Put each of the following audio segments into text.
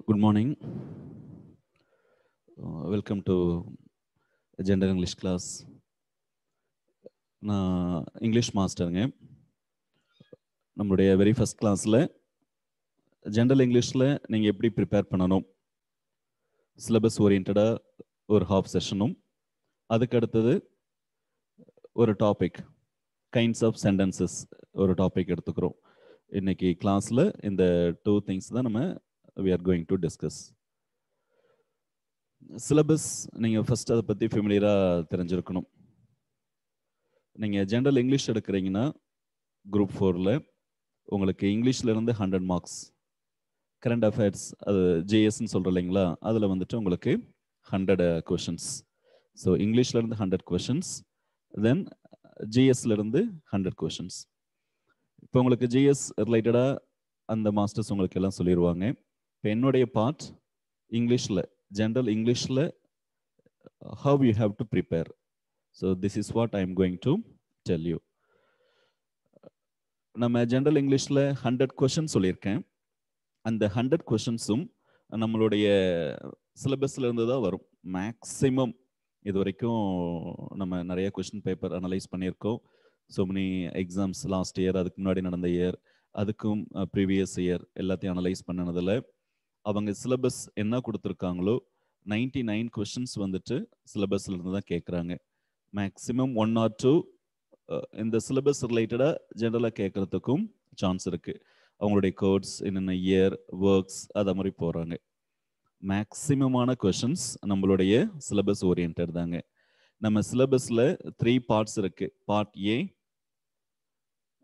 Good morning. Welcome to General English class. நான் English மாஸ்டருங்க. நம்மளுடைய very first கிளாஸில் general இங்கிலீஷில் நீங்கள் எப்படி ப்ரிப்பேர் பண்ணணும், சிலபஸ் ஓரியன்டாக ஒரு ஹாஃப் செஷனும், அதுக்கு அடுத்தது ஒரு டாபிக் கைண்ட்ஸ் ஆஃப் சென்டென்சஸ் ஒரு டாபிக் எடுத்துக்கிறோம். இன்னைக்கு கிளாஸில் இந்த 2 திங்ஸ் தான் நம்ம we are going to discuss. Syllabus நீங்கள் ஃபஸ்ட் அதை பற்றி ஃபெமிலியராக தெரிஞ்சிருக்கணும். நீங்கள் ஜென்ரல் இங்கிலீஷ் எடுக்கிறீங்கன்னா குரூப் 4ல் உங்களுக்கு இங்கிலீஷ்லேருந்து 100 மார்க்ஸ், கரண்ட் அஃபேர்ஸ் அது ஜேஎஸ்ன்னு சொல்கிறோம் இல்லைங்களா, அதில் வந்துட்டு உங்களுக்கு 100 கொஷின்ஸ். ஸோ இங்கிலீஷ்லேருந்து 100 கொஷின்ஸ், தென் ஜிஎஸ்லேருந்து 100 கொஷின்ஸ். இப்போ உங்களுக்கு ஜிஎஸ் ரிலேட்டடாக அந்த மாஸ்டர்ஸ் உங்களுக்கு எல்லாம் சொல்லிடுவாங்க. இப்போ என்னுடைய பார்ட் இங்கிலீஷில், ஜென்ரல் இங்கிலீஷில் how you have to prepare. So this is what I am going to tell you. நம்ம ஜென்ரல் இங்கிலீஷில் 100 கொஷின் சொல்லியிருக்கேன். அந்த 100 கொஷின்ஸும் நம்மளுடைய சிலபஸில் இருந்து தான் வரும். மேக்ஸிமம் இது வரைக்கும் நம்ம நிறைய கொஷின் பேப்பர் அனலைஸ் பண்ணியிருக்கோம். So many exams last year, அதுக்கு முன்னாடி நடந்த இயர், அதுக்கும் ப்ரீவியஸ் இயர் எல்லாத்தையும் அனலைஸ் பண்ணினதில் அவங்க சிலபஸ் என்ன கொடுத்துருக்காங்களோ 99 கொஷின்ஸ் வந்துட்டு சிலபஸ்ல இருந்து தான் கேட்குறாங்க. மேக்ஸிமம் 1 or 2 இந்த சிலபஸ் ரிலேட்டடாக ஜென்ரலாக கேட்குறதுக்கும் சான்ஸ் இருக்குது. அவங்களுடைய கோட்ஸ் என்னென்ன இயர் ஒர்க்ஸ் அதை மாதிரி போகிறாங்க. மேக்ஸிமமான கொஷின்ஸ் நம்மளுடைய சிலபஸ் ஓரியன்ட் தாங்க. நம்ம சிலபஸில் 3 பார்ட்ஸ் இருக்குது. பார்ட் ஏ,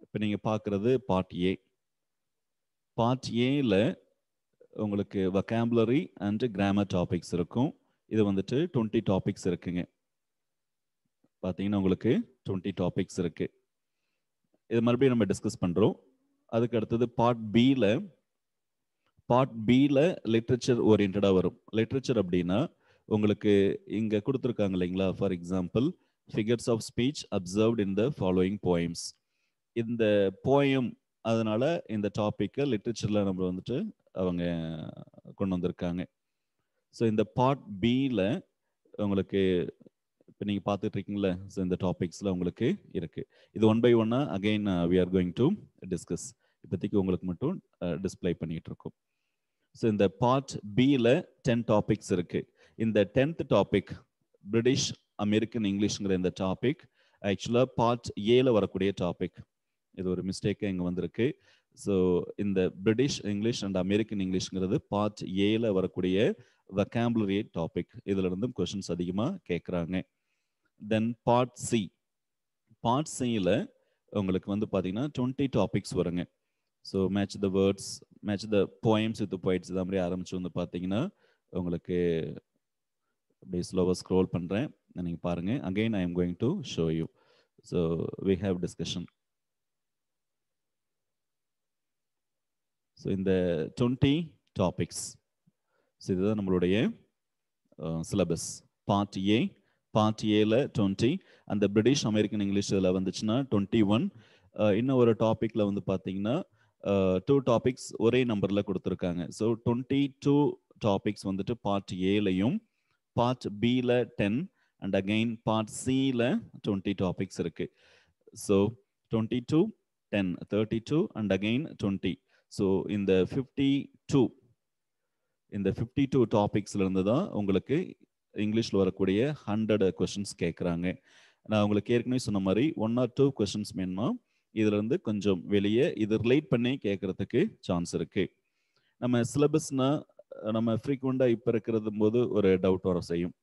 இப்போ நீங்கள் பார்க்குறது பார்ட் ஏ. பார்ட் ஏல உங்களுக்கு வொக்காபுலரி அண்ட் கிராமர் டாபிக்ஸ் இருக்கும். இது வந்துட்டு 20 டாபிக்ஸ் இருக்குங்க. பார்த்தீங்கன்னா உங்களுக்கு 20 டாபிக்ஸ் இருக்கு. இது மறுபடியும் நம்ம டிஸ்கஸ் பண்ணுறோம். அதுக்கு அடுத்தது பார்ட் பியில் லிட்ரேச்சர் ஓரியன்டாக வரும். லிட்ரேச்சர் அப்படின்னா உங்களுக்கு இங்கே கொடுத்துருக்காங்க இல்லைங்களா, for example figures of speech observed in the following poems. இந்த போயம், அதனால இந்த டாப்பிக்கை லிட்ரேச்சரில் நம்ம வந்துட்டு அவங்க கொண்டு வந்திருக்காங்க. ஸோ இந்த பார்ட் பியில் உங்களுக்கு இப்போ நீங்கள் பார்த்துட்டு இருக்கீங்களா, ஸோ இந்த டாபிக்ஸில் உங்களுக்கு இருக்குது. இது 1 by 1 again we are going to discuss. இப்போதைக்கு உங்களுக்கு மட்டும் டிஸ்பிளே பண்ணிகிட்டு இருக்கோம். ஸோ இந்த பார்ட் பியில் 10 டாபிக்ஸ் இருக்குது. இந்த 10th டாபிக் பிரிட்டிஷ் அமெரிக்கன் இங்கிலீஷ்ங்கிற இந்த டாபிக் ஆக்சுவலாக பார்ட் ஏல வரக்கூடிய டாபிக். இது ஒரு மிஸ்டேக்காக இங்கே வந்திருக்கு. ஸோ இந்த பிரிட்டிஷ் இங்கிலீஷ் அண்ட் அமெரிக்கன் இங்கிலீஷ்ங்கிறது பார்ட் ஏல வரக்கூடிய வொக்காபுலரி டாபிக். இதுல இருந்தும் கொஷின்ஸ் அதிகமாக கேட்குறாங்க. தென் பார்ட் சியில் உங்களுக்கு வந்து பார்த்தீங்கன்னா 20 டாபிக்ஸ் வருங்க. So match the words, match the poems with poets, இது மாதிரி ஆரம்பிச்சு வந்து பார்த்தீங்கன்னா உங்களுக்கு அப்படியே ஸ்லோவாக ஸ்க்ரோல் பண்ணுறேன், நீங்கள் பாருங்கள். Again I am going to show you. So we have discussion. So இந்த 20 டாபிக்ஸ், ஸோ இதுதான் நம்மளுடைய சிலபஸ். பார்ட் ஏல 20, அந்த பிரிட்டிஷ் அமெரிக்கன் இங்கிலீஷ் இதில் வந்துச்சுன்னா 21. இன்னும் ஒரு டாப்பிக்கில் வந்து பார்த்தீங்கன்னா 2 டாபிக்ஸ் ஒரே நம்பரில் கொடுத்துருக்காங்க. ஸோ 22 டாபிக்ஸ் வந்துட்டு பார்ட் ஏலையும், பார்ட் பியில் 10 அண்ட் அகெயின் பார்ட் சியில் 20 டாபிக்ஸ் இருக்கு. So 22, 10, 32 and again 20. ஸோ இந்த 52 டாபிக்ஸ்ல இருந்து தான் உங்களுக்கு இங்கிலீஷில் வரக்கூடிய 100 கொஷின்ஸ் கேட்குறாங்க. நான் உங்களுக்கு ஏற்கனவே சொன்ன மாதிரி 1 or 2 கொஷின்ஸ் வேணுமா இதுல இருந்து கொஞ்சம் வெளியே இது ரிலேட் பண்ணி கேட்கறதுக்கு சான்ஸ் இருக்கு. நம்ம சிலபஸ்னா நம்ம ஃப்ரீக்வெண்டாக இப்போ இருக்கிறது போது ஒரு டவுட் வர செய்யும்.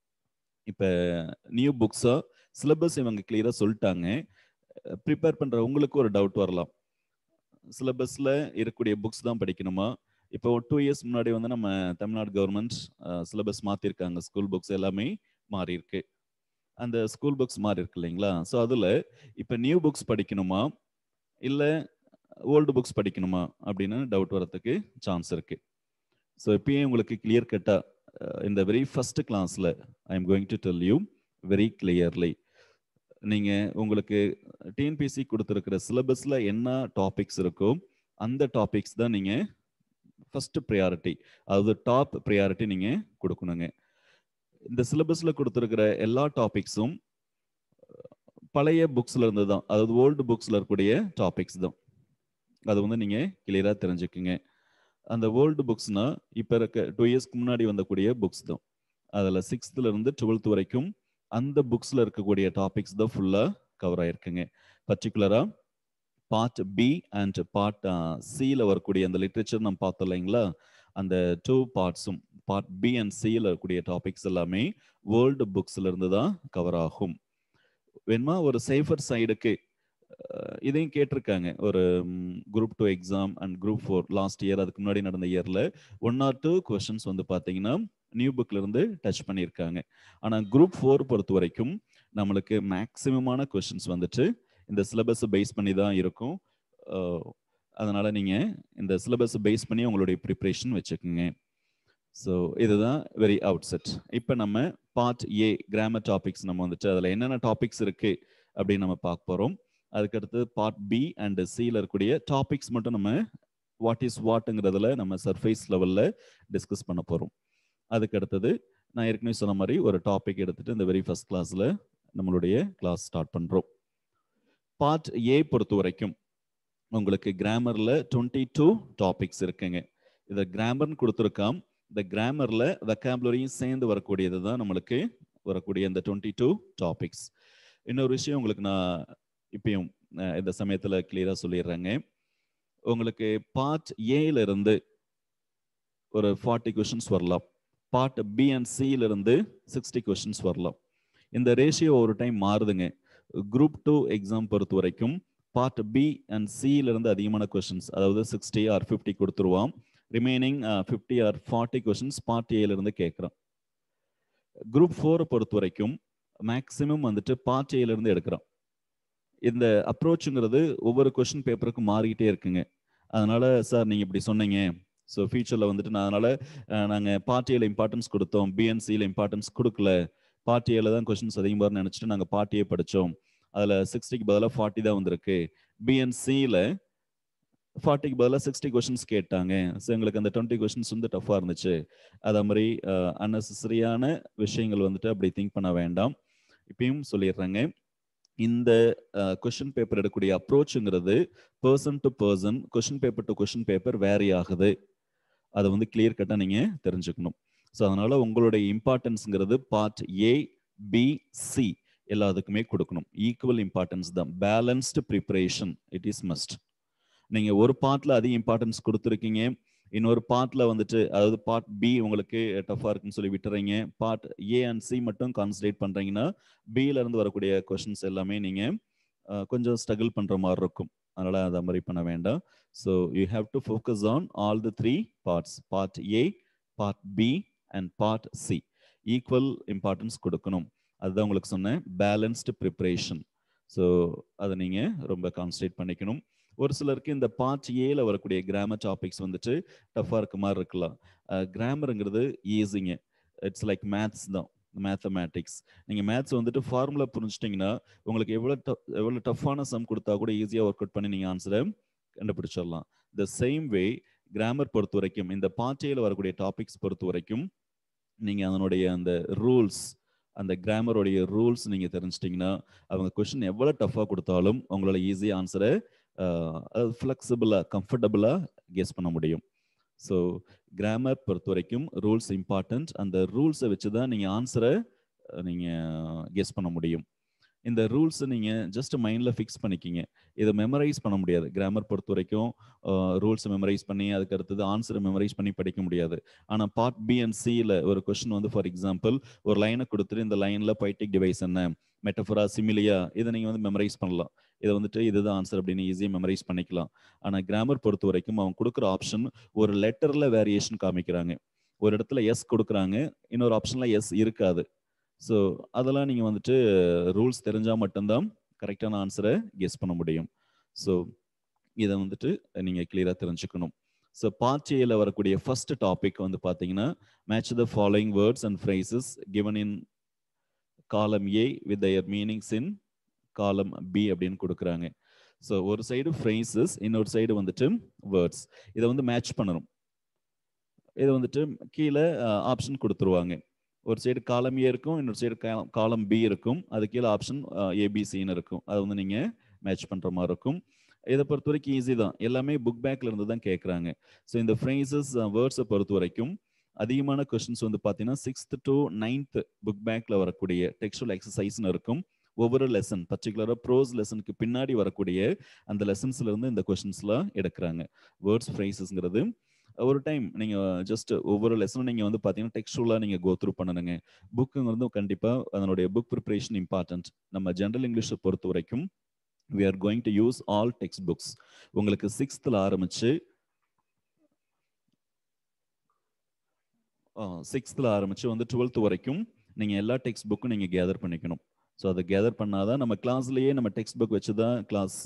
இப்போ நியூ புக்ஸா சிலபஸ் இவங்க கிளியராக சொல்லிட்டாங்க, ப்ரிப்பேர் பண்ணுற உங்களுக்கு ஒரு டவுட் வரலாம், சிலபஸில் இருக்கக்கூடிய புக்ஸ் தான் படிக்கணுமா? இப்போ 2 இயர்ஸ் முன்னாடி வந்து நம்ம தமிழ்நாடு கவர்மெண்ட் சிலபஸ் மாற்றிருக்காங்க. ஸ்கூல் புக்ஸ் எல்லாமே மாறி இருக்கு. அந்த ஸ்கூல் புக்ஸ் மாறி இருக்கு இல்லைங்களா? ஸோ அதில் இப்போ நியூ புக்ஸ் படிக்கணுமா இல்லை ஓல்டு புக்ஸ் படிக்கணுமா அப்படின்னு டவுட் வரதுக்கு சான்ஸ் இருக்கு. ஸோ இப்பயே உங்களுக்கு கிளியர் கட்டாக இந்த வெரி ஃபர்ஸ்ட் கிளாஸில் ஐ am going to tell you very clearly. நீங்கள் உங்களுக்கு டிஎன்பிஎஸ்சி கொடுத்துருக்கிற சிலபஸில் என்ன டாபிக்ஸ் இருக்கோ அந்த டாபிக்ஸ் தான் நீங்கள் ஃபர்ஸ்ட் ப்ரையாரிட்டி, அதாவது டாப் ப்ரையாரிட்டி நீங்க கொடுக்கணுங்க. இந்த சிலபஸ்ல கொடுத்துருக்கிற எல்லா டாபிக்ஸும் பழைய புக்ஸ்ல இருந்து தான், அதாவது ஓல்டு புக்ஸ்ல இருக்கக்கூடிய டாபிக்ஸ் தான். அது வந்து நீங்க கிளியரா தெரிஞ்சுக்குங்க. அந்த ஓல்டு புக்ஸ்னா இப்ப இருக்க 2 இயர்ஸ்க்கு முன்னாடி வந்தக்கூடிய புக்ஸ் தான். அதுல 6th இருந்து 12th வரைக்கும் அந்த புக்ஸ்ல இருக்கக்கூடிய டாபிக்ஸ் தான் ஃபுல்லா கவர் ஆயிருக்குங்க. பர்டிகுலரா பார்ட் பி அண்ட் பார்ட் சில வரக்கூடிய அந்த லிட்ரேச்சர் நம்ம பார்த்தோம் இல்லைங்களா, அந்த 2 பார்ட்ஸும் பார்ட் பி அண்ட் சில இருக்கக்கூடிய டாபிக்ஸ் எல்லாமே வேர்ல்டு புக்ஸ்ல இருந்து தான் கவர் ஆகும். வேணுமா ஒரு சேஃபர் சைடுக்கு இதையும் கேட்டிருக்காங்க. ஒரு group 2 exam and group 4 last year, அதுக்கு முன்னாடி நடந்த இயர்ல 1 or 2 கொஸ்டின்ஸ் வந்து பார்த்தீங்கன்னா நியூ புக்ல இருந்து டச் பண்ணியிருக்காங்க. ஆனால் குரூப் 4 பொறுத்த வரைக்கும் நம்மளுக்கு மேக்சிமமான கொஸ்டின்ஸ் வந்துட்டு இந்த சிலபஸ் பேஸ் பண்ணி தான் இருக்கும். அதனால நீங்க இந்த சிலபஸ் பேஸ் பண்ணி உங்களுடைய ப்ரிப்பரேஷன் வச்சுக்கோங்க. ஸோ இதுதான் வெரி அவுட் செட். இப்போ நம்ம பார்ட் ஏ கிராமர் டாபிக்ஸ் நம்ம வந்துட்டு அதில் என்னென்ன டாபிக்ஸ் இருக்கு அப்படின்னு நம்ம பார்க்க போகிறோம். அதுக்கடுத்து பார்ட் பி அண்ட் சியில் இருக்கக்கூடிய டாபிக்ஸ் மட்டும் நம்ம வாட் இஸ் வாட்ங்கிறதுல நம்ம சர்ஃபேஸ் லெவலில் டிஸ்கஸ் பண்ண போகிறோம். அதுக்கு அடுத்தது நான் ஏற்கனவே சொன்ன மாதிரி ஒரு டாபிக் எடுத்துட்டு இந்த வெரி ஃபர்ஸ்ட் கிளாஸில் நம்மளுடைய கிளாஸ் ஸ்டார்ட் பண்ணுறோம். பார்ட் ஏ பொறுத்த வரைக்கும் உங்களுக்கு கிராமரில் 22 டாபிக்ஸ் இருக்குங்க. இதை கிராமர்னு கொடுத்துருக்காம். இந்த கிராமரில் வெக்காபுலரியும் சேர்ந்து வரக்கூடியது தான் நம்மளுக்கு வரக்கூடிய இந்த 22 டாபிக்ஸ். இன்னொரு விஷயம் உங்களுக்கு நான் இப்பயும் இந்த சமயத்தில் கிளியராக சொல்லிடுறேங்க. உங்களுக்கு பார்ட் ஏல இருந்து ஒரு 40 கொஸ்டின்ஸ் வரலாம். பார்ட் பி அண்ட் சில இருந்து 60 கொஸ்டின்ஸ் வரலாம். இந்த ரேஷியோ ஒரு டைம் மாறுதுங்க. குரூப் 2 எக்ஸாம் பொறுத்த வரைக்கும் பார்ட் பி அண்ட் சில இருந்து அதிகமான கொஸ்டின்ஸ், அதாவது 60 or 50 கொடுத்துருவான். ரிமைனிங் 50 or 40 கொஸ்டின்ஸ் பார்ட் ஏல இருந்து கேட்குறான். குரூப் 4 பொறுத்த வரைக்கும் மேக்சிமம் வந்துட்டு பார்ட் ஏல இருந்து எடுக்கிறான். இந்த அப்ரோச்சுங்கிறது ஒவ்வொரு கொஸ்டின் பேப்பருக்கும் மாறிக்கிட்டே இருக்குங்க. அதனால சார் நீங்க இப்படி சொன்னீங்க, ஸோ ஃபியூச்சர்ல வந்துட்டு நான் அதனால நாங்கள் பார்ட் ஏல இம்பார்ட்டன்ஸ் கொடுத்தோம், பிஎன்சியில் இம்பார்ட்டன்ஸ் கொடுக்கல, பார்ட் ஏல தான் கொஸ்டின்ஸ் அதிகமாக வரும்னு நினச்சிட்டு நாங்கள் பார்ட் ஏ படித்தோம், அதில் 60க்கு பதிலாக 40 தான் வந்திருக்கு. பிஎன்சியில் 40க்கு பதிலாக 60 கொஸ்டின்ஸ் கேட்டாங்க. ஸோ எங்களுக்கு அந்த 20 கொஸ்டின்ஸ் வந்து டஃப்பாக இருந்துச்சு. அதே மாதிரி அன்னெசரியான விஷயங்கள் வந்துட்டு அப்படி திங்க் பண்ண வேண்டாம். இப்பயும் சொல்லிடுறேங்க, இந்த கொஸ்டின் பேப்பர் எடுக்கக்கூடிய அப்ரோச்சுங்கிறது person to person, question paper to question paper vary ஆகுது. அதை வந்து கிளியர் கட்டாக நீங்கள் தெரிஞ்சுக்கணும். ஸோ அதனால உங்களுடைய இம்பார்ட்டன்ஸுங்கிறது பார்ட் ஏ பி சி எல்லாத்துக்குமே கொடுக்கணும். ஈக்குவல் இம்பார்ட்டன்ஸ் தான். Balanced preparation it is must. நீங்கள் ஒரு பார்ட்டில் அதிக இம்பார்ட்டன்ஸ் கொடுத்துருக்கீங்க, இன்னொரு பார்ட்டில் வந்துட்டு அதாவது பார்ட் பி உங்களுக்கு டஃப்பாக இருக்குன்னு சொல்லி விட்டுறீங்க, பார்ட் ஏ அண்ட் சி மட்டும் கான்சன்ட்ரேட் பண்ணுறீங்கன்னா பியிலேருந்து வரக்கூடிய கொஷின்ஸ் எல்லாமே நீங்கள் கொஞ்சம் ஸ்ட்ரகிள் பண்ணுற மாதிரி இருக்கும். அதனால் அதை மாதிரி பண்ண வேண்டாம். So you have to focus on all the 3 parts, part A, part B and part C. Equal importance கொடுக்கணும். அதுதான் உங்களுக்கு சொன்னேன், பேலன்ஸ்டு ப்ரிப்பரேஷன். ஸோ அதை நீங்கள் ரொம்ப கான்சன்ட்ரேட் பண்ணிக்கணும். ஒரு சிலருக்கு இந்த பார்ட் ஏல வரக்கூடிய கிராமர் டாபிக்ஸ் வந்துட்டு டஃப்பாக இருக்க மாதிரி இருக்கலாம். கிராமருங்கிறது ஈஸிங்க. இட்ஸ் லைக் மேத்ஸ் தான், மேத்தமேட்டிக்ஸ். நீங்கள் மேத்ஸ் வந்துட்டு ஃபார்முலா புரிஞ்சிட்டிங்கன்னா உங்களுக்கு எவ்வளோ டஃப்பான சம் கொடுத்தா கூட ஈஸியாக ஒர்க் அவுட் பண்ணி நீங்கள் ஆன்சரை கண்டுபிடிச்சிடலாம். த சேம் வே கிராமர் பொறுத்த வரைக்கும் இந்த பார்ட் ஏல வரக்கூடிய டாபிக்ஸ் பொறுத்த வரைக்கும் நீங்கள் அதனுடைய அந்த ரூல்ஸ், அந்த கிராமருடைய ரூல்ஸ் நீங்கள் தெரிஞ்சிட்டிங்கன்னா அவங்க கொஸ்டின் எவ்வளோ டஃப்பாக கொடுத்தாலும் உங்களால் ஈஸியாக ஆன்சரை ஃப்ளெக்சிபிளாக கம்ஃபர்டபுளாக கெஸ் பண்ண முடியும். ஸோ கிராமர் பொறுத்த வரைக்கும் ரூல்ஸ் இம்பார்ட்டன்ட். அந்த ரூல்ஸை வச்சு தான் நீங்கள் ஆன்சரை நீங்கள் கெஸ் பண்ண முடியும். இந்த ரூல்ஸை நீங்கள் ஜஸ்ட் மைண்டில் ஃபிக்ஸ் பண்ணிக்கிங்க. இதை மெமரைஸ் பண்ண முடியாது. கிராமர் பொறுத்த வரைக்கும் ரூல்ஸை மெமரைஸ் பண்ணி அதுக்கு அடுத்தது ஆன்சரை மெமரைஸ் பண்ணி படிக்க முடியாது. ஆனால் பார்ட் பி அண்ட் சியில் ஒரு கொஸ்டின் வந்து ஃபார் எக்ஸாம்பிள் ஒரு லைனை கொடுத்துட்டு இந்த லைனில் பொய்டிக் டிவைஸ் என்ன, மெட்டஃபரா, சிமிலியா, இதை நீங்கள் வந்து மெமரைஸ் பண்ணலாம். இதை வந்துட்டு இதுதான் ஆன்சர் அப்படின்னு ஈஸியாக மெமரைஸ் பண்ணிக்கலாம். ஆனால் கிராமர் பொறுத்த வரைக்கும் அவங்க கொடுக்குற ஆப்ஷன் ஒரு லெட்டரில் வேரியேஷன் காமிக்கிறாங்க. ஒரு இடத்துல எஸ் கொடுக்குறாங்க, இன்னொரு ஆப்ஷனில் எஸ் இருக்காது. ஸோ அதெல்லாம் நீங்கள் வந்துட்டு ரூல்ஸ் தெரிஞ்சால் மட்டும்தான் கரெக்டான ஆன்சரை கெஸ் பண்ண முடியும். ஸோ இதை வந்துட்டு நீங்கள் கிளியராக தெரிஞ்சுக்கணும். ஸோ பார்ட் ஏல வரக்கூடிய ஃபர்ஸ்ட் டாபிக் வந்து பார்த்தீங்கன்னா match the following words and phrases given in காலம் ஏ வித் their மீனிங்ஸ் இன் காலம் பி அப்படின்னு கொடுக்குறாங்க. ஸோ ஒரு சைடு ஃப்ரேசஸ், இன்னொரு சைடு வந்துட்டு வேர்ட்ஸ். இதை வந்து மேட்ச் பண்ணணும். இது வந்துட்டு கீழே ஆப்ஷன் கொடுத்துருவாங்க. ஒரு சைடு காலம் ஏ இருக்கும், இன்னொரு சைடு காலம் பி இருக்கும். அது கீழே ஆப்ஷன் ஏபிசின்னு இருக்கும். அதை வந்து நீங்கள் மேட்ச் பண்ணுற மாதிரி இருக்கும். இதை பொறுத்த வரைக்கும் ஈஸி தான். எல்லாமே புக் பேக்ல இருந்து தான் கேட்குறாங்க. ஸோ இந்த ஃப்ரேசஸ் வேர்ட்ஸை பொறுத்த வரைக்கும் அதிகமான கொஸ்டின்ஸ் வந்து பார்த்தீங்கன்னா 6th to 9th புக் பேக்ல வரக்கூடிய டெக்ஸ்டுவல் எக்ஸசைஸ்னு இருக்கும். ஒவ்வொரு லெசன் பர்டிகுலராக ப்ரோஸ் லெசனுக்கு பின்னாடி வரக்கூடிய அந்த லெசன்ஸ்ல இருந்து இந்த கொஸ்டின்ஸ்லாம் எடுக்கிறாங்க. வேர்ட்ஸ் ஃப்ரேசஸ்ங்கிறது ஒரு டைம் நீங்கள் ஜஸ்ட் ஒவ்வொரு லெசனும் நீங்கள் வந்து பார்த்தீங்கன்னா டெக்ஸ்டுவலாக நீங்கள் கோ த்ரூ பண்ணணுங்க. புக்குங்கிறது கண்டிப்பாக அதனுடைய புக் ப்ரிப்பரேஷன் இம்பார்ட்டன்ட். நம்ம ஜென்ரல் இங்கிலீஷை பொறுத்த வரைக்கும் we are going to use all textbooks. உங்களுக்கு 6th ஆரம்பிச்சு 6th ஆரம்பிச்சு வந்து 12th வரைக்கும் நீங்க எல்லா டெக்ஸ்ட் புக்கும் நீங்க கேதர் பண்ணிக்கணும். ஸோ அதை கேதர் பண்ணாதான் நம்ம கிளாஸ்லயே நம்ம டெக்ஸ்ட் புக் வச்சு தான் கிளாஸ்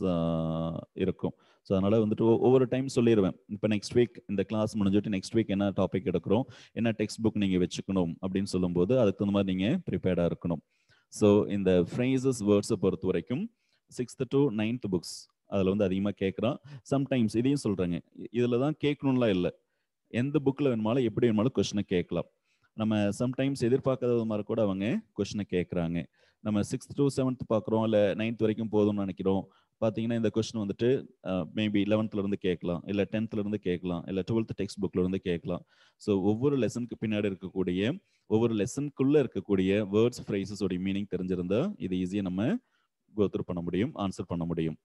இருக்கும். ஸோ அதனால வந்துட்டு ஒவ்வொரு டைம் சொல்லிடுவேன். இப்போ நெக்ஸ்ட் வீக் இந்த கிளாஸ் முடிஞ்சிட்டு நெக்ஸ்ட் வீக் என்ன டாபிக் எடுக்கிறோம், என்ன டெக்ஸ்ட் புக் நீங்க வச்சுக்கணும் அப்படின்னு சொல்லும்போது அதுக்கு தகுந்த மாதிரி நீங்க ப்ரிப்பேர்டா இருக்கணும். ஸோ இந்த ஃப்ரேசஸ் வேர்ட்ஸை பொறுத்த வரைக்கும் 6th to 9th புக்ஸ் அதில் வந்து அதிகமாக கேட்குறான். சம்டைம்ஸ் இதையும் சொல்கிறேங்க, இதில் தான் கேட்கணும்லாம் இல்லை. எந்த புக்கில் வேணுமாலும் எப்படி வேணுமாலும் கொஸ்டினை கேட்கலாம். நம்ம சம்டைம்ஸ் எதிர்பார்க்காத மாதிரி கூட அவங்க கொஸ்டினை கேட்குறாங்க. நம்ம 6th to 7th பார்க்குறோம், இல்லை 9th வரைக்கும் போதும்னு நினைக்கிறோம். பார்த்தீங்கன்னா இந்த கொஸ்டின் வந்துட்டு மேபி 11th இருந்து கேட்கலாம், இல்லை 10th இருந்து கேட்கலாம், இல்லை 12th டெக்ஸ்ட் புக்ல இருந்து கேட்கலாம். ஸோ ஒவ்வொரு லெசனுக்கு பின்னாடி இருக்கக்கூடிய ஒவ்வொரு லெசனுக்குள்ள இருக்கக்கூடிய வேர்ட்ஸ் ஃப்ரேசஸோட மீனிங் தெரிஞ்சிருந்தா இது ஈஸியாக நம்ம கோத்ரூ பண்ண முடியும், ஆன்சர் பண்ண முடியும்.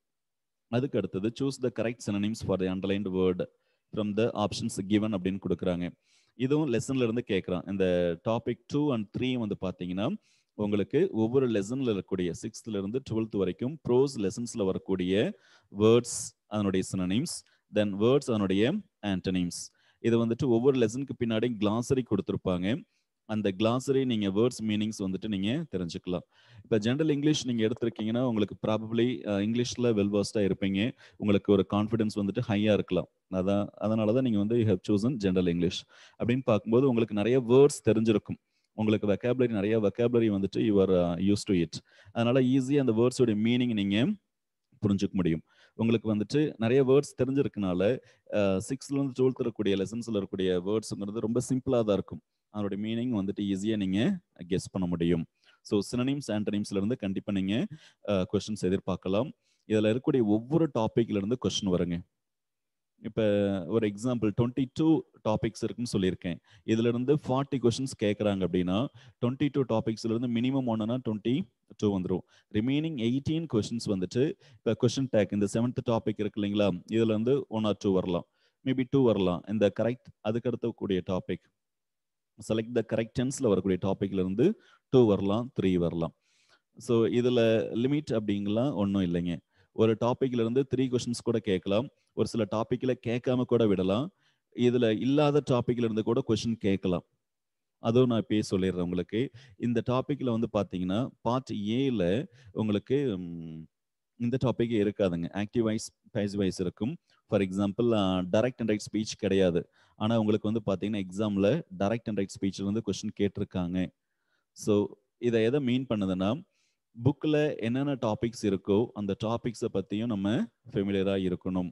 அதுக்கு அடுத்தது choose the correct synonyms for the underlined word from the options given அப்படின்னு கொடுக்குறாங்க. இதுவும் லெசன்ல இருந்து கேட்குறான். இந்த டாபிக் 2 and 3 வந்து பார்த்தீங்கன்னா உங்களுக்கு ஒவ்வொரு லெசன்ல இருக்கக்கூடிய 6th இருந்து 12th வரைக்கும் ப்ரோஸ் லெசன்ஸ்ல வரக்கூடிய வேர்ட்ஸ் அதனுடைய சினோனிம்ஸ், தென் வேர்ட்ஸ் அதனுடைய ஆன்டனிம்ஸ். இது வந்துட்டு ஒவ்வொரு லெசனுக்கு பின்னாடி கிளாசரி கொடுத்துருப்பாங்க. அந்த கிளாசரி நீங்கள் வேர்ட்ஸ் மீனிங்ஸ் வந்துட்டு நீங்கள் தெரிஞ்சுக்கலாம். இப்போ ஜென்ரல் இங்கிலீஷ் நீங்கள் எடுத்திருக்கீங்கன்னா உங்களுக்கு ப்ராபப்ளி இங்கிலீஷில் வெல்வர்ஸ்டாக இருப்பீங்க. உங்களுக்கு ஒரு கான்ஃபிடன்ஸ் வந்துட்டு ஹையாக இருக்கலாம். அதனால தான் நீங்கள் வந்து you have chosen general English. அப்படின்னு பார்க்கும்போது உங்களுக்கு நிறைய வேர்ட்ஸ் தெரிஞ்சிருக்கும். உங்களுக்கு வெக்காபுலரி நிறைய வெக்காபுலரி வந்துட்டு you are use to it. அதனால ஈஸியாக அந்த வேர்ட்ஸோட மீனிங் நீங்கள் புரிஞ்சுக்க முடியும். உங்களுக்கு வந்துட்டு நிறைய வேர்ட்ஸ் தெரிஞ்சிருக்கனால 6th-லேருந்து 12th இருக்கக்கூடிய லெசன்ஸில் இருக்கக்கூடிய வேர்ட்ஸுங்கிறது ரொம்ப சிம்பிளாக தான் இருக்கும். அதோட மீனிங் வந்துட்டு ஈஸியாக நீங்கள் கெஸ் பண்ண முடியும். ஸோ சினோனிம்ஸ் ஆன்டனிம்ஸ்லேருந்து கண்டிப்பாக நீங்கள் கொஸ்டின்ஸ் எதிர்பார்க்கலாம். இதில் இருக்கக்கூடிய ஒவ்வொரு டாப்பிக்லேருந்து கொஸ்டின் வருங்க. இப்போ ஒரு எக்ஸாம்பிள் 22 டாபிக்ஸ் இருக்குன்னு சொல்லியிருக்கேன். இதுலேருந்து 40 கொஸ்டின்ஸ் கேட்குறாங்க அப்படின்னா 22 டாபிக்ஸ்லேருந்து மினிமம் ஒன்றுனா 22 வந்துடும். ரிமைனிங் 18 கொஸ்டின்ஸ் வந்துட்டு இப்போ கொஸ்டின் டேக் இந்த 7th டாபிக் இருக்கு இல்லைங்களா, இதுல இருந்து 1 or 2 வரலாம், மேபி 2 வரலாம். இந்த கரெக்ட் அதுக்கு அடுத்தக்கூடிய டாபிக் செலக்ட் த கரெக்ட் டென்ஸில் வரக்கூடிய டாபிக்ல இருந்து 2 வரலாம், 3 வரலாம். ஸோ இதில் லிமிட் அப்படிங்கலாம் ஒன்றும் இல்லைங்க. ஒரு டாபிக்ல இருந்து 3 கொஸ்டின்ஸ் கூட கேட்கலாம், ஒரு சில டாபிக்ல கேட்காம கூட விடலாம். இதுல இல்லாத டாபிக்ல இருந்து கூட கொஸ்டின் கேட்கலாம். அதுவும் நான் இப்பயே சொல்லிடுறேன் உங்களுக்கு. இந்த டாபிக்ல வந்து பாத்தீங்கன்னா பார்ட் ஏல உங்களுக்கு இந்த டாபிக் இருக்காதுங்க. ஆக்டிவ் வாய்ஸ், பேசிவ் வாய்ஸ் இருக்கும். For example direct and right speech கிடையாது. ஆனா உங்களுக்கு வந்து பாத்தீங்கன்னா எக்ஸாம்ல டைரக்ட் அண்ட் ரைட் ஸ்பீச்ல இருந்து கொஸ்டின் கேட்டிருக்காங்க. ஸோ இதை எதை மீன் பண்ணுதுன்னா புக்கில் என்னென்ன டாபிக்ஸ் இருக்கோ அந்த டாபிக்ஸை பற்றியும் நம்ம ஃபெமிலியராக இருக்கணும்.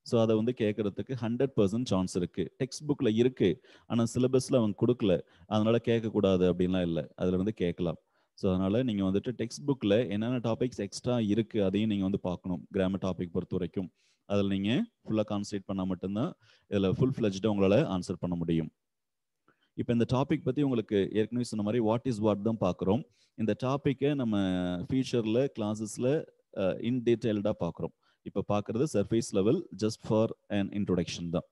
ஸோ அதை வந்து கேட்கறதுக்கு 100% சான்ஸ் இருக்கு. டெக்ஸ்ட் புக்கில் இருக்கு, ஆனால் சிலபஸில் அவங்க கொடுக்கல, அதனால கேட்கக்கூடாது அப்படின்லாம் இல்லை, அதில் இருந்து கேட்கலாம். ஸோ அதனால நீங்கள் வந்துட்டு டெக்ஸ்ட் புக்கில் என்னென்ன டாபிக்ஸ் எக்ஸ்ட்ரா இருக்கு அதையும் நீங்கள் வந்து பார்க்கணும். கிராமர் டாபிக் பொறுத்த வரைக்கும் அதில் நீங்கள் ஃபுல்லாக கான்சன்ட்ரேட் பண்ணால் மட்டும்தான் இதில் ஃபுல் ஃப்ளெஜ்டாக உங்களால் ஆன்சர் பண்ண முடியும். இப்போ இந்த டாபிக் பற்றி உங்களுக்கு ஏற்கனவே சொன்ன மாதிரி வாட் இஸ் வாட் தான் பார்க்குறோம். இந்த டாப்பிக்கை நம்ம ஃபியூச்சரில் கிளாஸஸில் இன் டீட்டெயில்டாக பார்க்குறோம். இப்போ பார்க்குறது surface level, just for an introduction தான்.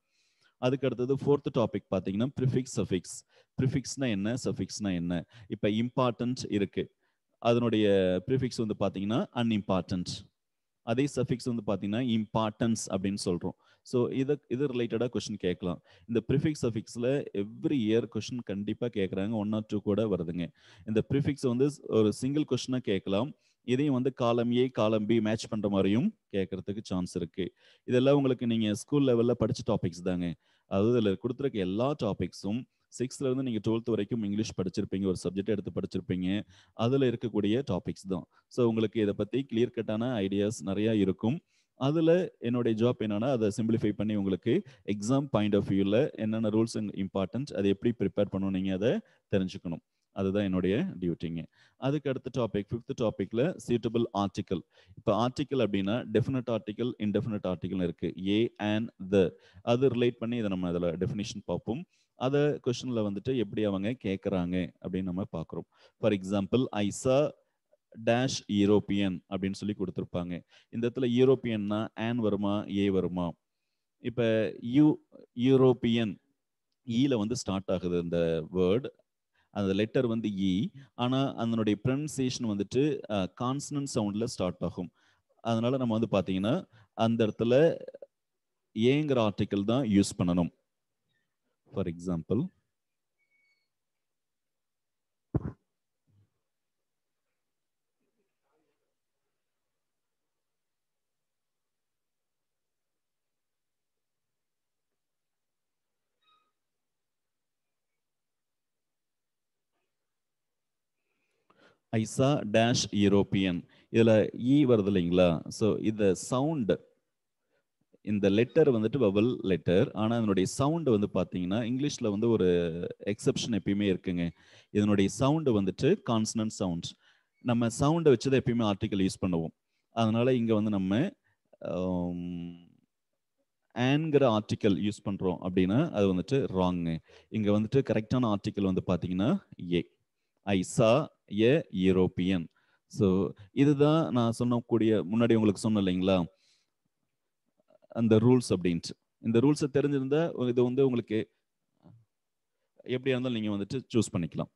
அதுக்கு அடுத்தது 4th டாபிக் பார்த்தீங்கன்னா ப்ரிஃபிக்ஸ், சஃபிக்ஸ். ப்ரிஃபிக்ஸ்னா என்ன, சஃபிக்ஸ்னா என்ன? இப்போ இம்பார்ட்டன்ட் இருக்கு, அதனுடைய ப்ரிஃபிக்ஸ் வந்து பார்த்தீங்கன்னா அன்இம்பார்ட்டன்ட். அதே சஃபிக்ஸ் வந்து பார்த்தீங்கன்னா இம்பார்ட்டன்ஸ் அப்படின்னு சொல்கிறோம். ஸோ இது ரிலேட்டடாக கொஸ்டின் கேட்கலாம். இந்த ப்ரிஃபிக்ஸ் சஃபிக்ஸில் எவ்ரி இயர் கொஸ்டின் கண்டிப்பாக கேட்குறாங்க, 1 or 2 கூட வருதுங்க. இந்த ப்ரிஃபிக்ஸ் வந்து ஒரு சிங்கிள் கொஸ்டினாக கேட்கலாம். இதையும் வந்து காலம் ஏ காலம் பி மேட்ச் பண்ணுற மாதிரியும் கேட்கறதுக்கு சான்ஸ் இருக்கு. இதெல்லாம் உங்களுக்கு நீங்கள் ஸ்கூல் லெவலில் படித்த டாபிக்ஸ் தாங்க. அதாவது இதில் கொடுத்துருக்க எல்லா டாபிக்ஸும் 6th இருந்து நீங்கள் 12th வரைக்கும் இங்கிலீஷ் படிச்சிருப்பீங்க, ஒரு சப்ஜெக்ட் எடுத்து படிச்சிருப்பீங்க, அதில் இருக்கக்கூடிய டாபிக்ஸ் தான். ஸோ உங்களுக்கு இதை பற்றி கிளியர் கட்டான ஐடியாஸ் நிறையா இருக்கும். அதில் என்னுடைய ஜாப் என்னன்னா அதை சிம்பிளிஃபை பண்ணி உங்களுக்கு எக்ஸாம் பாயிண்ட் ஆஃப் வியூவில் என்னென்ன ரூல்ஸ் இம்பார்ட்டன்ட், அதை எப்படி ப்ரிப்பேர் பண்ணணும் நீங்கள் அதை தெரிஞ்சுக்கணும். அதுதான் என்னுடைய டியூட்டிங்க. அதுக்கு அடுத்த டாபிக், ஃபிஃப்த் டாபிக்ல சூட்டபிள் ஆர்டிக்கல். இப்போ ஆர்டிக்கல் அப்படின்னா டெஃபினட் ஆர்டிக்கல், இன்டெஃபினட் ஆர்டிக்கல் இருக்கு, ஏ அண்ட் த. அது ரிலேட் பண்ணி இதை நம்ம அதில் டெஃபினிஷன் பார்ப்போம். அதை கொஸ்டின்ல வந்துட்டு எப்படி அவங்க கேட்குறாங்க அப்படின்னு நம்ம பார்க்குறோம். ஃபார் எக்ஸாம்பிள், ஐசா டேஷ் யூரோப்பியன் அப்படின்னு சொல்லி கொடுத்துருப்பாங்க. இந்த இடத்துல யூரோப்பியன்னா ஆன் வருமா, ஏ வருமா? இப்போ யூரோப்பியன் ஈல வந்து ஸ்டார்ட் ஆகுது இந்த வேர்டு, அந்த லெட்டர் வந்து இ, ஆனால் அதனுடைய ப்ரொனன்சியேஷன் வந்துட்டு கான்சனன்ட் சவுண்டில் ஸ்டார்ட் ஆகும். அதனால நம்ம வந்து பார்த்தீங்கன்னா அந்த இடத்துல ஏங்கிற ஆர்டிக்கல் தான் யூஸ் பண்ணணும். ஃபார் எக்ஸாம்பிள், ஐசா டேஷ் யூரோப்பியன், இதில் இ வருது இல்லைங்களா? ஸோ இந்த சவுண்டு, இந்த லெட்டர் வந்துட்டு வவல் லெட்டர், ஆனால் அதனுடைய சவுண்டு வந்து பார்த்தீங்கன்னா இங்கிலீஷில் வந்து ஒரு எக்ஸப்ஷன் எப்பயுமே இருக்குங்க. இதனுடைய சவுண்டு வந்துட்டு கான்சனன்ட் சவுண்ட். நம்ம சவுண்டை வச்சு தான் எப்பயுமே ஆர்டிக்கல் யூஸ் பண்ணுவோம். அதனால இங்கே வந்து நம்ம ஆன்கிற ஆர்டிக்கல் யூஸ் பண்ணுறோம் அப்படின்னா அது வந்துட்டு ராங்கு. இங்கே வந்துட்டு கரெக்டான ஆர்டிக்கல் வந்து பார்த்தீங்கன்னா ஏ, ஐசா ஏ யூரோப்பியன். ஸோ இதுதான் நான் சொன்னக்கூடிய முன்னாடி உங்களுக்கு சொன்னேன் இல்லைங்களா அந்த ரூல்ஸ் அப்படின்ட்டு. இந்த ரூல்ஸை தெரிஞ்சிருந்தா இது வந்து உங்களுக்கு எப்படியா இருந்தாலும் நீங்கள் வந்துட்டு சூஸ் பண்ணிக்கலாம்,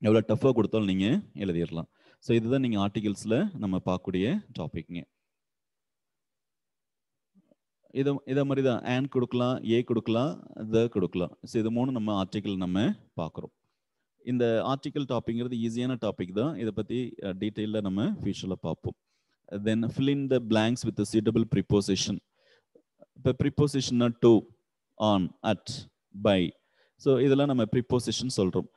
எவ்வளோ டஃப்பாக கொடுத்தாலும் நீங்கள் எழுதிடலாம். ஸோ இதுதான் நீங்கள் ஆர்டிகல்ஸில் நம்ம பார்க்கக்கூடிய டாபிக்ங்க. இதை மாதிரி தான் ஆன் கொடுக்கலாம், ஏ கொடுக்கலாம், த கொடுக்கலாம். ஸோ இது மூணு நம்ம ஆர்டிக்கல் நம்ம பார்க்குறோம். இந்த ஆர்டிக்கல் டாபிக்ங்கிறது ஈஸியான டாபிக் தான். இதை பற்றி டீட்டெயிலாக நம்ம ஃபியூச்சரில் பார்ப்போம். தென் fill in the blanks with a suitable preposition. இப்போ ப்ரிப்போசிஷன்னா to, on, at, by. So இதெல்லாம் நம்ம ப்ரிப்போசிஷன் சொல்கிறோம்.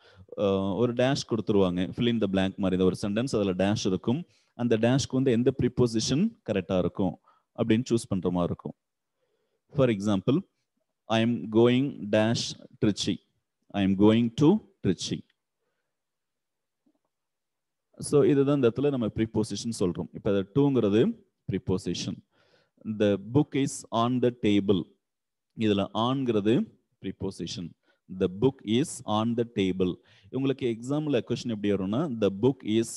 ஒரு டேஷ் கொடுத்துருவாங்க, fill in the blank மாதிரி ஒரு சென்டென்ஸ், அதில் டேஷ் இருக்கும். அந்த டேஷ்க்கு வந்து எந்த ப்ரிப்போசிஷன் கரெக்டாக இருக்கும் அப்படின்னு சூஸ் பண்ணுற மாதிரி இருக்கும். For example, I am going dash Trichy, I am going to Trichy. So இதுதான் இந்த இடத்துல நம்ம ப்ரிப்போசிஷன் சொல்கிறோம். இப்போ அது டூங்கிறது preposition. The book is on the table, இதில் ஆன்கிறது preposition. The book is on the table. உங்களுக்கு எக்ஸாம்பிள் கொஸ்டின் எப்படி வரும்னா the book is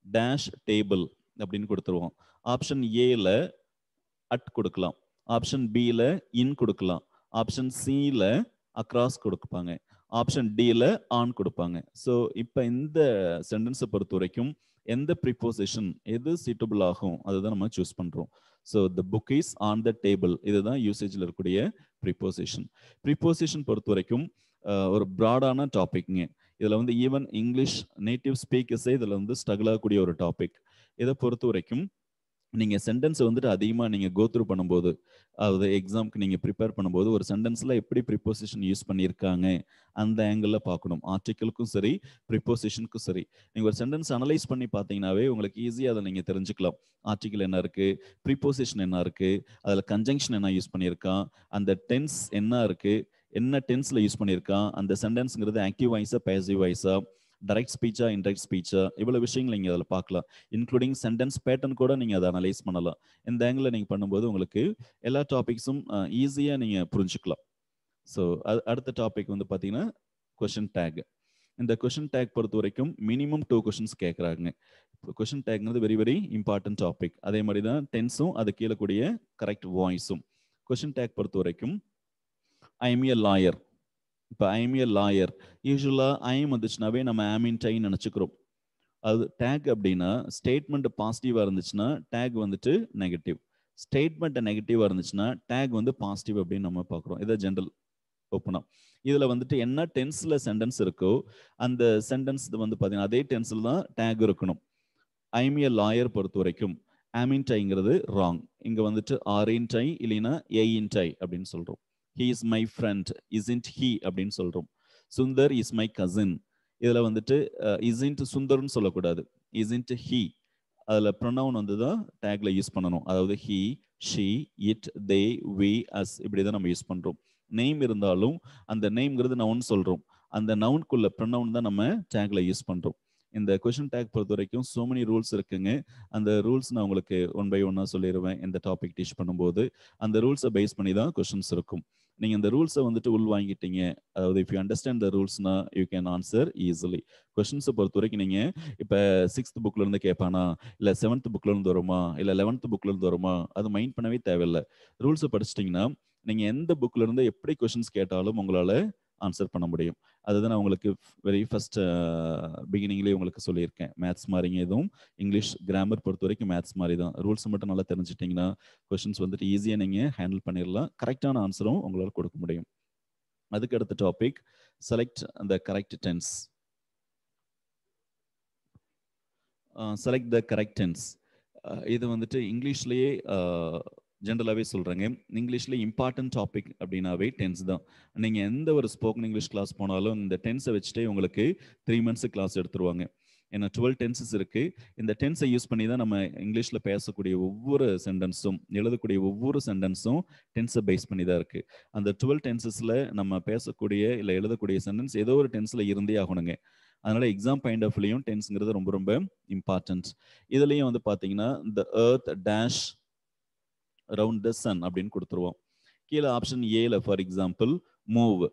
dash table அப்படின்னு கொடுத்துருவோம். ஆப்ஷன் ஏல அட் கொடுக்கலாம், ஆப்ஷன் பியில் இன் கொடுக்கலாம், ஆப்ஷன் சியில் அக்ராஸ் கொடுப்பாங்க, ஆப்ஷன் டியில் ஆன் கொடுப்பாங்க. ஸோ இப்போ இந்த சென்டென்ஸை பொறுத்த வரைக்கும் எந்த ப்ரிப்போசிஷன் எது சூட்டபிள் ஆகும் அதுதான் நம்ம சூஸ் பண்ணுறோம். So the book is on the table, இதுதான் யூசேஜில் இருக்கக்கூடிய ப்ரிப்போசிஷன். ப்ரிப்போசிஷன் பொறுத்த வரைக்கும் ஒரு ப்ராடான டாபிக்ங்க. இதில் வந்து ஈவன் இங்கிலீஷ் நேட்டிவ் ஸ்பீக்கர்ஸே இதில் வந்து ஸ்ட்ரகிள் ஆகக்கூடிய ஒரு டாபிக். இதை பொறுத்த வரைக்கும் நீங்கள் சென்டென்ஸை வந்துட்டு அதிகமாக நீங்கள் கோத்ரூ பண்ணும்போது, அதாவது எக்ஸாமுக்கு நீங்கள் ப்ரிப்பேர் பண்ணும்போது ஒரு சென்டென்ஸில் எப்படி ப்ரிப்போசிஷன் யூஸ் பண்ணியிருக்காங்க அந்த ஆங்கிளில் பார்க்கணும். ஆர்டிக்கலுக்கும் சரி ப்ரிப்போசிஷனுக்கும் சரி. நீங்கள் ஒரு சென்டென்ஸ் அனலைஸ் பண்ணி பார்த்தீங்கன்னாவே உங்களுக்கு ஈஸியாக அதை நீங்கள் தெரிஞ்சுக்கலாம். ஆர்டிக்கல் என்ன இருக்குது, ப்ரிப்போசிஷன் என்ன இருக்குது, அதில் கன்ஜங்ஷன் என்ன யூஸ் பண்ணியிருக்கான், அந்த டென்ஸ் என்ன இருக்குது, என்ன டென்ஸில் யூஸ் பண்ணியிருக்கான், அந்த சென்டென்ஸுங்கிறது ஆக்டிவ் வாய்ஸா பேசிவ் வாய்ஸா, டைரக்ட் ஸ்பீச்சா இன்டைரக்ட் ஸ்பீச்சா, இவ்வளோ விஷயங்கள் நீங்கள் அதில் பார்க்கலாம். இன்க்ளூடிங் சென்டென்ஸ் பேட்டர்ன் கூட நீங்கள் அதை அனலைஸ் பண்ணலாம். இந்த ஆங்கிளில் நீங்கள் பண்ணும்போது உங்களுக்கு எல்லா டாபிக்ஸும் ஈஸியாக நீங்கள் புரிஞ்சுக்கலாம். ஸோ அடுத்த டாபிக் வந்து பார்த்தீங்கன்னா கொஷின் டேக். இந்த கொஷின் டேக் பொறுத்த வரைக்கும் மினிமம் 2 கொஷின்ஸ் கேட்குறாங்க. கொஷின் டேக்ங்கிறது வெரி வெரி இம்பார்ட்டன்ட் டாபிக். அதே மாதிரி தான் டென்ஸும் அது கீழே கூடிய கரெக்ட் வாய்ஸும். கொஷின் டேக் பொறுத்த வரைக்கும் ஐ எம் எ லாயர். இப்போ ஐ எம் எ லாயர், யூஸ்வலாக ஐம் வந்துச்சுனாவே நம்ம ஆமின்டைன்னு நினச்சிக்கிறோம். அது டேக் அப்படின்னா ஸ்டேட்மெண்ட் பாசிட்டிவாக இருந்துச்சுன்னா டேக் வந்துட்டு நெகட்டிவ், ஸ்டேட்மெண்ட் நெகட்டிவாக இருந்துச்சுன்னா டேக் வந்து பாசிட்டிவ் அப்படின்னு நம்ம பார்க்குறோம். இதை ஜென்ரல் ஓப்பனாக. இதில் வந்துட்டு என்ன டென்ஸில் சென்டென்ஸ் இருக்கோ அந்த சென்டென்ஸ் வந்து பார்த்தீங்கன்னா அதே டென்ஸில் தான் டேக் இருக்கணும். ஐ எம் எ லாயர் பொறுத்த வரைக்கும் ஆமின்டைங்கிறது ராங். இங்கே வந்துட்டு ஆரின்டை இல்லைன்னா ஏஇன்டை அப்படின்னு சொல்கிறோம். he is my friend, isn't he அப்படின்னு சொல்கிறோம். சுந்தர் is my cousin, இதில் வந்துட்டு isn't சுந்தர்னு சொல்லக்கூடாது, isn't he. அதில் ப்ரொனவுன் வந்து தான் டேக்ல யூஸ் பண்ணணும். அதாவது he, she, it, they, we, us இப்படி தான் நம்ம யூஸ் பண்ணுறோம். நேம் இருந்தாலும் அந்த நேம்ங்கிறது நவுன் சொல்கிறோம். அந்த நவுனுக்குள்ள ப்ரொனவுன் தான் நம்ம டேக்ல யூஸ் பண்ணுறோம். இந்த கொஷின் டேக் பொறுத்த வரைக்கும் so many ரூல்ஸ் இருக்குங்க. அந்த ரூல்ஸ் நான் உங்களுக்கு ஒன் பை ஒன்னாக சொல்லிடுவேன் இந்த டாபிக் டீச் பண்ணும்போது. அந்த ரூல்ஸை பேஸ் பண்ணி தான் கொஷின்ஸ் இருக்கும். நீங்கள் இந்த ரூல்ஸை வந்துட்டு உள் வாங்கிட்டீங்க, அதாவது இஃப் யூ அண்டர்ஸ்டாண்ட் த ரூல்ஸ்னா யூ கேன் ஆன்சர் ஈஸிலி. கொஷின்ஸை பொறுத்த வரைக்கும் நீங்கள் இப்போ 6th புக்ல இருந்து கேட்பானா, இல்லை 7th புக்ல இருந்து வருமா, இல்லை 11th புக்ல இருந்து வருமா, அது மைண்ட் பண்ணவே தேவையில்லை. ரூல்ஸை படிச்சிட்டிங்கன்னா நீங்கள் எந்த புக்ல இருந்து எப்படி கொஷின்ஸ் கேட்டாலும் உங்களால் ஆன்சர் பண்ண முடியும். அதுதான் நான் உங்களுக்கு வெரி ஃபர்ஸ்ட் பிகினிங்லேயே உங்களுக்கு சொல்லியிருக்கேன். மேத்ஸ் மாதிரிங்க எதுவும் இங்கிலீஷ் கிராமர் பொறுத்த வரைக்கும் மேத்ஸ் மாதிரி தான். ரூல்ஸ் மட்டும் நல்லா தெரிஞ்சிட்டிங்கன்னா கொஷின்ஸ் வந்துட்டு ஈஸியாக நீங்கள் ஹேண்டில் பண்ணிடலாம். கரெக்டான ஆன்சரும் உங்களால் கொடுக்க முடியும். அதுக்கு அடுத்த topic select the correct tense. Select the correct tense. இது வந்துட்டு இங்கிலீஷ்லேயே ஜென்ரலாகவே சொல்கிறேங்க. இங்கிலீஷில் இம்பார்ட்டன்ட் டாபிக் அப்படின்னாவே டென்ஸ் தான். நீங்கள் எந்த ஒரு ஸ்போக்கன் இங்கிலீஷ் கிளாஸ் போனாலும் இந்த டென்ஸை வச்சுட்டே உங்களுக்கு 3 months கிளாஸ் எடுத்துருவாங்க. ஏன்னா 12 tenses இருக்குது. இந்த டென்ஸை யூஸ் பண்ணி தான் நம்ம இங்கிலீஷில் பேசக்கூடிய ஒவ்வொரு சென்டென்ஸும், எழுதக்கூடிய ஒவ்வொரு சென்டென்ஸும் டென்ஸை பேஸ் பண்ணி தான் இருக்குது. அந்த 12 tenses நம்ம பேசக்கூடிய இல்லை எழுதக்கூடிய சென்டென்ஸ் ஏதோ ஒரு டென்ஸில் இருந்தே ஆகணுங்க. அதனால எக்ஸாம் பாயிண்ட் ஆஃப் வியூலையும் டென்ஸுங்கிறது ரொம்ப ரொம்ப இம்பார்ட்டன்ட். இதுலேயும் வந்து பார்த்தீங்கன்னா the earth dash around the sun அப்படின்னு கொடுத்துருவோம். கீழே ஆப்ஷன் ஏல ஃபார் எக்ஸாம்பிள் மூவ்,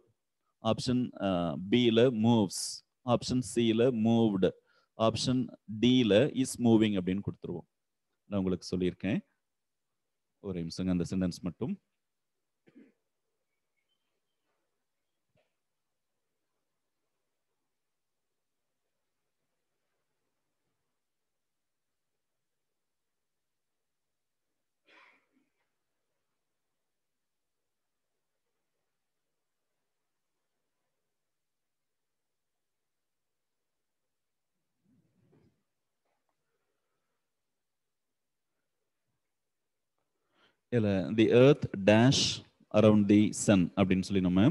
ஆப்ஷன் பியில் மூவ்ஸ், ஆப்ஷன் சியில் மூவ்டு, ஆப்ஷன் டியில் இஸ் மூவிங் அப்படின்னு கொடுத்துருவோம். நான் உங்களுக்கு சொல்லியிருக்கேன். ஒரு நிமிஷங்க அந்த சென்டென்ஸ் மட்டும். இல்ல the earth dash around the sun அப்படின்னு சொல்லி நம்ம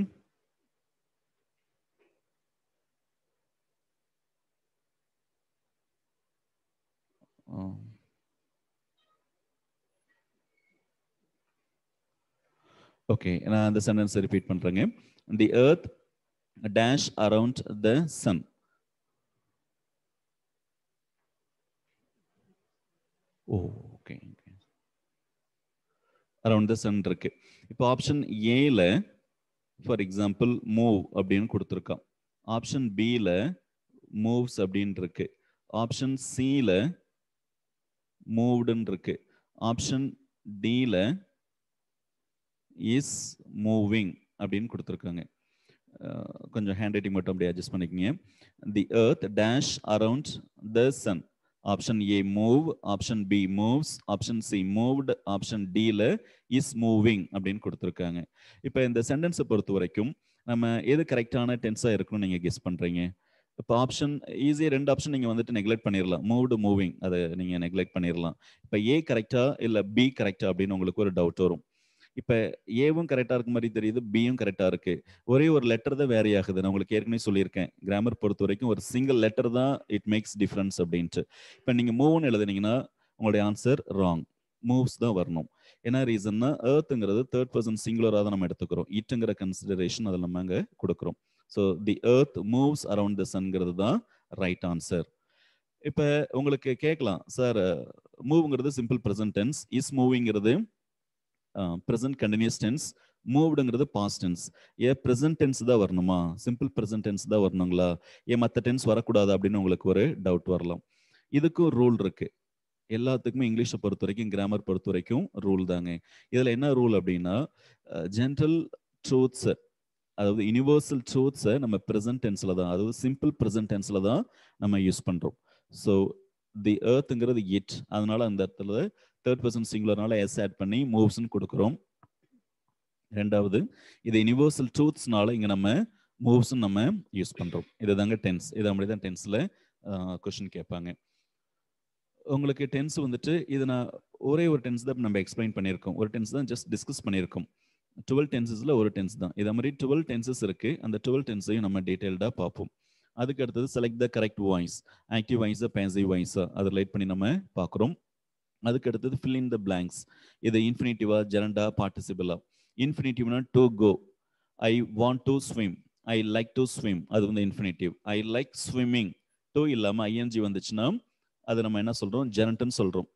ஓகே, நான் அந்த சென்டென்ஸ் ரிப்பீட் பண்றேங்க. The earth dash around the sun. Okay, around the sun இருக்கு. இப்போ ஆப்ஷன் ஏல ஃபார் எக்ஸாம்பிள் மூவ் அப்படின்னு கொடுத்துருக்கான். ஆப்ஷன் பியில் மூவ்ஸ் அப்படின்னு இருக்கு. ஆப்ஷன் சியில் மூவ்டுன்னு இருக்கு. ஆப்ஷன் டியில் இஸ் மூவிங் அப்படின்னு கொடுத்துருக்காங்க. கொஞ்சம் ஹேண்ட் ரைட்டிங் மட்டும் அப்படியே அட்ஜஸ்ட் பண்ணிக்கங்க. The earth dash around the sun. Option A move, option B moves, option C moved, option டியில் இஸ் மூவிங் அப்படின்னு கொடுத்துருக்காங்க. இப்போ இந்த சென்டென்ஸை பொறுத்த வரைக்கும் நம்ம எது கரெக்டான டென்ஸாக இருக்கணும்னு நீங்கள் கெஸ் பண்ணுறீங்க? இப்போ ஆப்ஷன் ஈஸியாக 2 ஆப்ஷன் நீங்கள் வந்துட்டு நெக்லெக்ட் பண்ணிடலாம். மூவ்டு மூவிங் அதை நீங்கள் நெக்லெக்ட் பண்ணிடலாம். இப்போ ஏ கரெக்டா இல்லை பி கரெக்டா அப்படின்னு உங்களுக்கு ஒரு டவுட் வரும். இப்போ ஏவும் கரெக்டாக இருக்க மாதிரி தெரியுது, பியும் கரெக்டாக இருக்கு. ஒரே ஒரு லெட்டர் தான் வேரி ஆகுது. நான் உங்களுக்கு ஏற்கனவே சொல்லியிருக்கேன், கிராமர் பொறுத்த வரைக்கும் ஒரு சிங்கிள் லெட்டர் தான் இட் மேக்ஸ் டிஃப்ரென்ஸ் அப்படின்ட்டு. இப்போ நீங்கள் மூவ்னு எழுதுனீங்கன்னா உங்களுடைய ஆன்சர் ராங். மூவ்ஸ் தான் வரணும். என்ன ரீசன்னா எர்த்துங்கிறது 3rd person சிங்குலராக தான் நம்ம எடுத்துக்கிறோம். இட்டுங்கிற கன்சிடரேஷன் அதில் நம்ம அங்கே கொடுக்குறோம். So the earth moves around the சன்ங்கிறது தான் ரைட் ஆன்சர். இப்போ உங்களுக்கு கேட்கலாம், சார் மூவ்ங்கிறது சிம்பிள் ப்ரெசன்ட் டென்ஸ், இஸ் மூவிங்கிறது ப்ரெசன்ட் கண்டினியூஸ் டென்ஸ், மூவ்டுங்கிறது பாஸ்ட் டென்ஸ். ஏன் ப்ரெசன்ட் டென்ஸ் தான் வரணுமா, சிம்பிள் ப்ரெசன்ட் டென்ஸ் தான் வரணுங்களா, ஏன் மற்ற டென்ஸ் வரக்கூடாது அப்படின்னு உங்களுக்கு ஒரு டவுட் வரலாம். இதுக்கும் ரூல் இருக்கு. எல்லாத்துக்குமே இங்கிலீஷை பொறுத்த வரைக்கும், கிராமர் பொறுத்த வரைக்கும் ரூல் தாங்க. இதில் என்ன ரூல் அப்படின்னா, ஜென்ரல் ட்ரூத்ஸ், அதாவது யூனிவர்சல் ட்ரூத்ஸை நம்ம ப்ரெசன்ட் டென்ஸில் தான், அதாவது சிம்பிள் ப்ரெசன்ட் டென்ஸில் தான் நம்ம யூஸ் பண்ணுறோம். ஸோ தி எர்த்துங்கிறது இட், அதனால அந்த இடத்துல 3rd person சிங்குலர்னால எஸ் ஆட் பண்ணி மூவ்ஸ்ன்னு கொடுக்குறோம். ரெண்டாவது, இது யூனிவர்சல் ட்ரூத்ஸ்னால இங்கே நம்ம மூவ்ஸ்ன்னு நம்ம யூஸ் பண்ணுறோம். இதுதாங்க டென்ஸ். இது அப்படி தான் டென்ஸில் கொஷின் கேட்பாங்க. உங்களுக்கு டென்ஸ் வந்துட்டு இது நான் ஒரே ஒரு டென்ஸ் தான் நம்ம எக்ஸ்பிளைன் பண்ணியிருக்கோம். ஒரு டென்ஸ் தான் ஜஸ்ட் டிஸ்கஸ் பண்ணியிருக்கோம். 12 டென்சஸில் ஒரு டென்ஸ் தான். இதே மாதிரி 12 டென்சஸ் இருக்குது. அந்த 12 டென்ஸையும் நம்ம டீட்டெயில்டாக பார்ப்போம். அதுக்கு அடுத்தது select the correct voice, active வாய்ஸா பேசிவ் வாய்ஸா அதை ரிலேட் பண்ணி நம்ம பார்க்குறோம். அதுக்கு அடுத்தது fill in the blanks. இது இன்ஃபினிட்டிவா, ஜெரண்டா, பார்ட்டிசிபிளா. இன்ஃபினிட்டிவ்னா to go. I want to swim, I like to swim, அது வந்து infinitive. I like swimming, to இல்லாம ஐஎன்ஜி வந்துச்சுன்னா அது நம்ம என்ன சொல்றோம், ஜெரண்ட்னு சொல்றோம்.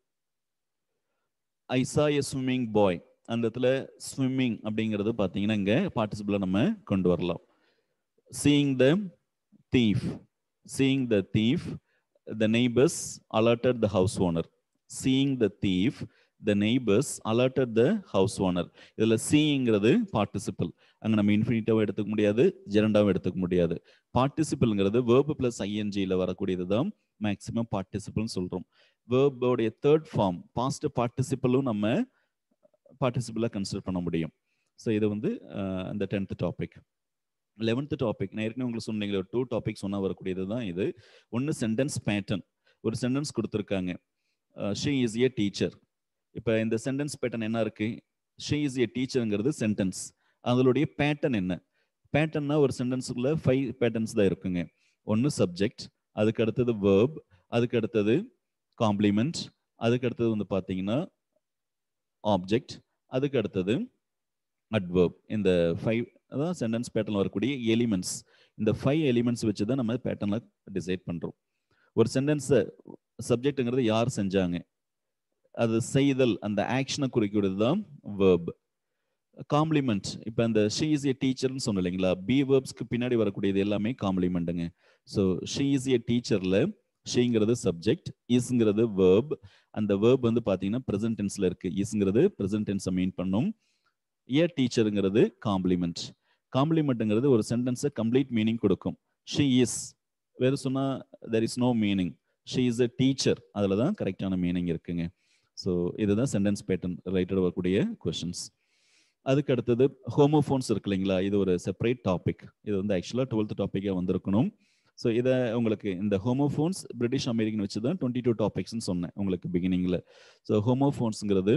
ஐ சா எ ஸ்விம்மிங் பாய், அந்த இடத்துல ஸ்விம்மிங் அப்படிங்கிறது பார்த்தீங்கன்னா இங்க பார்ட்டிசிபிளா நம்ம கொண்டு வரலாம். Seeing the thief, seeing the thief, the neighbors alerted the house owner. Seeing the thief, the neighbors alerted the house owner. இதுல seeingங்கிறது பார்ட்டிசிபிள். அங்க நம்ம இன்ஃபினிட்டிவாக எடுத்துக்க முடியாது, ஜெரண்டாவும் எடுத்துக்க முடியாது. பார்ட்டிசிபிள்ங்கிறது verb plus ing-ல வரக்கூடியது தான் மேக்ஸிமம் பார்ட்டிசிபிள்னு சொல்றோம். verb-உடைய தேர்ட் ஃபார்ம் பாஸ்ட் பார்ட்டிசிபிளும் நம்ம பார்ட்டிசிபிளாக கன்சிடர் பண்ண முடியும். ஸோ இது வந்து அந்த 10th டாபிக். 11th டாபிக் நான் ஏற்கனவே உங்களுக்கு சொன்னீங்க, ஒரு 2 டாபிக் சொன்னா வரக்கூடியது தான் இது. ஒன்று சென்டென்ஸ் பேட்டர்ன். ஒரு சென்டென்ஸ் கொடுத்துருக்காங்க, ஷீ இஸ் ஏ டீச்சர். இப்போ இந்த சென்டென்ஸ் பேட்டர்ன் என்ன இருக்கு, ஷீ இஸ் ஏ டீச்சருங்கிறது சென்டென்ஸ். அதனுடைய பேட்டர்ன் என்ன? பேட்டர்ன்னா ஒரு சென்டென்ஸுக்குள்ள 5 பேட்டர்ன்ஸ் தான் இருக்குங்க. ஒன்று சப்ஜெக்ட், அதுக்கு அடுத்தது வேர்ப், அதுக்கு அடுத்தது காம்ப்ளிமெண்ட், அதுக்கு அடுத்தது வந்து பார்த்தீங்கன்னா ஆப்ஜெக்ட், அதுக்கு அடுத்தது அட்வர்ப். இந்த 5 அதான் சென்டென்ஸ் பேட்டர்ல வரக்கூடிய எலிமெண்ட்ஸ். இந்த 5 எலிமெண்ட்ஸ் வச்சு தான் நம்ம பேட்டர்ல டிசைட் பண்றோம். ஒரு சென்டென்ஸ் சப்ஜெக்ட்ங்கிறது யார் செஞ்சாங்க, அது செய்தல், அந்த ஆக்ஷனை குறிக்கிறது தான் வேர்ப். காம்ப்ளிமெண்ட், இப்போ அந்த ஷீ இஸ் ஏ டீச்சர்னு சொன்னோம் இல்லைங்களா, பி வேர்ப்ஸ்க்கு பின்னாடி வரக்கூடியது எல்லாமே காம்ப்ளிமெண்ட்டுங்க. ஸோ ஷீ இஸ் ஏ டீச்சர்ல ஷீங்கிறது சப்ஜெக்ட், இஸ்ங்கிறது வேர்ப். அந்த வேர்ப் வந்து பார்த்தீங்கன்னா ப்ரெசன்ட் டென்ஸ்ல இருக்கு, இஸ்ங்கிறது ப்ரெசன்ட் டென்ஸை மீன் பண்ணும். ஏ டீச்சருங்கிறது காம்ப்ளிமெண்ட். காம்ப்ளிமெண்ட்ங்கிறது ஒரு சென்டென்ஸை கம்ப்ளீட் மீனிங் கொடுக்கும். ஷீ இஸ் வேறு சொன்னா there is no meaning. She is a teacher, அதில் தான் கரெக்டான மீனிங் இருக்குங்க. ஸோ இதுதான் சென்டென்ஸ் பேட்டர்ன் ரிலேட்டட் வரக்கூடிய கொஷின்ஸ். அதுக்கு அடுத்தது ஹோமோஃபோன்ஸ் இருக்கு இல்லைங்களா, இது ஒரு செப்பரேட் டாபிக். இது வந்து ஆக்சுவலாக 12th டாப்பிக்காக வந்திருக்கணும். ஸோ இதை உங்களுக்கு இந்த ஹோமோஃபோன்ஸ் பிரிட்டிஷ் அமெரிக்கன் வச்சு தான் 22 டாபிக்ஸ்ன்னு சொன்னேன் உங்களுக்கு பிகினிங்ல. ஸோ ஹோமோஃபோன்ஸுங்கிறது,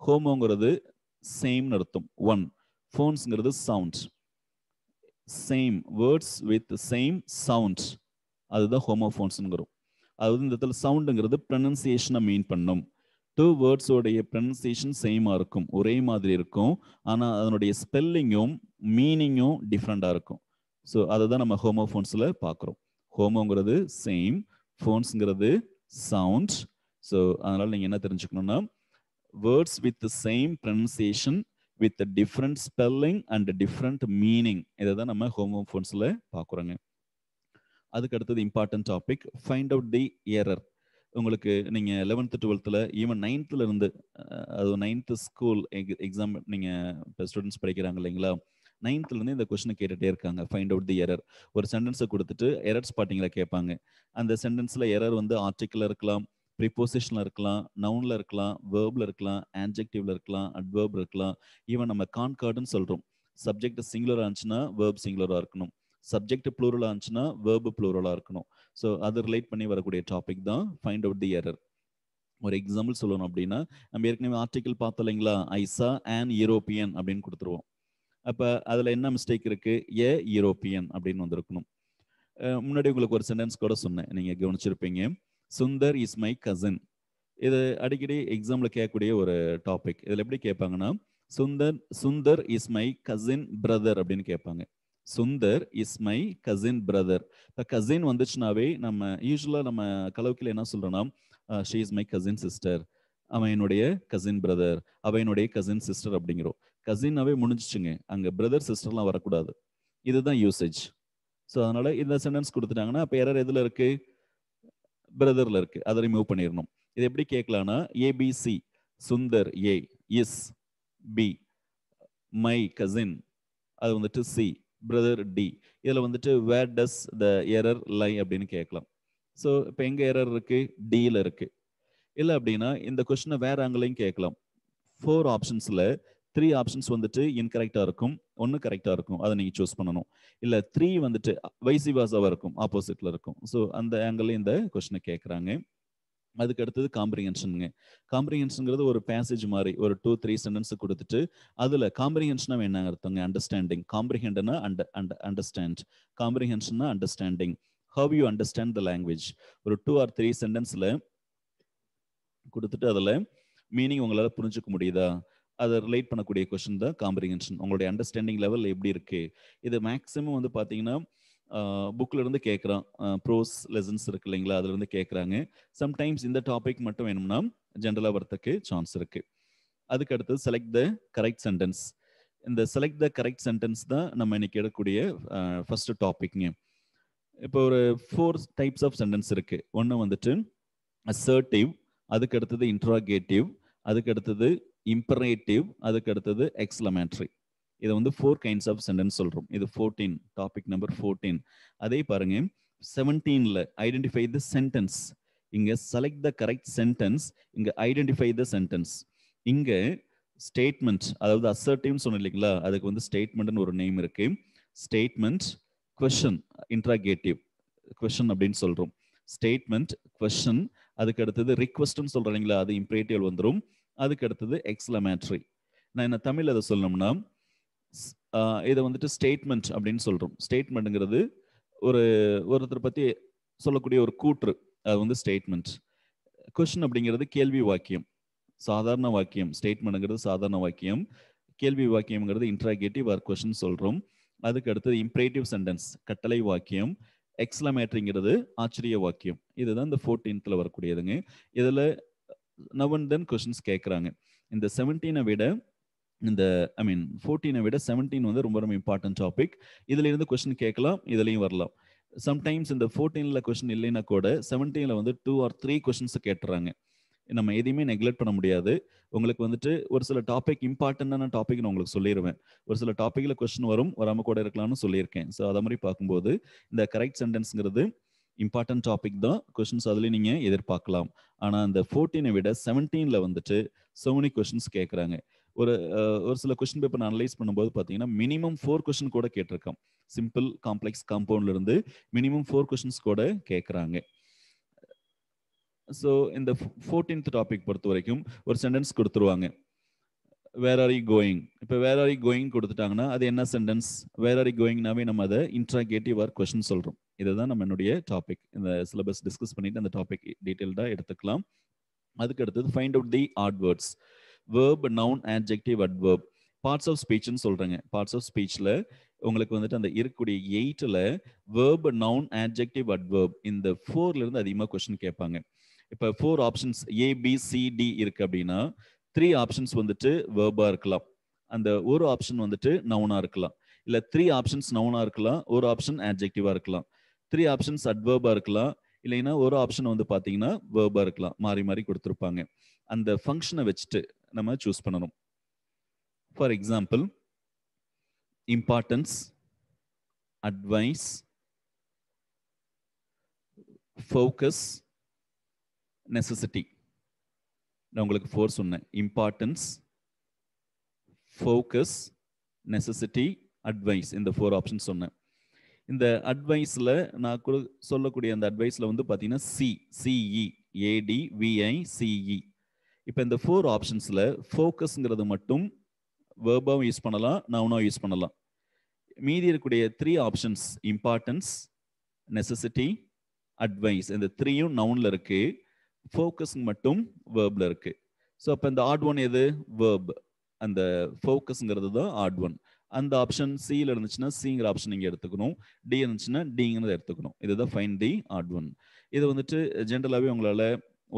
ஹோமோங்கிறது சேம்னு அர்த்தம், ஒன். ஃபோன்ஸ்ங்கிறது sound, same words with same sound, அதுதான் ஹோமோஃபோன்ஸ்ங்கிறோம். அது வந்து இந்த இடத்துல சவுண்டுங்கிறது ப்ரொனன்சியேஷனை மீன் பண்ணும். 2 வேர்ட்ஸோடைய ப்ரொனன்சியேஷன் சேமாக இருக்கும், ஒரே மாதிரி இருக்கும், ஆனால் அதனுடைய ஸ்பெல்லிங்கும் மீனிங்கும் டிஃப்ரெண்டாக இருக்கும். ஸோ அதை தான் நம்ம ஹோமோஃபோன்ஸில் பார்க்குறோம். ஹோமோங்கிறது சேம், ஃபோன்ஸுங்கிறது சவுண்ட். ஸோ அதனால் நீங்கள் என்ன தெரிஞ்சுக்கணும்னா, words with the same pronunciation with a different spelling and a different meaning, இதை தான் நம்ம ஹோமோஃபோன்ஸில் பார்க்குறோங்க. அதுக்கு அடுத்தது இம்பார்ட்டன்ட் டாபிக், ஃபைண்ட் அவுட் தி எரர். உங்களுக்கு நீங்கள் 11th 12th ஈவன் 9th இருந்து, அது 9th ஸ்கூல் எக்ஸாம் நீங்கள் இப்போ ஸ்டூடெண்ட்ஸ் படிக்கிறாங்க இல்லைங்களா, 9th இருந்து இந்த கொஸ்டினை கேட்டுகிட்டே இருக்காங்க. ஃபைண்ட் அவுட் தி எரர். ஒரு சென்டென்ஸை கொடுத்துட்டு எரர் ஸ்பாட்டிங்கில் கேட்பாங்க. அந்த சென்டென்ஸில் எரர் வந்து ஆர்டிக்கிளில் இருக்கலாம், ப்ரிப்போசிஷனில் இருக்கலாம், நவுனில் இருக்கலாம், வேர்பில் இருக்கலாம், ஆட்ஜெக்டிவ்ல இருக்கலாம், அட்வர்ப் இருக்கலாம். ஈவன் நம்ம கான்கார்டுன்னு சொல்கிறோம். சப்ஜெக்ட் சிங்குலராக இருந்துச்சுன்னா வேர்ப் சிங்குலராக இருக்கணும், சப்ஜெக்ட் ப்ளூரலாக இருந்துச்சுன்னா வேர்பு ப்ளூரலாக இருக்கணும். ஸோ அது ரிலேட் பண்ணி வரக்கூடிய டாபிக் தான் ஃபைண்ட் அவுட் தி எரர். ஒரு எக்ஸாம்பிள் சொல்லணும் அப்படின்னா, நம்ம ஏற்கனவே ஆர்டிக்கிள் பார்த்தோம் இல்லைங்களா, ஐசா அண்ட் யூரோப்பியன் அப்படின்னு கொடுத்துருவோம். அப்போ அதில் என்ன மிஸ்டேக் இருக்கு, ஏ யூரோப்பியன் அப்படின்னு வந்திருக்கணும். முன்னாடி உங்களுக்கு ஒரு சென்டென்ஸ் கூட சொன்னேன், நீங்கள் கவனிச்சிருப்பீங்க, சுந்தர் இஸ் மை கசின். இது அடிக்கடி எக்ஸாம்பிள் கேட்கக்கூடிய ஒரு டாபிக். இதில் எப்படி கேட்பாங்கன்னா, Sundar is my cousin brother அப்படின்னு கேட்பாங்க. Sundar is my cousin brother. இப்போ கசின் வந்துச்சுனாவே நம்ம யூஸ்வலாக நம்ம கலவுக்கில் என்ன சொல்கிறோன்னா, she is my cousin sister, அவன் என்னுடைய கசின் பிரதர், அவன் என்னுடைய கசின் சிஸ்டர் அப்படிங்கிறோம். கசின்னாவே முடிஞ்சிச்சுங்க, அங்கே பிரதர் சிஸ்டர்லாம் வரக்கூடாது. இதுதான் யூசேஜ். ஸோ அதனால இந்த சென்டென்ஸ் கொடுத்துட்டாங்கன்னா அப்போ எரர் எதில் இருக்கு, பிரதர்ல இருக்கு, அதை ரிமூவ் பண்ணிடணும். இது எப்படி கேட்கலாம்னா, ABC, Sundar A, is B, my cousin அது வந்துட்டு சி, பிரதர் டி. இதில் வந்துட்டு வேர் டஸ் த எரர் லை அப்படின்னு கேட்கலாம். ஸோ இப்போ எங்கே எரர் இருக்கு, டியில் இருக்கு. இல்லை அப்படின்னா இந்த கொஸ்டினை வேற ஆங்கிலையும் கேட்கலாம். 4 ஆப்ஷன்ஸில் 3 ஆப்ஷன்ஸ் வந்துட்டு இன்கரெக்டாக இருக்கும், 1 கரெக்டாக இருக்கும், அதை நீங்கள் சூஸ் பண்ணணும். இல்லை 3 வந்துட்டு வைசி வாசாவாக இருக்கும், ஆப்போசிட்டில் இருக்கும். ஸோ அந்த ஆங்கிள் இந்த கொஸ்டினை கேட்குறாங்க. அதுக்கு அடுத்தது காம்ப்ரிஹென்ஷனுங்க. காம்ப்ரிஹென்ஷனுங்கிறது ஒரு பேசேஜ் மாதிரி ஒரு 2-3 சென்டென்ஸ் கொடுத்துட்டு அதில் காம்ப்ரிஹென்ஷனா என்ன அர்த்தங்க, அண்டர்ஸ்டாண்டிங். காம்ப்ரிஹெண்டனா அண்டர்ஸ்டாண்ட், காம்ப்ரிஹென்ஷனா understanding, how you understand the language. ஒரு 2 or 3 சென்டென்ஸில் கொடுத்துட்டு அதில் மீனிங் உங்களால் புரிஞ்சுக்க முடியுதா, அதை ரிலேட் பண்ணக்கூடிய கொஸ்டின் தான் காம்ப்ரிஹென்ஷன். உங்களுடைய அண்டர்ஸ்டாண்டிங் லெவல் எப்படி இருக்கு. இது மேக்ஸிமம் வந்து பார்த்தீங்கன்னா புக்கில் இருந்து கேட்குறான். ப்ரோஸ் லெசன்ஸ் இருக்கு இல்லைங்களா, அதுல இருந்து கேட்குறாங்க. சம்டைம்ஸ் இந்த டாபிக் மட்டும் வேணும்னா ஜென்ரலாக வரத்துக்கு சான்ஸ் இருக்கு. அதுக்கு அடுத்தது செலக்ட் த கரெக்ட் சென்டென்ஸ். இந்த செலக்ட் த கரெக்ட் சென்டென்ஸ் தான் நம்ம இன்னைக்கு எடுக்கக்கூடிய ஃபர்ஸ்ட் டாபிக்ங்க. இப்போ ஒரு 4 டைப்ஸ் ஆஃப் சென்டென்ஸ் இருக்கு. ஒன்று வந்துட்டு அசர்ட்டிவ், அதுக்கு அடுத்தது இன்ட்ராகேட்டிவ், அதுக்கு அடுத்தது இம்பரேட்டிவ், அதுக்கு அடுத்தது எக்ஸ்லமேட்டரி. இதை வந்து 4 கைண்ட்ஸ் ஆஃப் சென்டென்ஸ் சொல்றோம். இது 14, டாபிக் நம்பர் 14. அதே பாருங்க 17ல ஐடென்டிஃபை த சென்டென்ஸ். இங்க செலக்ட் த கரெக்ட் சென்டென்ஸ், இங்க ஐடென்டிஃபை த சென்டென்ஸ். இங்க ஸ்டேட்மெண்ட், அதாவது அசர்ட்டிவ்னு சொன்னோம் இல்லைங்களா, அதுக்கு வந்து ஸ்டேட்மெண்ட்னு ஒரு நேம் இருக்கு. ஸ்டேட்மெண்ட், கொஸ்டின், இன்ட்ராகேட்டிவ், கொஸ்டின் அப்படின்னு சொல்றோம். ஸ்டேட்மெண்ட், கொஸ்டின், அதுக்கு அடுத்தது ரிக்வெஸ்ட்னு சொல்றோம் இல்லைங்களா, அது இம்பரேட்டிவ் வந்துடும். அதுக்கு அடுத்தது எக்ஸ்லமேட்டரி. நான் என்ன தமிழ் அதை சொல்லணும்னா இதை வந்துட்டு ஸ்டேட்மெண்ட் அப்படின்னு சொல்றோம். ஸ்டேட்மெண்ட்ங்கிறது ஒருத்தர் பத்தி சொல்லக்கூடிய ஒரு கூற்று, அது வந்து ஸ்டேட்மெண்ட். கொஸ்டின் அப்படிங்கிறது கேள்வி வாக்கியம், சாதாரண வாக்கியம். ஸ்டேட்மெண்ட்ங்கிறது சாதாரண வாக்கியம், கேள்வி வாக்கியம்ங்கிறது இன்ட்ராகேட்டிவ் ஆர் கொஸ்டின் சொல்றோம். அதுக்கு அடுத்தது இம்பரேட்டிவ் சென்டென்ஸ், கட்டளை வாக்கியம். எக்ஸ்லமேட்டரிங்கிறது ஆச்சரிய வாக்கியம். இதுதான் இந்த 14th வரக்கூடியதுங்க. இதுல நவ் அண்ட் தென் கொஸ்டின்ஸ் கேட்குறாங்க. இந்த 17 விட இந்த 14 விட 17 வந்து ரொம்ப ரொம்ப இம்பார்ட்டன்ட் டாபிக். இதுல இருந்து கொஸ்டின் கேட்கலாம், இதுலயும் வரலாம். சம்டைம்ஸ் இந்த 14ல கொஸ்டின் இல்லைன்னா கூட 17ல வந்து 2 or 3 கொஸ்டின்ஸ் கேட்டுறாங்க. நம்ம எதையுமே நெக்லெக்ட் பண்ண முடியாது. உங்களுக்கு வந்துட்டு ஒரு சில டாபிக் இம்பார்ட்டன்டான டாபிக் நான் உங்களுக்கு சொல்லிடுவேன். ஒரு சில டாபிக்ல கொஸ்டின் வரும், வராம கூட இருக்கலாம்னு சொல்லியிருக்கேன். ஸோ அதை மாதிரி பார்க்கும்போது இந்த கரெக்ட் சென்டென்ஸ்ங்கிறது இம்பார்ட்டன்ட் டாபிக் தான். கொஸ்டின்ஸ் அதுலேயும் நீங்க எதிர்பார்க்கலாம். ஆனா அந்த 14 விட 17ல வந்துட்டு so many கொஸ்டின்ஸ் கேட்குறாங்க. ஒரு சில கொஸ்டின் பேப்பர் அனலைஸ் பண்ணும்போது பார்த்தீங்கன்னா மினிமம் 4 கொஸ்டின் கூட கேட்டிருக்கோம். சிம்பிள், காம்ப்ளெக்ஸ், காம்பவுண்ட்ல இருந்து மினிமம் 4 கொஸ்டின்ஸ் கூட கேட்குறாங்க. ஸோ இந்த 14th டாபிக் பொறுத்த வரைக்கும் ஒரு சென்டென்ஸ் கொடுத்துருவாங்க. Where are you going. இப்போ வேர் ஆர் யூ கோயிங் கொடுத்துட்டாங்கன்னா அது என்ன சென்டென்ஸ்? வேர் ஆர் யூ கோயிங்னாவே நம்ம அதை இன்ட்ராகேட்டிவ் ஆர் கொஸ்டின் சொல்றோம். இதுதான் நம்ம என்னுடைய டாபிக். இந்த சிலபஸ் டிஸ்கஸ் பண்ணிட்டு அந்த டாபிக் டீட்டெயில்டாக எடுத்துக்கலாம். அதுக்கு அடுத்தது find out the odd words. Verb, noun, adjective, adverb. Parts of ஸ்பீச்னு சொல்றேங்க. பார்ட்ஸ் ஆஃப் ஸ்பீச்ல உங்களுக்கு வந்துட்டு அந்த இருக்கக்கூடிய 8ல வேர்ப், நவுன், ஆட்ஜெக்டிவ், அட்வர்ப் இந்த 4ல இருந்து அதிகமாக கொஸ்டின் கேட்பாங்க. இப்போ 4 ஆப்ஷன்ஸ் ABCD இருக்கு அப்படின்னா 3 ஆப்ஷன்ஸ் வந்துட்டு வேர்பா இருக்கலாம், அந்த ஒரு ஆப்ஷன் வந்துட்டு நவுனா இருக்கலாம். இல்ல 3 ஆப்ஷன்ஸ் நவுனா இருக்கலாம், ஒரு ஆப்ஷன் ஆட்ஜெக்டிவா இருக்கலாம். 3 ஆப்ஷன்ஸ் அட்வர்பா இருக்கலாம், இல்லைன்னா ஒரு ஆப்ஷன் வந்து பாத்தீங்கன்னா வேர்பா இருக்கலாம். மாறி மாறி கொடுத்துருப்பாங்க. அந்த ஃபங்க்ஷனை வச்சுட்டு நம்ம சூஸ் பண்ணணும். For example, importance, advice, focus, necessity. நான் உங்களுக்கு 4 சொன்னேன். Importance, focus, necessity, advice. இந்த 4 ஆப்ஷன் சொன்னேன். இந்த அட்வைஸ்ல நான் சொல்லக்கூடிய அந்த அட்வைஸ்ல வந்து பாத்தீங்கன்னா CE, ADVICE. இப்போ இந்த 4 ஆப்ஷன்ஸ்ல ஃபோக்கஸ்ங்கிறது மட்டும் வேர்பாவும் யூஸ் பண்ணலாம், நவுனாவும் யூஸ் பண்ணலாம். மீதி இருக்கக்கூடிய 3 ஆப்ஷன்ஸ் இம்பார்ட்டன்ஸ், நெசசிட்டி, அட்வைஸ், இந்த 3யும் நவுன்ல இருக்கு, ஃபோக்கஸ் மட்டும் வேர்ப்ல இருக்கு. ஸோ அப்போ இந்த ஆட் ஒன் எது? வேர்ப். அந்த ஃபோக்கஸ்ங்கிறது தான் ஆட் ஒன். அந்த ஆப்ஷன் சியில் இருந்துச்சுன்னா சிங்கிற ஆப்ஷன் நீங்க எடுத்துக்கணும், டி இருந்துச்சுன்னா டிங்கிறத எடுத்துக்கணும். இதுதான் ஃபைண்ட் தி ஆட் ஒன். இது வந்துட்டு ஜென்ரலாகவே உங்களால்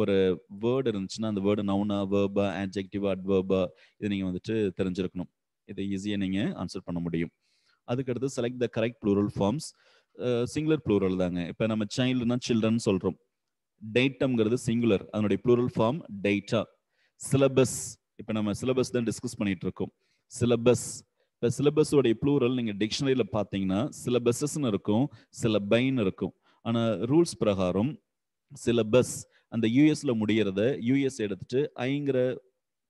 ஒரு வேர்டு இருந்துச்சுன்னா அந்த வேர்டு நவுனா, வேர்பா, ஆட்ஜெக்டிவா, அட்வர்பா, இது நீங்கள் வந்துட்டு தெரிஞ்சிருக்கணும். இதை ஈஸியாக நீங்கள் ஆன்சர் பண்ண முடியும். அதுக்கடுத்து select the correct plural forms. Singular plural தாங்க. இப்போ நம்ம சைல்டுனா சில்ட்ரன் சொல்கிறோம். டேட்டம்ங்கிறது சிங்குலர், அதனுடைய ப்ளூரல் ஃபார்ம் டேட்டா. சிலபஸ், இப்போ நம்ம சிலபஸ் தான் டிஸ்கஸ் பண்ணிட்டு இருக்கோம். சிலபஸ், இப்போ சிலபஸோடைய ப்ளூரல் நீங்கள் டிக்ஷனரியில் பார்த்தீங்கன்னா சிலபஸஸ்ன்னு இருக்கும், சிலபைன்னு இருக்கும். ஆனால் ரூல்ஸ் பிரகாரம் சிலபஸ் அந்த யூஎஸ்ல முடியறத யூஎஸ் எடுத்துட்டு ஐங்கிற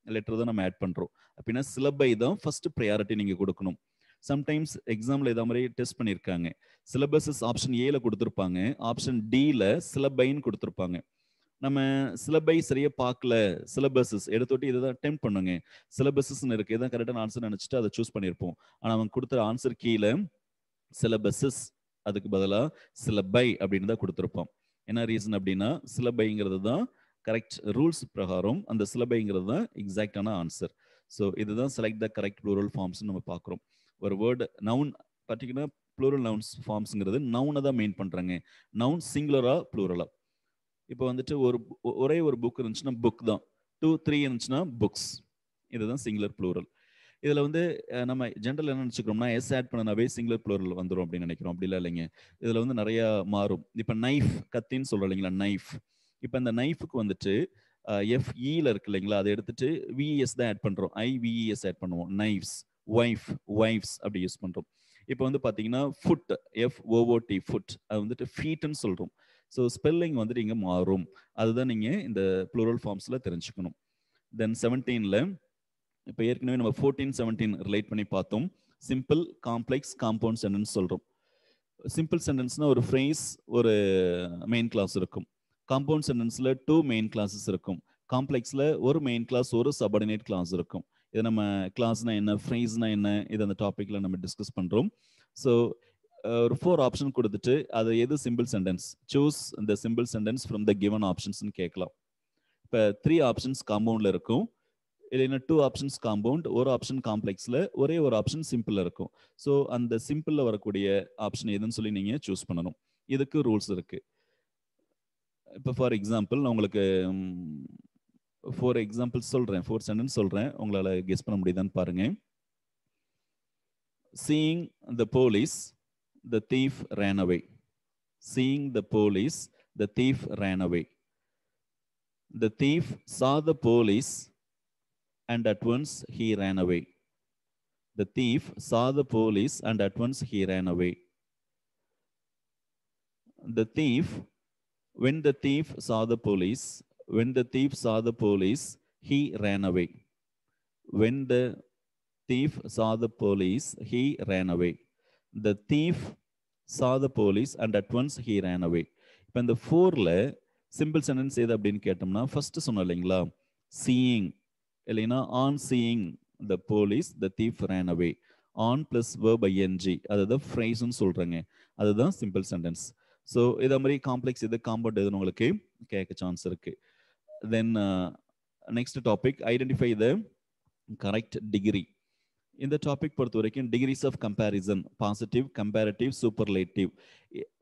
லெட்டர் தான் நம்ம ஆட் பண்றோம். அப்படின்னா சிலபை தான் ஃபர்ஸ்ட் ப்ரையாரிட்டி நீங்க கொடுக்கணும். சம்டைம்ஸ் எக்ஸாம்ல இதை மாதிரி டெஸ்ட் பண்ணியிருக்காங்க. சிலபஸஸ் ஆப்ஷன் ஏல கொடுத்துருப்பாங்க, ஆப்ஷன் டில சிலபைன்னு கொடுத்துருப்பாங்க. நம்ம சிலபை சரியா பார்க்கல, சிலபஸஸ் எடுத்துட்டு இதை தான் அட்டெம்ப்ட் பண்ணுங்க, சிலபஸஸ்ன்னு இருக்கு, இதான் கரெக்டான ஆன்சர் நினைச்சிட்டு அதை சூஸ் பண்ணியிருப்போம். ஆனால் அவங்க கொடுத்துற ஆன்சர் கீழே சிலபஸஸ், அதுக்கு பதிலாக சிலபை அப்படின்னு தான் கொடுத்துருப்போம். என்ன ரீசன் அப்படின்னா சிலபைங்கிறது தான் கரெக்ட் ரூல்ஸ் பிரகாரம் அந்த சிலபைங்கிறது தான் எக்ஸாக்டான ஆன்சர். ஸோ இதுதான் select the correct plural forms நம்ம பார்க்குறோம். ஒரு word noun particular plural nouns ஃபார்ம்ஸுங்கிறது நவுனை தான் மெயின் பண்ணுறாங்க. நவுன் சிங்குலரா ப்ளூரலா. இப்போ வந்துட்டு ஒரே ஒரு புக் இருந்துச்சுன்னா புக் தான், 2 3 இருந்துச்சுன்னா புக்ஸ், இதுதான் சிங்குலர் ப்ளூரல். இதில் வந்து நம்ம ஜென்ரல் என்ன நினச்சிக்கிறோம்னா எஸ் ஆட் பண்ணனாவே சிங்குலர் ப்ளூரல் வந்துடும் அப்படின்னு நினைக்கிறோம். அப்படிலாம் இல்லைங்க. இதில் வந்து நிறையா மாறும். இப்போ நைஃப் கத்தின்னு சொல்கிறோம் இல்லைங்களா, நைஃப். இப்போ இந்த நைஃபுக்கு வந்துட்டு எஃப்இல இருக்கு இல்லைங்களா, அதை எடுத்துட்டு விஇஎஸ் தான் ஆட் பண்ணுறோம், ஐவிஇஎஸ் ஆட் பண்ணுவோம். நைஃப்ஸ், ஒய்ஃப், ஒய்ஃப்ஸ் அப்படி யூஸ் பண்ணுறோம். இப்போ வந்து பார்த்தீங்கன்னா ஃபுட், எஃப்ஓஓடி ஃபுட், அது வந்துட்டு ஃபீட்டுன்னு சொல்கிறோம். ஸோ ஸ்பெல்லிங் வந்துட்டு இங்கே மாறும். அதுதான் நீங்கள் இந்த ப்ளூரல் ஃபார்ம்ஸில் தெரிஞ்சுக்கணும். தென் 17ல் இப்போ ஏற்கனவே நம்ம 14 17 ரிலேட் பண்ணி பார்த்தோம். சிம்பிள், காம்ப்ளெக்ஸ், காம்பவுண்ட் சென்டென்ஸ் சொல்கிறோம். சிம்பிள் சென்டென்ஸ்னா ஒரு ஃப்ரேஸ், ஒரு மெயின் கிளாஸ் இருக்கும். காம்பவுண்ட் சென்டென்ஸில் 2 மெயின் கிளாஸஸ் இருக்கும். காம்ப்ளெக்ஸில் ஒரு மெயின் கிளாஸ், ஒரு சபார்டினேட் கிளாஸ் இருக்கும். இது நம்ம கிளாஸ்னா என்ன, ஃப்ரேஸ்னா என்ன, இது அந்த டாப்பிக்கில் நம்ம டிஸ்கஸ் பண்ணுறோம். ஸோ ஒரு 4 ஆப்ஷன் கொடுத்துட்டு அது எது சிம்பிள் சென்டென்ஸ், சூஸ் இந்த simple sentence from the given ஆப்ஷன்ஸ்னு கேட்கலாம். இப்போ 3 ஆப்ஷன்ஸ் காம்பவுண்டில் இருக்கும், இல்லைன்னா 2 ஆப்ஷன்ஸ் காம்பவுண்ட், ஒரு ஆப்ஷன் காம்ப்ளெக்ஸில், ஒரே ஒரு ஆப்ஷன் சிம்பிளில் இருக்கும். ஸோ அந்த சிம்பிளில் வரக்கூடிய ஆப்ஷன் எதுன்னு சொல்லி நீங்கள் சூஸ் பண்ணணும். இதுக்கு ரூல்ஸ் இருக்கு. இப்போ ஃபார் எக்ஸாம்பிள் நான் உங்களுக்கு 4 எக்ஸாம்பிள்ஸ் சொல்கிறேன், 4 சென்டென்ஸ் சொல்கிறேன், உங்களால் கெஸ் பண்ண முடியுதான்னு பாருங்க. Seeing the police, the thief ran away. Seeing the police, the thief ran away. The thief saw the police and at once he ran away. The thief saw the police and at once he ran away. The thief, when the thief saw the police, when the thief saw the police, he ran away. When the thief saw the police, he ran away. The thief saw the police and at once he ran away. இப்போ இந்த 4ல simple sentence எது அப்படின்னு கேட்டோம்னா first சொன்னோம் இல்லைங்களா, seeing, இல்லைன்னா on seeing the police, the thief ran away. On plus verb ing, அதுதான் ஃப்ரேஸ்ன்னு சொல்றாங்க, அதுதான் சிம்பிள் சென்டென்ஸ். ஸோ இதே மாதிரி காம்ப்ளெக்ஸ் இது, காம்பவுண்ட் எதுன்னு உங்களுக்கு கேட்க சான்ஸ் இருக்கு. Then next topic, identify the correct degree. இந்த டாபிக் பொறுத்த வரைக்கும் degrees of comparison, positive, comparative, superlative.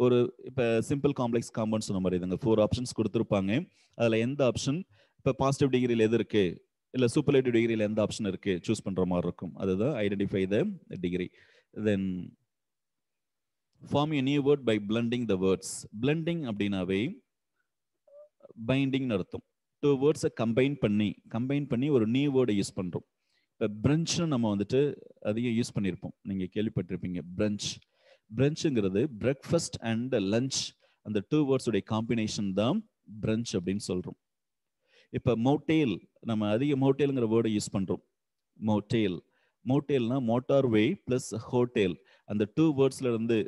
ஒரு இப்போ சிம்பிள், காம்ப்ளெக்ஸ், காம்பவுண்ட் சொன்ன மாதிரி இதுங்க 4 ஆப்ஷன்ஸ் கொடுத்துருப்பாங்க. அதில் எந்த ஆப்ஷன் இப்போ பாசிட்டிவ் டிகிரியில் எது இருக்கு, இல்லை சூப்பர்லேட்டிவ் டிகிரியில் எந்த ஆப்ஷன் இருக்கு சூஸ் பண்ணுற மாதிரி இருக்கும். அதுதான் identify the degree. Then form a new word by blending the words. Blending அப்படின்னாவே பைண்டிங்னு அர்த்தம். 2 வேர்ட்ஸை கம்பைன் பண்ணி ஒரு நியூ வேர்டை யூஸ் பண்ணுறோம். இப்போ பிரஞ்ச்னு நம்ம வந்துட்டு அதிகம் யூஸ் பண்ணியிருப்போம், நீங்கள் கேள்விப்பட்டிருப்பீங்க. பிரஞ்சுங்கிறது பிரேக்ஃபாஸ்ட் அண்ட் லஞ்ச், அந்த 2 வேர்ட்ஸுடைய காம்பினேஷன் தான் பிரஞ்ச் அப்படின்னு சொல்கிறோம். இப்போ மோட்டேல், நம்ம அதிக மோட்டேலுங்கிற வேர்டை யூஸ் பண்ணுறோம். மோட்டேல்னா மோட்டார் வே ப்ளஸ் ஹோட்டேல், அந்த 2 வேர்ட்ஸ்ல இருந்து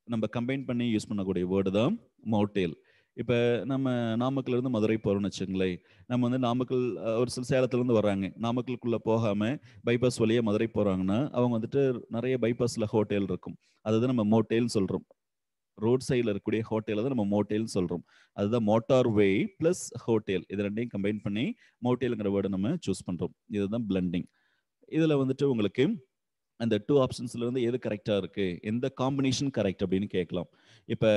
நம்ம கம்பைன் பண்ணி யூஸ் பண்ணக்கூடிய வேர்டு தான் மோட்டேல். இப்போ நம்ம நாமக்கல்ல இருந்து மதுரை போகிறோம்னு வச்சுங்களேன், நம்ம வந்து நாமக்கல், ஒரு சில சேலத்துலேருந்து வர்றாங்க, நாமக்கலுக்குள்ளே போகாமல் பைபாஸ் வழியாக மதுரை போகிறாங்கன்னா அவங்க வந்துட்டு நிறைய பைபாஸில் ஹோட்டல் இருக்கும், அதுதான் நம்ம மோட்டேல்னு சொல்கிறோம். ரோட் சைடில் இருக்கக்கூடிய ஹோட்டலை தான் நம்ம மோட்டேல்னு சொல்கிறோம். அதுதான் மோட்டார் வே ப்ளஸ் ஹோட்டல், இது ரெண்டையும் கம்பைன் பண்ணி மோட்டேலுங்கிற வேர்டை நம்ம சூஸ் பண்ணுறோம். இதுதான் பிளண்டிங். இதில் வந்துட்டு உங்களுக்கு அந்த 2 ஆப்ஷன்ஸ்ல இருந்து எது கரெக்டாக இருக்கு, எந்த காம்பினேஷன் கரெக்ட் அப்படின்னு கேட்கலாம். இப்போ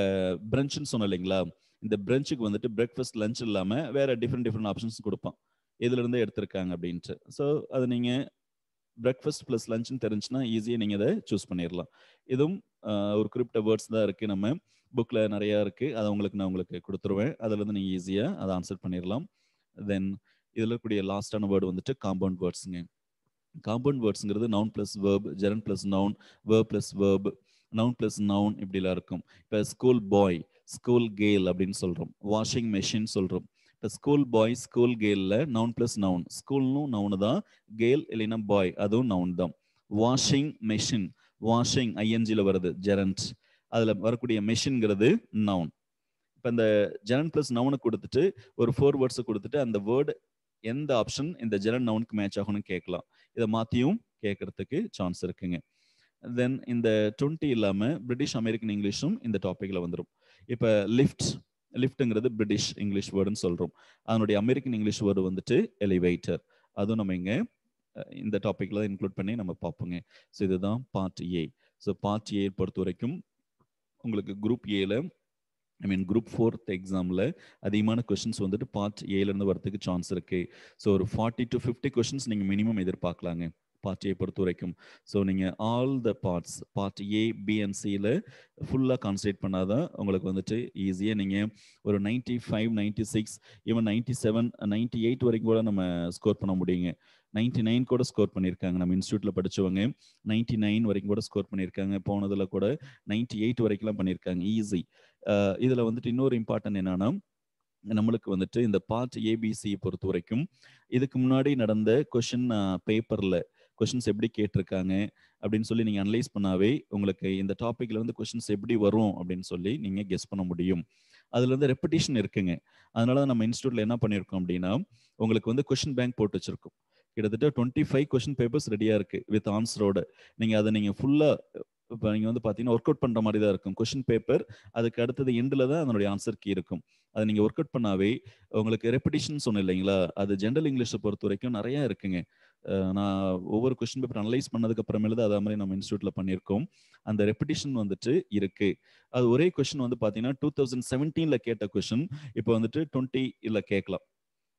பிரஞ்சுன்னு சொன்னோம் இல்லைங்களா, இந்த பிரஞ்சுக்கு வந்துட்டு பிரேக்ஃபாஸ்ட், லஞ்ச் இல்லாமல் வேற டிஃப்ரெண்ட் ஆப்ஷன்ஸ் கொடுப்பான், எதுல இருந்து எடுத்திருக்காங்க அப்படின்ட்டு. ஸோ அது நீங்கள் பிரேக்ஃபாஸ்ட் ப்ளஸ் லஞ்சுன்னு தெரிஞ்சுன்னா ஈஸியாக நீங்கள் அதை சூஸ் பண்ணிடலாம். இதுவும் ஒரு குறிப்பிட்ட வேர்ட்ஸ் தான் இருக்குது, நம்ம புக்கில் நிறையா இருக்குது, அதை நான் உங்களுக்கு கொடுத்துருவேன். அதுலேருந்து நீங்கள் ஈஸியாக அதை ஆன்சர் பண்ணிடலாம். தென் இதில் இருக்கக்கூடிய லாஸ்டான வேர்டு வந்துட்டு காம்பவுண்ட் வேர்ட்ஸுங்க. காம்பவுண்ட் வேர்ட்ஸ்ங்கிறது noun plus verb, gerund plus noun, verb plus verb, noun plus noun, இப்படிலாம் இருக்கும். இப்போ ஸ்கூல் பாய், ஸ்கூல் கேர்ள் அப்படின்னு சொல்கிறோம். வாஷிங் மெஷின் சொல்கிறோம். இப்போ ஸ்கூல் பாய், ஸ்கூல் கேர்ளில் நவுன் ப்ளஸ் நவுன், ஸ்கூல்னும் நவுனு தான், கேர்ள் இல்லைன்னா பாய் அதுவும் நவுன் தான். வாஷிங் மெஷின், வாஷிங் ஐஎன்ஜியில் வருது, ஜெரண்ட், அதில் வரக்கூடிய மெஷின்ங்கிறது நவுன். இப்போ இந்த ஜெரண்ட் ப்ளஸ் நவுனை கொடுத்துட்டு ஒரு 4 வேர்ட்ஸை கொடுத்துட்டு அந்த வேர்டு எந்த ஆப்ஷன் இந்த ஜெரண்ட் நவுனுக்கு மேட்ச் ஆகும்னு கேட்கலாம். இதை மாற்றியும் கேட்கறதுக்கு சான்ஸ் இருக்குங்க. தென் இந்த 20 இல்லாமல் பிரிட்டிஷ், அமெரிக்கன் இங்கிலீஷும் இந்த டாப்பிக்கில் வந்துடும். இப்போ லிஃப்ட், லிஃப்ட்ங்கிறது பிரிட்டிஷ் இங்கிலீஷ் வேர்டுன்னு சொல்றோம். அதனுடைய அமெரிக்கன் இங்கிலீஷ் வேர்டு வந்துட்டு எலிவேட்டர். அதுவும் நம்ம இங்க இந்த டாபிக்ல இன்க்ளூட் பண்ணி நம்ம பார்ப்போங்க. ஸோ இதுதான் part A. So part A பொறுத்த வரைக்கும் உங்களுக்கு குரூப் ஏல குரூப் 4th எக்ஸாமில் அதிகமான கொஷின்ஸ் வந்துட்டு பார்ட் ஏலேருந்து வரதுக்கு சான்ஸ் இருக்கு. ஸோ ஒரு 40 to 50 கொஷின்ஸ் நீங்கள் மினிமம் எதிர்பார்க்கலாங்க பார்ட் ஏ பொறுத்த வரைக்கும். ஸோ நீங்கள் all the parts part A B and சியில் ஃபுல்லாக கான்சன்ட்ரேட் பண்ணாதான் உங்களுக்கு வந்துட்டு ஈஸியாக நீங்கள் ஒரு 95, 96, ஈவன் 97, 98 வரைக்கும் கூட நம்ம ஸ்கோர் பண்ண முடியுங்க. 99 கூட ஸ்கோர் பண்ணியிருக்காங்க. நம்ம இன்ஸ்டியூட்டில் படித்தவங்க 99 வரைக்கும் கூட ஸ்கோர் பண்ணியிருக்காங்க. போனதில் கூட 98 வரைக்கும்லாம் பண்ணியிருக்காங்க ஈஸி. இதில் வந்துட்டு இன்னொரு இம்பார்ட்டன்ட் என்னன்னா, நம்மளுக்கு வந்துட்டு இந்த பார்ட் ஏபிசி பொறுத்த வரைக்கும் இதுக்கு முன்னாடி நடந்த கொஷின் பேப்பரில் கொஷின்ஸ் எப்படி கேட்டிருக்காங்க அப்படின்னு சொல்லி நீங்கள் அனலைஸ் பண்ணாவே உங்களுக்கு இந்த டாப்பிக்ல வந்து கொஷின்ஸ் எப்படி வரும் அப்படின்னு சொல்லி நீங்கள் கெஸ் பண்ண முடியும். அதுல இருந்து ரெப்பிட்டேஷன் இருக்குங்க. அதனால நம்ம இன்ஸ்டியூட்ல என்ன பண்ணியிருக்கோம் அப்படின்னா, உங்களுக்கு வந்து கொஷின் பேங்க் போட்டு வச்சிருக்கோம். கிட்டத்தட்ட 25 கொஷின் பேப்பர்ஸ் ரெடியா இருக்கு வித் ஆன்சரோட. நீங்க ஃபுல்லா இப்போ நீங்கள் வந்து பார்த்தீங்கன்னா ஒர்க் அவுட் பண்ணுற மாதிரி தான் இருக்கும் கொஷின் பேப்பர். அதுக்கு அடுத்தது எண்டில் தான் அதனுடைய ஆன்சர் கீ இருக்கும். அதை நீங்கள் ஒர்க் அவுட் பண்ணாவே உங்களுக்கு ரெப்பிட்டேஷன் சொன்னேன் இல்லைங்களா, அது ஜென்ரல் இங்கிலீஷை பொறுத்த வரைக்கும் நிறையா இருக்குங்க. நான் ஒவ்வொரு கொஸ்டின் பேப்பர் அனலைஸ் பண்ணதுக்கு அப்புறமேல தான் அதே மாதிரி நம்ம இன்ஸ்டியூட்ல பண்ணியிருக்கோம். அந்த ரெப்பிட்டேஷன் வந்துட்டு இருக்கு. அது ஒரே கொஸ்டின் வந்து பார்த்தீங்கன்னா 2017 கேட்ட கொஸ்டின் இப்போ வந்துட்டு 20 கேட்கலாம்,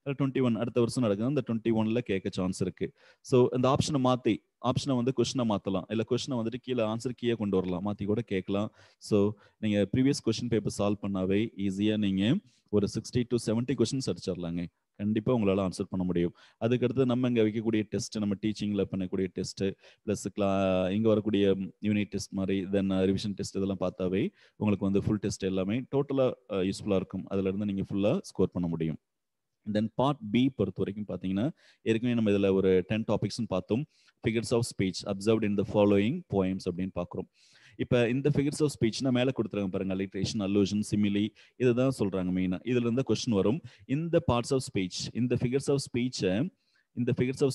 21 அடுத்த வருஷம் நடக்குது, அந்த 21 கேட்க சான்ஸ் இருக்கு. ஸோ இந்த ஆப்ஷனை வந்து கொஸ்டினை மாற்றலாம், இல்லை கொஸ்டினை வந்துட்டு கீழே ஆன்சர் கீழே கொண்டு வரலாம், மாற்றி கூட கேட்கலாம். ஸோ நீங்கள் ப்ரீவியஸ் கொஸ்டின் பேப்பர் சால்வ் பண்ணாவே ஈஸியாக நீங்கள் ஒரு 60 to 70 கொஸ்டின்ஸ் அடிச்சிடலாங்க. கண்டிப்பாக உங்களால் ஆன்சர் பண்ண முடியும். அதுக்கடுத்து நம்ம இங்கே வைக்கக்கூடிய டெஸ்ட், நம்ம டீச்சிங்கில் பண்ணக்கூடிய டெஸ்ட்டு ப்ளஸ் இங்கே வரக்கூடிய யூனிட் டெஸ்ட் மாதிரி தென் ரிவிஷன் டெஸ்ட் இதெல்லாம் பார்த்தாவே உங்களுக்கு வந்து ஃபுல் டெஸ்ட் எல்லாமே டோட்டலாக யூஸ்ஃபுல்லாக இருக்கும். அதுலேருந்து நீங்கள் ஃபுல்லாக ஸ்கோர் பண்ண முடியும். தென் பார்ட் பி பொறுத்த வரைக்கும் பார்த்தீங்கன்னா ஏற்கனவே நம்ம இதில் ஒரு 10 டாபிக்ஸ்ன்னு பார்த்தோம். Figures of speech observed in the following poems அப்படின்னு பார்க்குறோம். இப்போ இந்த ஃபிகர்ஸ் ஆஃப் ஸ்பீச்னா மேலே கொடுத்துருங்க பாருங்க, அலிட்ரேஷன், அல்லூஷன், சிமிலி, இதுதான் சொல்றாங்க மெயினாக. இதுல இருந்து கொஸ்டின் வரும். இந்த பார்ட்ஸ் ஆஃப் ஸ்பீச், இந்த ஃபிகர்ஸ் ஆஃப்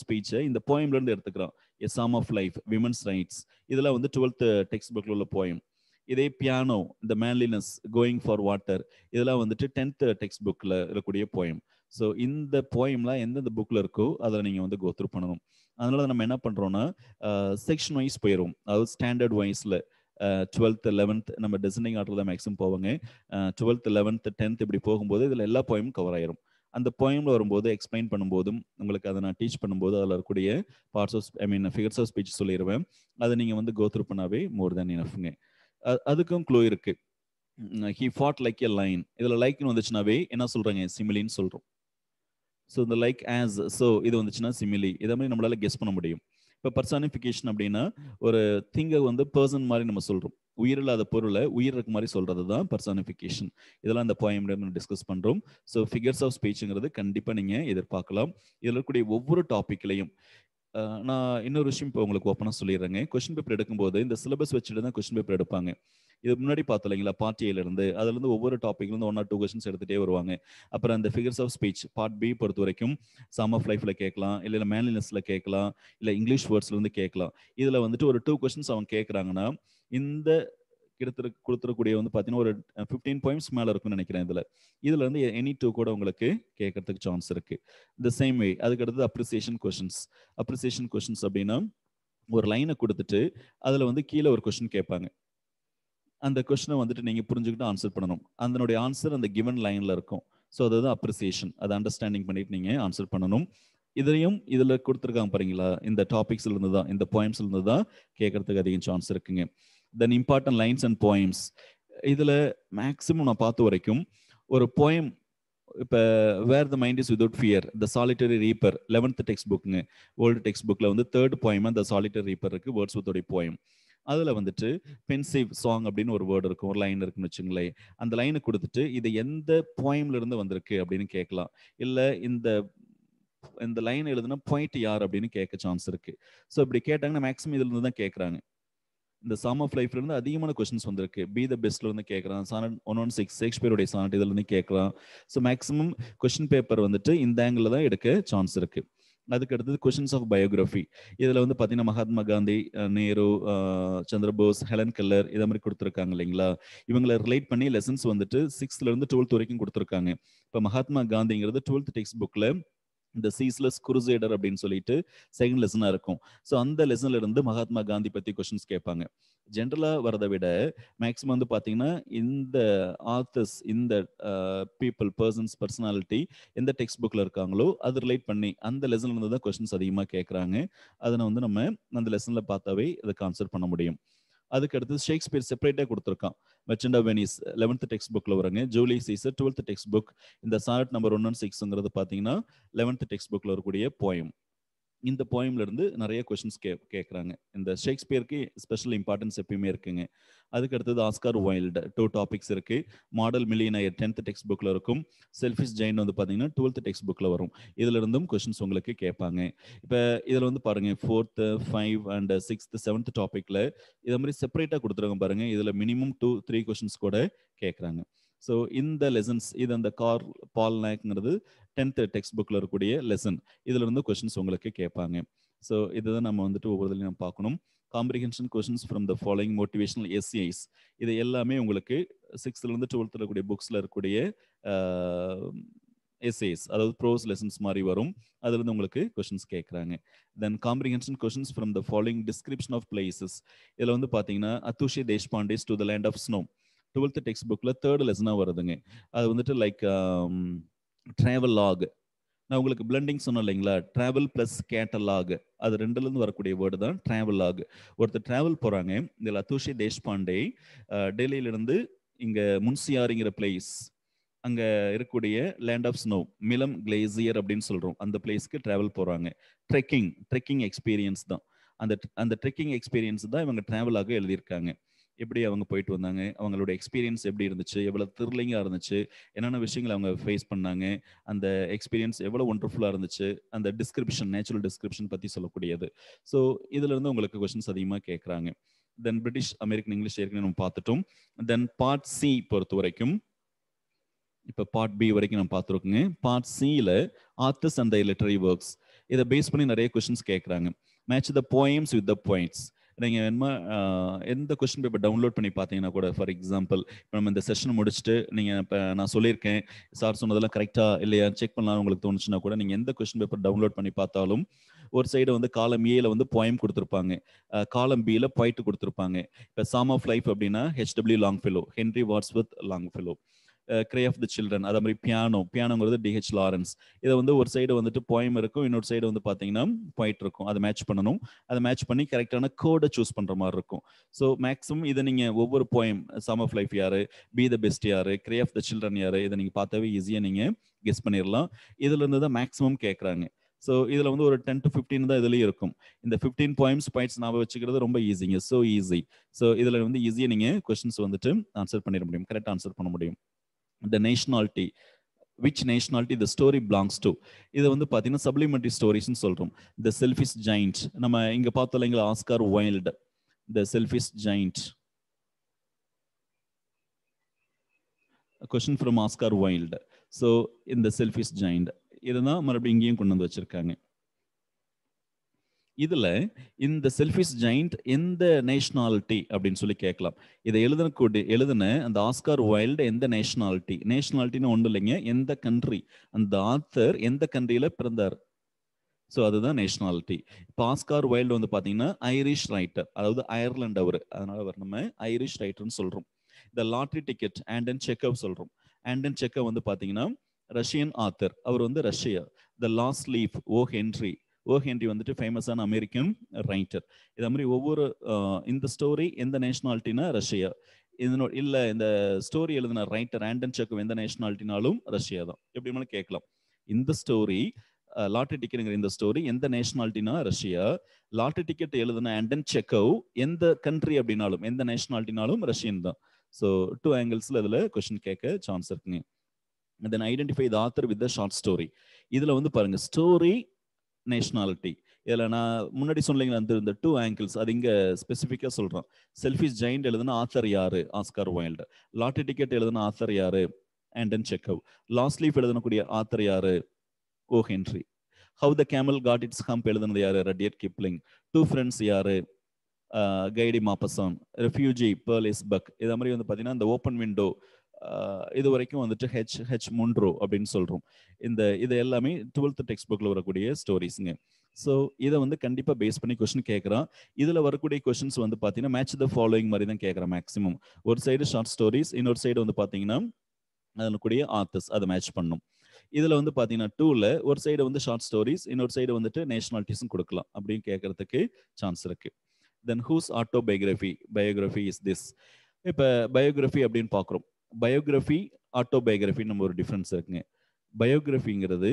ஸ்பீச்சை இந்த போயம்ல இருந்து எடுத்துக்கிறோம். எ சாம் ஆஃப் லைஃப், விமன்ஸ் ரைட்ஸ், இதெல்லாம் வந்து 12th டெக்ஸ்ட் புக்ல உள்ள போயம். இதே பியானோ, இந்த மேன்லினஸ், கோயிங் ஃபார் வாட்டர், இதெல்லாம் வந்துட்டு 10th டெக்ஸ்ட் புக்ல இருக்கக்கூடிய போயம். ஸோ இந்த போயம்லாம் எந்தெந்த புக்ல இருக்கோ அதில் நீங்கள் வந்து கோத்ரூ பண்ணணும். அதனால நம்ம என்ன பண்றோம்னா செக்ஷன் வைஸ் போயிடும். அதாவது ஸ்டாண்டர்ட் வைஸ்ல 12th 11th நம்ம டிசைனிங் ஆர்டர் தான் மேக்ஸிமம் போவாங்க. 12th 11th 10th இப்படி போகும்போது இதில் எல்லா போயமும் கவர் ஆயிரும். அந்த போயம்ல வரும்போது எக்ஸ்பிளைன் பண்ணும்போதும் உங்களுக்கு அதை நான் டீச் பண்ணும்போது அதில் இருக்கக்கூடிய parts of figures of speech சொல்லிடுவேன். அதை நீங்கள் வந்து கோத்ரூ பண்ணாவே மோர் தேன் இனஃப்ங்க. அதுக்கும் க்ளூ இருக்கு. ஹி ஃபாட் லைக் எ லைன், இதில் லைக்னு வந்துச்சுனாவே என்ன சொல்றாங்க, சிமிலின்னு சொல்றோம். ஸோ இந்த லைக் ஆஸ், ஸோ இது வந்துச்சுன்னா சிமிலி, இதை மாதிரி நம்மளால கெஸ் பண்ண முடியும். இப்போ பர்சானிஃபிகேஷன் அப்படின்னா ஒரு திங்கை வந்து பர்சன் மாதிரி நம்ம சொல்றோம். உயிரில்லாத பொருளை உயிர் இருக்க மாதிரி சொல்றது தான் பர்சானிஃபிகேஷன். இதெல்லாம் இந்த போயம்ல நம்ம டிஸ்கஸ் பண்றோம். ஸோ ஃபிகர்ஸ் ஆஃப் ஸ்பீச்ங்கிறது கண்டிப்பாக நீங்க எதிர்பார்க்கலாம். இதில் இருக்கக்கூடிய ஒவ்வொரு டாபிக்லையும் நான் இன்னொரு விஷயம் இப்போ உங்களுக்கு ஓப்பனாக சொல்லிடுறேங்க. கொஸ்டின் பேப்பர் எடுக்கும்போது இந்த சிலபஸ் வச்சுட்டு தான் கொஸ்டின் பேப்பர் எடுப்பாங்க. இது முன்னாடி பார்த்தோம் இல்லைங்களா, பார்ட் ஏல இருந்து அதுலேருந்து ஒவ்வொரு டாபிக்லேருந்து 1 or 2 கொஸ்டின்ஸ் எடுத்துகிட்டே வருவாங்க. அப்புறம் அந்த figures of speech part B பொறுத்த வரைக்கும் சம் ஆஃப் லைஃப்ல கேட்கலாம், இல்லை மேன்லினஸ்ல கேட்கலாம், இல்லை இங்கிலீஷ் வேர்ட்ஸ்லேருந்து கேட்கலாம். இதில் வந்துட்டு ஒரு 2 கொஸ்டின்ஸ் அவங்க கேட்குறாங்கன்னா இந்த கொடுத்துருக்கூடிய வந்து பார்த்தீங்கன்னா ஒரு 15 points மேலே இருக்கும்னு நினைக்கிறேன். இதுல இருந்து எனி 2 கூட உங்களுக்கு கேட்கறதுக்கு சான்ஸ் இருக்கு. இந்த சேம் வே அதுக்கு அடுத்து அப்ரிசியேஷன் கொஸ்டின்ஸ் அப்படின்னா ஒரு லைனை கொடுத்துட்டு அதுல வந்து கீழே ஒரு கொஸ்டின் கேட்பாங்க. அந்த கொஸ்டினை வந்துட்டு நீங்க புரிஞ்சுக்கிட்டு ஆன்சர் பண்ணணும். அதனுடைய ஆன்சர் அந்த கிவன் லைன்ல இருக்கும். ஸோ அதுதான் அப்ரிசியேஷன். அதை அண்டர்ஸ்டாண்டிங் பண்ணிட்டு நீங்க ஆன்சர் பண்ணணும். இதுல கொடுத்துருக்காங்க பாருங்களா, இந்த டாபிக்ஸ்ல இருந்து தான், இந்த போயம்ஸ்ல இருந்து தான் கேட்கறதுக்கு அதிகம் சான்ஸ் இருக்குங்க. Then important lines and poems, இதுல மேக்சிமம் நான் பார்த்த வரைக்கும் ஒரு போயம், இப்போ where the mind is without fear, the solitary reaper 11th text புக்குங்க, ஓல்டு டெக்ஸ்ட் புக்ல வந்து 3rd போயமா த சாலிட்டரி ரீப்பர் இருக்கு, வேர்ட்ஸ்வர்த்தோட போயம். அதுல வந்துட்டு பென்சிவ் சாங் அப்படின்னு ஒரு வேர்டு இருக்கும், ஒரு லைன் இருக்குன்னு வச்சுங்களேன். அந்த லைனை கொடுத்துட்டு இது எந்த போயம்ல இருந்து வந்திருக்கு அப்படின்னு கேட்கலாம். இல்ல இந்த லைன் எழுதுனா பாயிண்ட் யார் அப்படின்னு கேட்க சான்ஸ் இருக்கு. ஸோ இப்படி கேட்டாங்கன்னா மேக்ஸிமம் இதுல இருந்து தான் கேட்கறாங்க. இந்த சம் ஆஃப் லைஃப்ல இருந்து அதிகமான கொஸ்டின்ஸ் வந்திருக்கு. பி த பெஸ்ட்ல இருந்து கேட்கறான், சானட் 116 ஷேக்ஸ்பியருடைய சானட் இதுல இருந்து கேட்கலாம். ஸோ மேக்ஸிமம் கொஸ்டின் பேப்பர் வந்துட்டு இந்த ஆங்கிள் தான் எடுக்க சான்ஸ் இருக்கு. அதுக்கு அடுத்தது கொஷின்ஸ் ஆஃப் பயோகிராஃபி. இதில் வந்து பார்த்தீங்கன்னா மகாத்மா காந்தி, நேரு, சந்திரபோஸ், ஹெலன் கெல்லர் இதை மாதிரி கொடுத்துருக்காங்க இல்லைங்களா. இவங்களை ரிலேட் பண்ணி லெசன்ஸ் வந்துட்டு 6th இருந்து 12th வரைக்கும் கொடுத்துருக்காங்க. இப்போ மகாத்மா காந்திங்கிறது 12th டெக்ஸ்ட் புக்கில் இந்த சீஸ்லெஸ் குருசேடர் அப்படின்னு சொல்லிட்டு செகண்ட் லெசனாக இருக்கும். ஸோ அந்த லெசன்ல இருந்து மகாத்மா காந்தி பற்றி கொஷின்ஸ் கேட்பாங்க. ஜென்ரலாக வரதை விட மேக்ஸிமம் வந்து பார்த்தீங்கன்னா இந்த ஆத்தர்ஸ், இந்த பர்சன்ஸ், பர்சனாலிட்டி எந்த டெக்ஸ்ட் புக்கில் இருக்காங்களோ அது ரிலேட் பண்ணி அந்த லெசன்ல இருந்து தான் கொஷின்ஸ் அதிகமாக கேட்குறாங்க. அதனை வந்து நம்ம அந்த லெசனில் பார்த்தாவே அதை ஆன்சர் பண்ண முடியும். அதுக்கு அடுத்து ஷேக்ஸ்பியர் செப்பரேட்டாக கொடுத்துருக்கான். Merchant of Venice 11th text புக்கில் வருங்க. Julius Caesar 12th textbook. இந்த சானட் நம்பர் 1 and 6ங்கிறது பார்த்தீங்கன்னா 11th டெக்ஸ்ட் புக்கில் வரக்கூடிய போயம். இந்த போயம்ல இருந்து நிறைய கொஸ்டின்ஸ் கேட்குறாங்க. இந்த ஷேக்ஸ்பியருக்கு ஸ்பெஷல் இம்பார்ட்டன்ஸ் எப்பயுமே இருக்குங்க. அதுக்கு அடுத்தது ஆஸ்கார் வைல்டு 2 டாபிக்ஸ் இருக்கு. மாடல் மில்லியனர் 10th டெக்ஸ்ட் புக்ல இருக்கும். செல்ஃபிஷ் ஜெயின் வந்து பார்த்தீங்கன்னா 12th டெக்ஸ்ட் புக்ல வரும். இதுல இருந்தும் கொஸ்டின்ஸ் உங்களுக்கு கேட்பாங்க. இப்போ இதில் வந்து பாருங்க 4th, 5 and 6th, 7th டாபிக்ல இதை மாதிரி செப்பரேட்டாக கொடுத்துருங்க பாருங்க. இதில் மினிமம் 2-3 கொஸ்டின்ஸ் கூட கேட்குறாங்க. ஸோ இந்த லெசன்ஸ் இது அந்த பால் நாக்ங்கிறது 10th டெக்ஸ்ட் புக்கில் இருக்கக்கூடிய லெசன். இதுல இருந்து கொஸ்டின்ஸ் உங்களுக்கு கேட்பாங்க. ஸோ இதுதான் நம்ம வந்துட்டு ஒவ்வொருலையும் நம்ம பார்க்கணும். Comprehension questions from the following motivational essays. இது எல்லாமே உங்களுக்கு 6th இருந்து 12th இருக்கக்கூடிய புக்ஸில் இருக்கக்கூடிய எஸ்ஏஸ், அதாவது ப்ரோஸ் லெசன்ஸ் மாதிரி வரும். அதுல இருந்து உங்களுக்கு கொஸ்டின்ஸ் கேட்குறாங்க. Then comprehension questions from the following description of places. இதில் வந்து பார்த்தீங்கன்னா Atushi Deshpande's to the land of snow 12th text புக்ல 3rd லெசனாக வருதுங்க. அது வந்துட்டு லைக் ட்ராவல் லாக். நான் உங்களுக்கு பிளண்டிங் சொன்னேன் இல்லைங்களா, ட்ராவல் பிளஸ் கேட்டலாக், அது ரெண்டுலேருந்து வரக்கூடிய வேர்டு தான் ட்ராவல் லாக். ஒருத்தர் ட்ராவல் போகிறாங்க. இதில் அத்துஷி தேஷ்பாண்டே டெல்லியிலிருந்து இங்கே முன்சியாரிங்கிற பிளேஸ், அங்கே இருக்கக்கூடிய land of snow, Milam glacier அப்படின்னு சொல்கிறோம், அந்த பிளேஸ்க்கு ட்ராவல் போகிறாங்க. ட்ரெக்கிங் எக்ஸ்பீரியன்ஸ் தான். அந்த ட்ரெக்கிங் எக்ஸ்பீரியன்ஸ் தான் இவங்க ட்ராவலாக எழுதியிருக்காங்க. எப்படி அவங்க போயிட்டு வந்தாங்க, அவங்களோட எக்ஸ்பீரியன்ஸ் எப்படி இருந்துச்சு, எவ்வளோ த்ரில்லிங்காக இருந்துச்சு, என்னென்ன விஷயங்களை அவங்க ஃபேஸ் பண்ணாங்க, அந்த எக்ஸ்பீரியன்ஸ் எவ்வளோ ஒண்டர்ஃபுல்லாக இருந்துச்சு, அந்த டிஸ்கிரிப்ஷன், நேச்சுரல் டிஸ்கிரிப்ஷன் பற்றி சொல்லக்கூடியது. ஸோ இதுலேருந்து உங்களுக்கு கொஸ்டின்ஸ் அதிகமாக கேட்குறாங்க. தென் பிரிட்டிஷ், அமெரிக்கன், இங்கிலீஷ் ஏற்கனவே நம்ம பார்த்துட்டோம். தென் பார்ட் சி பொறுத்த வரைக்கும், இப்போ பார்ட் பி வரைக்கும் நம்ம பார்த்துருக்கோங்க. பார்ட் சியில் authors and the literary works, இதை பேஸ் பண்ணி நிறைய கொஸ்டின்ஸ் கேட்குறாங்க. Match the poems with the points. நீங்கள் வேணுமா எந்த கொஸ்டின் பேப்பர் டவுன்லோட் பண்ணி பார்த்தீங்கன்னா கூட, ஃபார் எக்ஸாம்பிள் இப்போ நம்ம இந்த செஷன் முடிச்சுட்டு நீங்கள் இப்போ நான் சொல்லியிருக்கேன் சார் சொன்னதெல்லாம் கரெக்டாக இல்லையா செக் பண்ணலாம் உங்களுக்கு தோணுச்சுன்னா கூட நீங்கள் எந்த கொஸ்டின் பேப்பர் டவுன்லோட் பண்ணி பார்த்தாலும் ஒரு சைடு வந்து காலம் ஏல வந்து போயம் கொடுத்துருப்பாங்க, காலம் பியில் பாயிண்ட் கொடுத்துருப்பாங்க. இப்போ சாம் ஆஃப் லைஃப் அப்படின்னா HW Longfellow, Henry Wadsworth Longfellow. Cry of the children, அதே மாதிரி பியானோங்கிறது டிஹெச் லாரன்ஸ். இதை வந்து ஒரு சைடு வந்துட்டு போயம் இருக்கும், இன்னொரு சைடு வந்து பார்த்தீங்கன்னா பாயிண்ட் இருக்கும். அதை மேட்ச் பண்ணணும். அதை மேட்ச் பண்ணி கரெக்டான கோடை சூஸ் பண்ணுற மாதிரி இருக்கும். ஸோ மேக்ஸிமம் இதை நீங்கள் ஒவ்வொரு போயம், சம் ஆஃப் லைஃப் யாரு, பி த பெஸ்ட் யாரு, கிரே ஆஃப் த சில்ட்ரன் யாரு, இதை நீங்கள் பார்த்தாவே ஈஸியாக நீங்கள் கெஸ் பண்ணிடலாம். இதுல இருந்து தான் மேக்ஸிமம் கேட்குறாங்க. ஸோ இதில் வந்து ஒரு 10 to 15 தான் இதுலேயும் இருக்கும். இந்த 15 poems பாயிண்ட்ஸ் நான் வச்சுக்கிறது ரொம்ப ஈஸிங்க, ஸோ ஈஸி. ஸோ இதில் வந்து ஈஸியாக நீங்கள் கொஸ்டின்ஸ் வந்துட்டு ஆன்சர் பண்ணிட முடியும், கரெக்டாக ஆன்சர் பண்ண முடியும். The nationality, which nationality the story belongs to. இது வந்து பார்த்தீங்கன்னா சப்ளிமெண்டரி ஸ்டோரிஸ்ன்னு சொல்கிறோம். The selfish giant, நம்ம இங்கே பார்த்தோம் இல்லைங்களா, Oscar wild, The selfish giant. A question from Oscar Wilde. So in The selfish giant, இதுதான் மறுபடியும் இங்கேயும் கொண்டு வந்து வச்சிருக்காங்க. இதுல இந்த செல்ஃபிஷ் ஜெயிண்ட் எந்த நேஷனாலிட்டி அப்படின்னு சொல்லி கேட்கலாம். இதை எழுதின அந்த ஆஸ்கார் வைல்டு எந்த நேஷனாலிட்டின்னு ஒன்றும் இல்லைங்க, எந்த கண்ட்ரி, அந்த ஆத்தர் எந்த கண்ட்ரியில பிறந்தார், ஸோ அதுதான் நேஷனாலிட்டி. இப்போ ஆஸ்கார் வைல்டு வந்து பார்த்தீங்கன்னா ஐரிஷ் ரைட்டர், அதாவது அயர்லாந்து அவர், அதனால அவர் நம்ம ஐரிஷ் ரைட்டர்னு சொல்றோம். இந்த லாட்ரி டிக்கெட் ஆண்டன் செக்கவ் சொல்றோம். ஆண்டன் செக்கவ் வந்து பார்த்தீங்கன்னா ரஷ்யன் ஆத்தர், அவர் வந்து Russia. The last leaf O Henry வந்துட்டு ஃபேமஸான அமெரிக்கன் ரைட்டர். இதே மாதிரி ஒவ்வொரு இந்த ஸ்டோரி எந்த நேஷனாலிட்டினா ரஷ்யா. இல்லை இந்த ஸ்டோரி எழுதின ரைட்டர் ஆண்டன் செக்கவ் எந்த நேஷனாலிட்டினாலும் ரஷ்யா தான். எப்படி வேணாலும் கேட்கலாம். இந்த ஸ்டோரி லாட்டரி டிக்கெட்டுங்கிற இந்த ஸ்டோரி எந்த நேஷனாலிட்டினா ரஷ்யா. லாட்டரி டிக்கெட் எழுதின ஆண்டன் செக்கவ் எந்த கண்ட்ரி அப்படின்னாலும், எந்த நேஷனாலிட்டினாலும் ரஷ்யன் தான். ஸோ 2 angles அதில் கொஸ்டின் கேட்க சான்ஸ் இருக்குங்க. Then identify the author with the short story. இதில் வந்து பாருங்க ஸ்டோரி, நேஷனாலிட்டி. இதில் நான் முன்னாடி சொன்னீங்களா அந்த 2 angles, அது இங்கே ஸ்பெசிஃபிக்காக சொல்கிறோம். செல்ஃபிஷ் ஜெயிண்ட் எழுதுன ஆத்தர் யாரு, ஆஸ்கார் வைல்டு. லாட்டரி டிக்கெட் எழுதுன ஆத்தர் யாரு, ஆண்டன் செக்கவ். லாஸ்ட் லீஃப் எழுதக்கூடிய ஆத்தர் யாரு, O Henry. How the camel got its hump எழுதுனது யாரு? Rudyard Kipling. டூ ஃப்ரெண்ட்ஸ் யாரு? Guy de Maupassant. Refugee Pearl S Buck. இதே மாதிரி வந்து பார்த்தீங்கன்னா இந்த ஓப்பன் விண்டோ இது வரைக்கும் வந்துட்டு ஹெச் முன்ரோ அப்படின்னு சொல்கிறோம். இது எல்லாமே 12th டெக்ஸ்ட் புக்கில் வரக்கூடிய ஸ்டோரிஸுங்க. ஸோ இதை வந்து கண்டிப்பாக பேஸ் பண்ணி கொஸ்டின் கேட்குறான். இதில் வரக்கூடிய கொஸ்டின்ஸ் வந்து பார்த்தீங்கன்னா மேட்ச் த ஃபாலோயிங் மாதிரி தான் கேட்குறான் மேக்ஸிமம். ஒரு சைடு ஷார்ட் ஸ்டோரிஸ், இன்னொரு சைடு வந்து பார்த்தீங்கன்னா அதில் கூடிய ஆத்தர்ஸ், அதை மேட்ச் பண்ணும். இதில் வந்து பார்த்தீங்கன்னா 2ல் ஒரு சைடு வந்து ஷார்ட் ஸ்டோரிஸ், இன்னொரு சைடு வந்துட்டு நேஷனாலிட்டிஸும் கொடுக்கலாம் அப்படின்னு கேட்கறதுக்கு சான்ஸ் இருக்கு. தென் ஹூஸ் பயோகிராஃபி இஸ் திஸ்? இப்போ பயோகிராஃபி அப்படின்னு பார்க்குறோம். பயோகிராஃபி ஆட்டோபயோகிராஃபி நம்ம ஒரு டிஃப்ரென்ஸ் இருக்குங்க. பயோகிராஃபிங்கிறது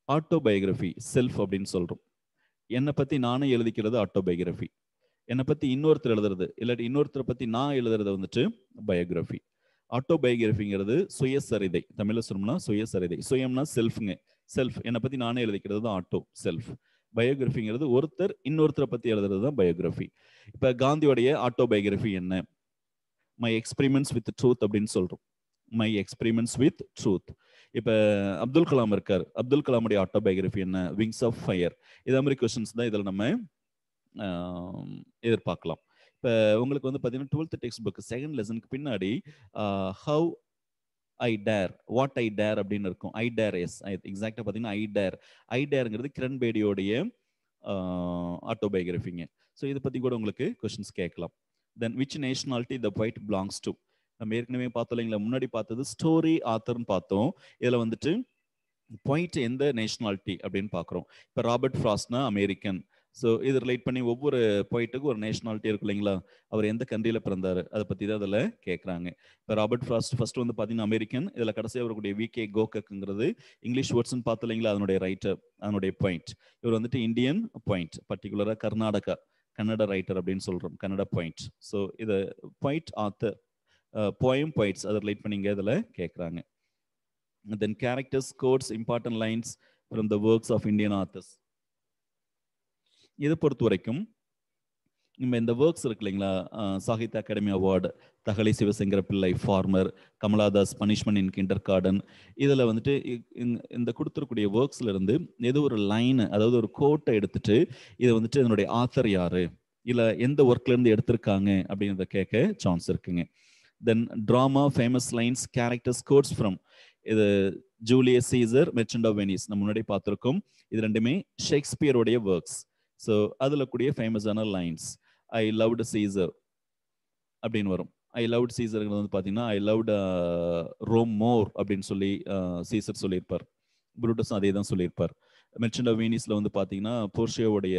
ஆட்டோபயோகிராஃபி செல்ஃப் அப்படின்னு சொல்கிறோம். என்னை பற்றி நானே எழுதிக்கிறது ஆட்டோபயோகிராஃபி. என்னை பற்றி இன்னொருத்தர் எழுதுறது, இல்லாட்டி இன்னொருத்தரை பற்றி நான் எழுதுறது வந்துட்டு பயோகிராஃபி. ஆட்டோபயோகிராஃபிங்கிறது சுயசரிதை. தமிழில் சொல்லணும்னா சுயசரிதை. சுயம்னா செல்ஃபுங்க. செல்ஃப், என்னை பற்றி நானே எழுதிக்கிறது தான் ஆட்டோ செல்ஃப். பயோகிராஃபிங்கிறது ஒருத்தர் இன்னொருத்தரை பற்றி எழுதுறது தான் பயோகிராஃபி. இப்போ காந்தியோடைய ஆட்டோபயோகிராஃபி என்ன? மை எக்ஸ்பெரிமெண்ட்ஸ் வித் ட்ரூத் அப்படின்னு சொல்கிறோம். My experiments with truth. இப்போ அப்துல் கலாம் இருக்கார், அப்துல் கலாமுடைய ஆட்டோபயோகிராஃபி என்ன? Wings of fire. இதே மாதிரி கொஸ்டின்ஸ் தான் இதில் நம்ம எதிர்பார்க்கலாம். இப்போ உங்களுக்கு வந்து பார்த்தீங்கன்னா 12th டெக்ஸ்ட் புக் செகண்ட் லெசனுக்கு பின்னாடி how I dare, what I dare அப்படின்னு இருக்கும். ஐ டேர், எஸ் எக்ஸாக்டாக பார்த்தீங்கன்னா ஐ டேருங்கிறது கிரண் பேடியோடைய ஆட்டோபயோகிராஃபிங்க. ஸோ இதை பற்றி கூட உங்களுக்கு கொஸ்டின்ஸ் கேட்கலாம். Then which nationality the poet belongs to? நம்ம ஏற்கனவே பார்த்தோம் இல்லைங்களா, முன்னாடி பார்த்தது ஸ்டோரி ஆத்தர்னு பார்த்தோம். இதில் வந்துட்டு பாயிண்ட் எந்த நேஷனாலிட்டி அப்படின்னு பார்க்குறோம். இப்போ ராபர்ட் ஃப்ராஸ்ட்னா அமெரிக்கன். ஸோ இது ரிலேட் பண்ணி ஒவ்வொரு பாயிண்ட்டுக்கும் ஒரு நேஷனாலிட்டி இருக்கும் இல்லைங்களா, அவர் எந்த கண்ட்ரியில் பிறந்தார் அதை பற்றி தான் அதில் கேட்குறாங்க. இப்போ ராபர்ட் ஃப்ராஸ்ட் ஃபர்ஸ்ட் வந்து பார்த்தீங்கன்னா அமெரிக்கன். இதில் கடைசியாக வரக்கூடிய விகே கோகக்ங்கிறது இங்கிலீஷ் வேர்ட்ஸ்ன்னு பார்த்தோம் இல்லைங்களா, அதனுடைய ரைட்டர், அதனுடைய பாயிண்ட். இவர் வந்துட்டு இந்தியன் பாயிண்ட், பர்டிகுலராக கன்னட ரைட்டர் அப்படின்னு சொல்கிறோம், கன்னட பாயிண்ட். ஸோ இதை பாயிண்ட் ஆத்தர், போயம் பாயிண்ட்ஸ் அதை ரிலேட் பண்ணி இங்கே இதில் கேட்குறாங்க. Then characters quotes important lines from the works of Indian authors. இதை பொறுத்த வரைக்கும் நம்ம இந்த ஒர்க்ஸ் இருக்கு இல்லைங்களா, சாகித்ய அகாடமி அவார்டு, தகழி சிவசங்கர பிள்ளை ஃபார்மர், கமலாதாஸ் பனிஷ்மெண்ட் இன் கிண்டர் கார்டன், இதில் வந்துட்டு இந்த கொடுத்துருக்கூடிய ஒர்க்ஸ்ல இருந்து ஏதோ ஒரு லைனு, அதாவது ஒரு கோட்டை எடுத்துட்டு இதை வந்துட்டு இதனுடைய ஆத்தர் யாரு, இல்லை எந்த ஒர்க்ல இருந்து எடுத்திருக்காங்க அப்படின்றத கேட்க சான்ஸ் இருக்குங்க. Then drama famous lines characters quotes from. இது Julius Caesar, merchant of Venice நம்ம முன்னாடி பார்த்துருக்கோம். இது ரெண்டுமே ஷேக்ஸ்பியருடைய ஒர்க்ஸ். ஸோ அதில் கூடிய ஃபேமஸான லைன்ஸ் ஐ லவ்டு சீசர் அப்படின்னு வரும். ஐ லவ்டு சீசருங்கிறது வந்து பார்த்தீங்கன்னா ஐ லவ்டு ரோம் மோர் அப்படின்னு சொல்லி சீசர் சொல்லியிருப்பார். புரூட்டஸும் அதே தான் சொல்லியிருப்பார். மெர்ச்சன்ட் ஆஃப் வெனிஸில் வந்து பார்த்தீங்கன்னா போர்ஷியோவுடைய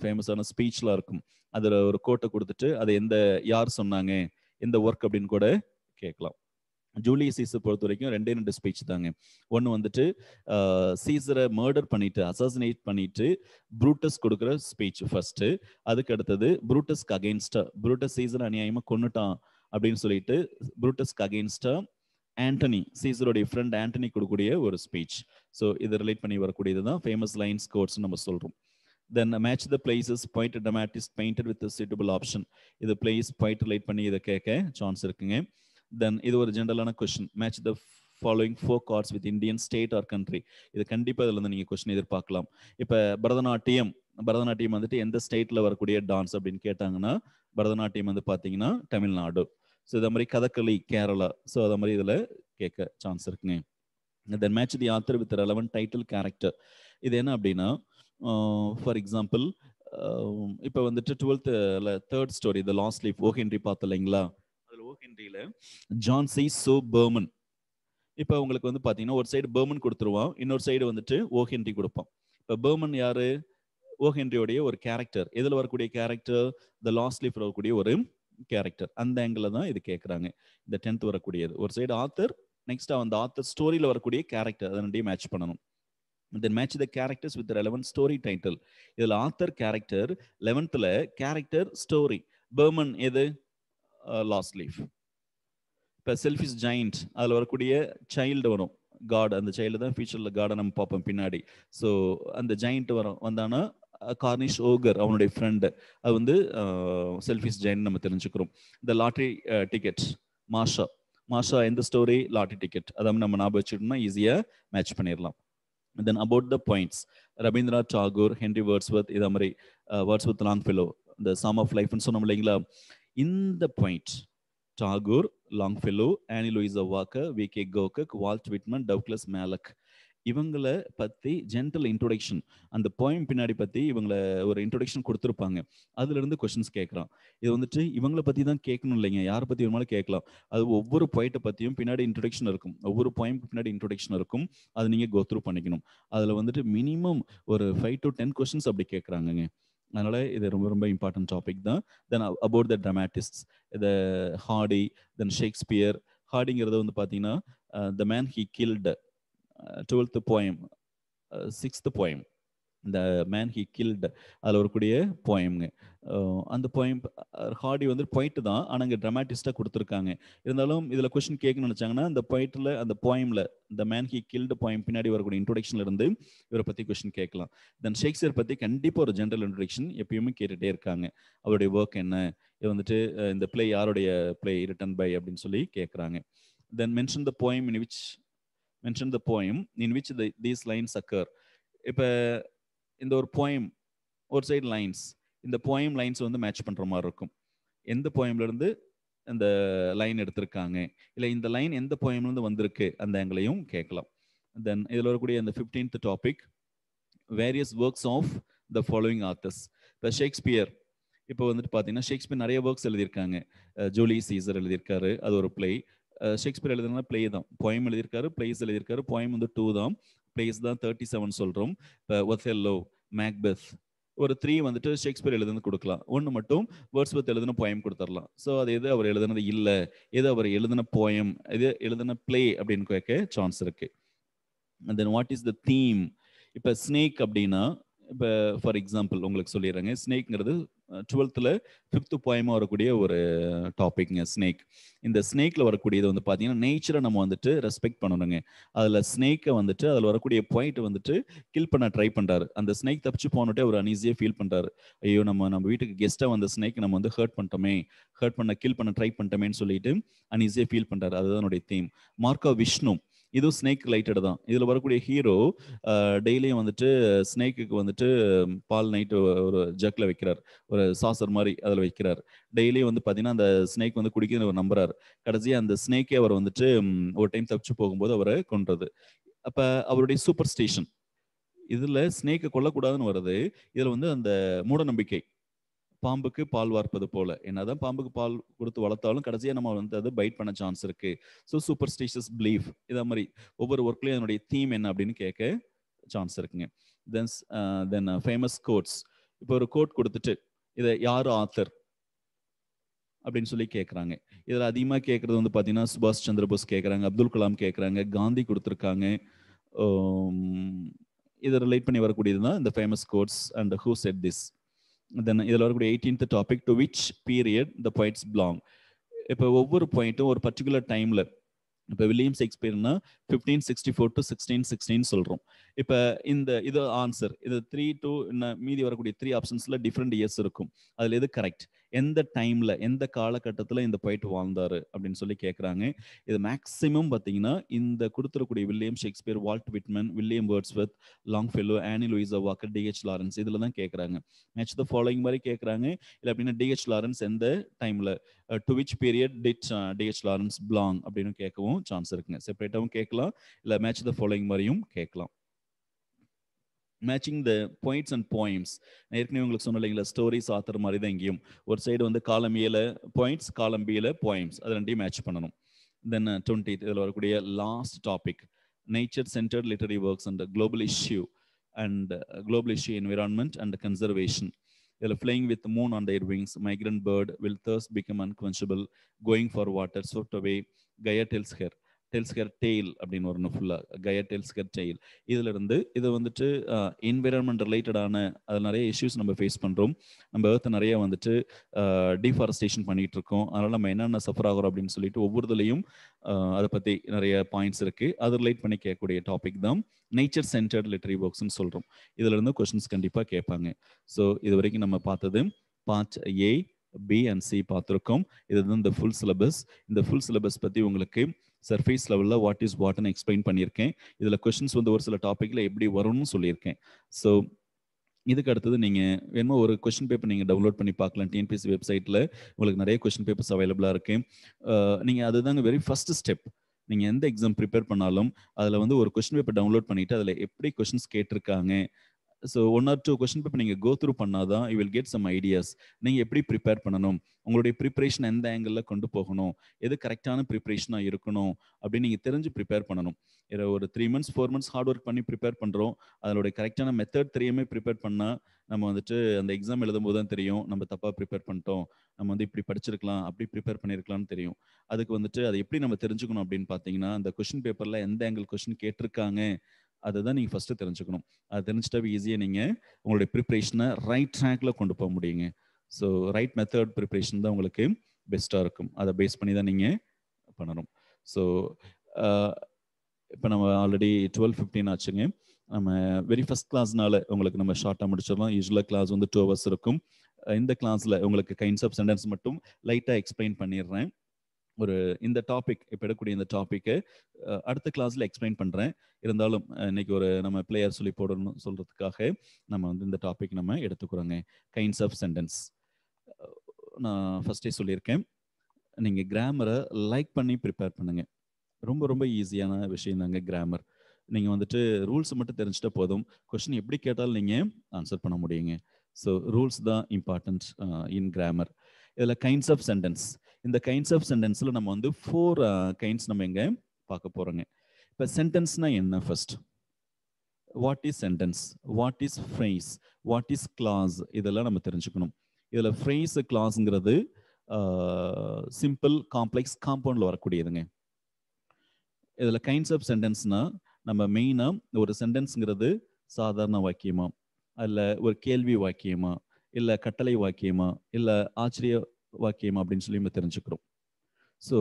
ஃபேமஸான ஸ்பீச்லாம் இருக்கும். அதில் ஒரு கோட்டை கொடுத்துட்டு அதை யார் சொன்னாங்க, எந்த ஒர்க் அப்படின்னு கூட கேட்கலாம். ஜூலியஸ் சீசர் பொறுத்த வரைக்கும் 2 ஸ்பீச் தாங்க. ஒன்று வந்துட்டு சீசரை மர்டர் பண்ணிட்டு, அசாசினேட் பண்ணிட்டு ப்ரூட்டஸ் கொடுக்குற ஸ்பீச் ஃபர்ஸ்ட். அதுக்கு அடுத்தது ப்ரூட்டஸ்க்கு அகெயின்ஸ்டா, ப்ரூட்டஸ் சீசரை அநியாயமாக கொன்னுட்டான் அப்படின்னு சொல்லிட்டு ப்ரூட்டஸ்க்கு அகெயின்ஸ்டா ஆண்டனி, சீசருடைய ஃப்ரெண்ட் ஆண்டனி கொடுக்கக்கூடிய ஒரு ஸ்பீச். ஸோ இதை ரிலேட் பண்ணி வரக்கூடியது தான் ஃபேமஸ் லைன்ஸ் கோட்ஸ் நம்ம சொல்கிறோம். Then match the places, point dramatist painted with suitable option. இது பிளேஸ் பாயிண்ட் ரிலேட் பண்ணி இதை கேட்க சான்ஸ் இருக்குங்க. தென் இது ஒரு ஜென்ரலான question, match the following 4 cards with Indian state or country. இது கண்டிப்பாக இதில் வந்து நீங்கள் கொஸ்டின் எதிர்பார்க்கலாம். இப்போ பரதநாட்டியம் வந்துட்டு எந்த ஸ்டேட்டில் வரக்கூடிய டான்ஸ் அப்படின்னு கேட்டாங்கன்னா பரதநாட்டியம் வந்து பார்த்தீங்கன்னா தமிழ்நாடு. ஸோ இதே மாதிரி கதகளி கேரளா. ஸோ அதே மாதிரி இதில் கேட்க சான்ஸ் இருக்குங்க. Then match the author with relevant title character. இது என்ன அப்படின்னா, ஃபார் எக்ஸாம்பிள் இப்போ வந்துட்டு 12th third story the last leaf, O Henry பார்த்தோம் இல்லைங்களா, அதில் ஓ ஹென்ரியில் ஜான் சி சோ பெர்மன். இப்போ உங்களுக்கு வந்து பார்த்தீங்கன்னா ஒரு சைடு பெர்மன் கொடுத்துருவான், இன்னொரு சைடு வந்துட்டு ஓ ஹென்றி கொடுப்பான். இப்போ பெர்மன் யாரு? ஓ ஹென்ரியோடைய ஒரு கேரக்டர். இதில் வரக்கூடிய கேரக்டர் த லாஸ்ட் லீஃப் வரக்கூடிய ஒரு கேரக்டர். அந்த ஆங்கிள் தான் இது கேட்குறாங்க. இந்த 10th வரக்கூடியது ஒரு சைடு ஆத்தர், நெக்ஸ்ட் அந்த ஆத்தர் ஸ்டோரியில் வரக்கூடிய கேரக்டர், அதனுடைய மேட்ச் பண்ணணும். Then match the characters with the relevant story title. இதில் author character, 11th character story. Behrman எது? Last leaf. இப்போ செல்ஃபிஷ் ஜெயண்ட், அதில் வரக்கூடிய சைல்டு வரும், காட். அந்த சைல்டு தான் ஃபியூச்சரில் காடை நம்ம பார்ப்போம் பின்னாடி. ஸோ அந்த ஜெயண்ட் வந்தானா கார்னிஷ் ஓகர் அவனுடைய ஃப்ரெண்டு, அது வந்து செல்ஃபிஷ் ஜெயண்ட் நம்ம தெரிஞ்சுக்கிறோம். இந்த லாட்ரி டிக்கெட் மாஷா எந்த ஸ்டோரி? Lottery ticket. அதாவது நம்ம ஞாபகம் வச்சுக்கிட்டோம்னா ஈஸியாக மேட்ச் பண்ணிடலாம். Then about the points, Rabindranath Tagore, Henry Wordsworth, இதே மாதிரி வேர்ட்ஸ்வர்த் லாங்ஃபெல்லோ, இந்த சம் ஆஃப் லைஃப்னு சொன்னோம் இல்லைங்களா, இந்த point Tagore, Longfellow, Annie Louisa Walker, V K. Gokak, Walt Whitman, Douglas Malloch, இவங்களை பற்றி ஜென்ரல் இன்ட்ரோடக்ஷன், அந்த போயம் பின்னாடி பற்றி இவங்களை ஒரு இன்ட்ரோடக்ஷன் கொடுத்துருப்பாங்க. அதுலேருந்து கொஷின்ஸ் கேட்குறான். இது வந்துட்டு இவங்களை பற்றி தான் கேட்கணும் இல்லைங்க, யாரை பற்றி வேணுமாலும் கேட்கலாம். அது ஒவ்வொரு பாயிண்ட்டை பற்றியும் பின்னாடி இன்ட்ரோடக்ஷன் இருக்கும், ஒவ்வொரு பாயிண்ட்க்கு பின்னாடி இன்ட்ரோடக்ஷன் இருக்கும். அதை நீங்கள் கோ த்ரூ பண்ணிக்கணும். அதில் வந்துட்டு மினிமம் ஒரு 5 to 10 கொஷின்ஸ் அப்படி கேட்குறாங்கங்க. அதனால் இது ரொம்ப ரொம்ப இம்பார்ட்டன்ட் டாபிக் தான். Then about the dramatist, the Hardy, then Shakespeare. ஹார்டிங்கிறது வந்து பார்த்தீங்கன்னா the man he killed, 12th poem, 6th poem, the man he killed, அதில் வரக்கூடிய போயம்ங்க. அந்த போயம் ஹார்டி வந்து பாயிண்ட் தான், ஆனால் இங்கே ட்ராமாட்டிஸ்டாக கொடுத்துருக்காங்க. இருந்தாலும் இதில் கொஸ்டின் கேட்கணும்னு நினச்சாங்கன்னா அந்த பாயிண்ட்டில், அந்த போயமில், the man he killed poem பின்னாடி வரக்கூடிய இன்ட்ரோடக்ஷன்ல இருந்து இவரை பற்றி கொஸ்டின் கேட்கலாம். தென் ஷேக்ஸ்பியர் பற்றி கண்டிப்பாக ஒரு ஜென்ரல் இன்ட்ரோடக்ஷன் எப்பயுமே கேட்டுகிட்டே இருக்காங்க. அவருடைய ஒர்க் என்ன, இது வந்துட்டு இந்த பிளே யாருடைய பிளே, ரிட்டன் பை அப்படின்னு சொல்லி கேட்குறாங்க. Then mention the poem in which mention the poem in which these lines occur. இப்போ இந்த ஒரு போயம், ஒரு சைடு லைன்ஸ், இந்த போயம் லைன்ஸ் வந்து மேட்ச் பண்ணுற மாதிரி இருக்கும். எந்த போயம்லேருந்து இந்த லைன் எடுத்திருக்காங்க, இல்லை இந்த லைன் எந்த போயம்லேருந்து வந்திருக்கு, அந்த ஆங்கிளையும் கேட்கலாம். தென் இதில் வரக்கூடிய அந்த 15th topic, various works of the following authors. இப்போ ஷேக்ஸ்பியர், இப்போ வந்துட்டு பார்த்தீங்கன்னா ஷேக்ஸ்பியர் நிறைய ஒர்க்ஸ் எழுதியிருக்காங்க. ஜூலியஸ் சீசர் எழுதியிருக்காரு, அது ஒரு பிளே. ஷேக்ஸ்பியர் எழுதுனா பிளே தான், போயம் எழுதியிருக்காரு, பிளேஸ் எழுதியிருக்காரு. போயம் வந்து 2 தான், பிளேஸ் தான் 37 சொல்கிறோம். இப்போ ஒத்தெல்லோ, மேக்பெத், ஒரு 3 வந்துட்டு ஷேக்ஸ்பியர் எழுதுனது கொடுக்கலாம், 1 மட்டும் வேர்ட்ஸ்வர்த் எழுதின போயம் கொடுத்துடலாம். ஸோ அது எது அவர் எழுதுனது இல்லை, எது அவர் எழுதின போயம், எது எழுதின பிளே அப்படின்னு கேட்க சான்ஸ் இருக்கு. And then what is the theme. இப்போ ஸ்னேக் அப்படின்னா, இப்போ ஃபார் எக்ஸாம்பிள் உங்களுக்கு சொல்லிடுறேங்க, ஸ்னேக்ங்கிறது 12th 5th போயமாக வரக்கூடிய ஒரு டாபிக்ங்க ஸ்னேக். இந்த ஸ்னேக்கில் வரக்கூடியது வந்து பார்த்தீங்கன்னா நேச்சரை நம்ம வந்துட்டு ரெஸ்பெக்ட் பண்ணணுங்க. அதில் ஸ்னேக்கை வந்துட்டு, அதில் வரக்கூடிய பாயிண்ட் வந்துட்டு கில் பண்ண ட்ரை பண்ணுறாரு. அந்த ஸ்னேக் தப்பிச்சு போனட்டே அவர் அன்ஈஸியாக ஃபீல் பண்ணுறாரு. ஐயோ நம்ம வீட்டுக்கு கெஸ்ட்டாக வந்த ஸ்னேக் நம்ம வந்து ஹர்ட் பண்ணிட்டோமே, ஹர்ட் பண்ண கில் பண்ண ட்ரை பண்ணிட்டோமேன்னு சொல்லிட்டு அன்ஈஸியாக ஃபீல் பண்ணுறாரு. அதுதான் என்னுடைய தீம். மார்க்கா விஷ்ணு, இதுவும் ஸ்னேக் ரிலேட்டட் தான். இதில் வரக்கூடிய ஹீரோ டெய்லியும் வந்துட்டு ஸ்னேக்குக்கு வந்துட்டு பால் நைட்டு ஒரு ஜக்கில் வைக்கிறார், ஒரு சாசர் மாதிரி அதில் வைக்கிறார். டெய்லியும் வந்து பார்த்தீங்கன்னா அந்த ஸ்னேக் வந்து குடிக்கிறது அவர் நம்புறாரு. கடைசியாக அந்த ஸ்னேக்கே அவர் வந்துட்டு ஒரு டைம் தப்பிச்சு போகும்போது அவரை கொன்றது. அப்போ அவருடைய சூப்பர் ஸ்டேஷன், இதில் ஸ்னேக்கை கொல்லக்கூடாதுன்னு வருது. இதில் வந்து அந்த மூட நம்பிக்கை, பாம்புக்கு பால் வார்ப்பது போல, என்னதான் பாம்புக்கு பால் கொடுத்து வளர்த்தாலும் கடைசியாக நம்ம வந்து அதை பைட் பண்ண சான்ஸ் இருக்கு. ஸோ சூப்பர்ஸ்டிஷியஸ் பிலீஃப், இதே மாதிரி ஒவ்வொரு ஒர்க்லையும் அதனுடைய தீம் என்ன அப்படின்னு கேட்க சான்ஸ் இருக்குங்க. தென் ஃபேமஸ் கோட்ஸ். இப்போ ஒரு கோட் கொடுத்துட்டு இதை யார் ஆத்தர் அப்படின்னு சொல்லி கேட்குறாங்க. இதில் அதிகமாக கேட்குறது வந்து பார்த்தீங்கன்னா சுபாஷ் சந்திர போஸ் கேட்குறாங்க, அப்துல் கலாம் கேட்குறாங்க, காந்தி கொடுத்துருக்காங்க. இதை ரிலேட் பண்ணி வரக்கூடியது தான் இந்த famous quotes and who said this. Then இதில் வரக்கூடிய 18th topic, to which period the points belong. இப்போ ஒவ்வொரு பாயிண்ட்டும் ஒரு பர்டிகுலர் டைமில், இப்போ வில்லியம் ஷேக்ஸ்பியர்னா 1564 to 1616 சொல்கிறோம். இப்போ இது ஆன்சர், இது 3 to மீதி வரக்கூடிய 3 ஆப்ஷன்ஸில் டிஃப்ரெண்ட் இயர்ஸ் இருக்கும். அதில் எது கரெக்ட், எந்த டைமில் எந்த காலகட்டத்தில் இந்த பாயிண்ட் வாழ்ந்தார் அப்படின்னு சொல்லி கேட்குறாங்க. இது மேக்ஸிமம் பார்த்தீங்கன்னா இந்த கொடுத்துருக்கூடிய William Shakespeare, Walt Whitman, William Wordsworth, Longfellow, Annie Louisa Walker, D H Lawrence, இதில் தான் கேட்குறாங்க. மேட்ச் த ஃபாலோயிங் மாதிரி கேட்குறாங்க. இல்லை அப்படின்னா டிஹெச் லாரன்ஸ் எந்த டைமில், to which period did DH Lawrence belong அப்படின்னு கேட்கவும் சான்ஸ் இருக்குங்க. செப்பரேட்டாகவும் கேட்கலாம், இல்லை மேட்ச் த ஃபாலோயிங் மாதிரியும் கேட்கலாம். Matching the points and poems, ஏற்கனவே உங்களுக்கு சொன்ன இல்லைங்களா, ஸ்டோரிஸ் ஆத்தர் மாதிரி தான் இங்கேயும். ஒரு சைடு வந்து காலம் ஏல பாயிண்ட்ஸ், காலம் பியில் போயம்ஸ், அது ரெண்டையும் மேட்ச் பண்ணணும். தென் 20th இதில் வரக்கூடிய last topic, nature centred literary works and global issue environment and conservation. இதில் flying with moon on their wings, migrant bird will thirst become unquenchable, going for water, swept away, Gaia tells her tail அப்படின்னு வரணும் ஃபுல்லாக, Gaya டெல்ஸ் her tail. இதில் இருந்து இது வந்துட்டு environment ரிலேட்டடான அதில் நிறைய இஷ்யூஸ் நம்ம ஃபேஸ் பண்ணுறோம். நம்ம ஏர்த்தை நிறைய வந்துட்டு டீஃபாரஸ்டேஷன் பண்ணிகிட்டு இருக்கோம். அதனால் நம்ம என்னென்ன சஃபர் ஆகிறோம் அப்படின்னு சொல்லிட்டு ஒவ்வொருதுலையும் அதை பற்றி நிறைய பாயிண்ட்ஸ் இருக்குது. அது ரிலேட் பண்ணி கேட்கக்கூடிய டாபிக் தான் நேச்சர் சென்டர்ட் லிட்டரரி ஒர்க்ஸ்ன்னு சொல்கிறோம். இதில் இருந்து கொஸ்டின்ஸ் கண்டிப்பாக கேட்பாங்க. ஸோ இது வரைக்கும் நம்ம பார்த்தது part A, B and C பார்த்துருக்கோம். இதுதான் இந்த ஃபுல் சிலபஸ். இந்த ஃபுல் சிலபஸ் பற்றி உங்களுக்கு சர்ஃபேஸ் லெவலில் வாட் இஸ் வாட்னு எக்ஸ்பிளைன் பண்ணியிருக்கேன். இதில் கொஷின்ஸ் வந்து ஒரு சில டாப்பிக்கில் எப்படி வரும்னு சொல்லியிருக்கேன். ஸோ இதுக்கு அடுத்தது நீங்கள் வேணுமோ ஒரு கொஷின் பேப்பர் நீங்கள் டவுன்லோட் பண்ணி பார்க்கலாம். டிஎன்பிஎஸ்சி வெப்சைட்டில் உங்களுக்கு நிறைய கொஷின் பேப்பர்ஸ் அவைலபிளாக இருக்கு. நீங்கள் அதுதாங்க வெரி ஃபர்ஸ்ட் ஸ்டெப். நீங்கள் எந்த எக்ஸாம் ப்ரிப்பேர் பண்ணாலும் அதில் வந்து ஒரு கொஷின் பேப்பர் டவுன்லோட் பண்ணிவிட்டு அதில் எப்படி கொஷின்ஸ் கேட்டிருக்காங்க, ஸோ 1 or 2 கொஸ்டின் பேப்பர் நீங்கள் கோ த்ரூ பண்ணாதான் you will get some ideas. நீங்கள் எப்படி ப்ரிப்பேர் பண்ணணும், உங்களுடைய ப்ரிப்பரேஷன் எந்த ஆங்கிளில் கொண்டு போகணும், எது கரெக்டான ப்ரிப்பரேஷனாக இருக்கணும் அப்படின்னு நீங்கள் தெரிஞ்சு ப்ரிப்பேர் பண்ணணும். ஒரு 3 months 4 months ஹார்ட் ஒர்க் பண்ணி ப்ரிப்பேர் பண்ணுறோம். அதனுடைய கரெக்டான மெத்தட் தெரியாமல் ப்ரிப்பேர் பண்ணால் நம்ம வந்துட்டு அந்த எக்ஸாம் எழுதும் போது தான் தெரியும் நம்ம தப்பாக ப்ரிப்பேர் பண்ணிட்டோம், நம்ம வந்து இப்படி படிச்சிருக்கலாம், அப்படி ப்ரிப்பேர் பண்ணியிருக்கலாம்னு தெரியும். அதுக்கு வந்துட்டு அதை எப்படி நம்ம தெரிஞ்சுக்கணும் அப்படின்னு பார்த்தீங்கன்னா, அந்த கொஸ்டின் பேப்பரில் எந்த ஆங்கிள் கொஸ்டின் கேட்டிருக்காங்க அதுதான் நீங்கள் ஃபஸ்ட்டு தெரிஞ்சுக்கணும். அது தெரிஞ்சுட்டாவே ஈஸியாக நீங்கள் உங்களுடைய ப்ரிப்ரேஷனை ரைட் ட்ராக்ல கொண்டு போக முடியுங்க. ஸோ ரைட் மெத்தட் ப்ரிப்ரேஷன் தான் உங்களுக்கு பெஸ்ட்டாக இருக்கும். அதை பேஸ் பண்ணி தான் நீங்கள் பண்ணணும். ஸோ இப்போ நம்ம ஆல்ரெடி 12:15 ஆச்சுங்க. நம்ம வெரி ஃபஸ்ட் கிளாஸ்னால உங்களுக்கு நம்ம ஷார்ட்டாக முடிச்சிடலாம். யூஸ்வலாக கிளாஸ் வந்து 2 hours இருக்கும். இந்த கிளாஸில் உங்களுக்கு கைண்ட்ஸ் ஆஃப் சென்டென்ஸ் மட்டும் லைட்டாக எக்ஸ்பிளைன் பண்ணிடுறேன். இந்த டாபிக் இப்போ எடுக்கக்கூடிய இந்த டாப்பிக்கை அடுத்த கிளாஸில் எக்ஸ்பிளைன் பண்ணுறேன். இருந்தாலும் இன்னைக்கு ஒரு நம்ம பிளேயர் சொல்லி போடணும்னு சொல்கிறதுக்காக நம்ம வந்து இந்த டாபிக் நம்ம எடுத்துக்கிறோங்க. கைண்ட்ஸ் ஆஃப் சென்டென்ஸ் நான் ஃபஸ்ட்டே சொல்லியிருக்கேன். நீங்கள் கிராமரை லைக் பண்ணி ப்ரிப்பேர் பண்ணுங்கள். ரொம்ப ரொம்ப ஈஸியான விஷயம் தாங்க கிராமர். நீங்கள் வந்துட்டு ரூல்ஸ் மட்டும் தெரிஞ்சுட்டா போதும், கொஸ்டின் எப்படி கேட்டாலும் நீங்கள் ஆன்சர் பண்ண முடியுங்க. ஸோ ரூல்ஸ் தான் இம்பார்ட்டன்ட் இன் கிராமர். இதில் கைண்ட்ஸ் ஆஃப் சென்டென்ஸ், இந்த கைண்ட்ஸ் ஆஃப் சென்டென்ஸில் நம்ம வந்து 4 கைண்ட்ஸ் நம்ம எங்கே பார்க்க போகிறோங்க. இப்போ சென்டென்ஸ்னா என்ன, first what is sentence, what is phrase, what is clause, இதெல்லாம் நம்ம தெரிஞ்சுக்கணும். இதில் ஃப்ரேஸ் கிளாஸ்ங்கிறது சிம்பிள் காம்ப்ளெக்ஸ் காம்பவுண்டில் வரக்கூடியதுங்க. இதில் கைண்ட்ஸ் ஆஃப் சென்டென்ஸ்னா நம்ம மெயினாக ஒரு சென்டென்ஸுங்கிறது சாதாரண வாக்கியமா, அல்ல ஒரு கேள்வி வாக்கியமா, இல்லை கட்டளை வாக்கியமா, இல்லை ஆச்சரிய வாக்கியமா அப்படின்னு சொல்லி நம்ம தெரிஞ்சுக்கிறோம். ஸோ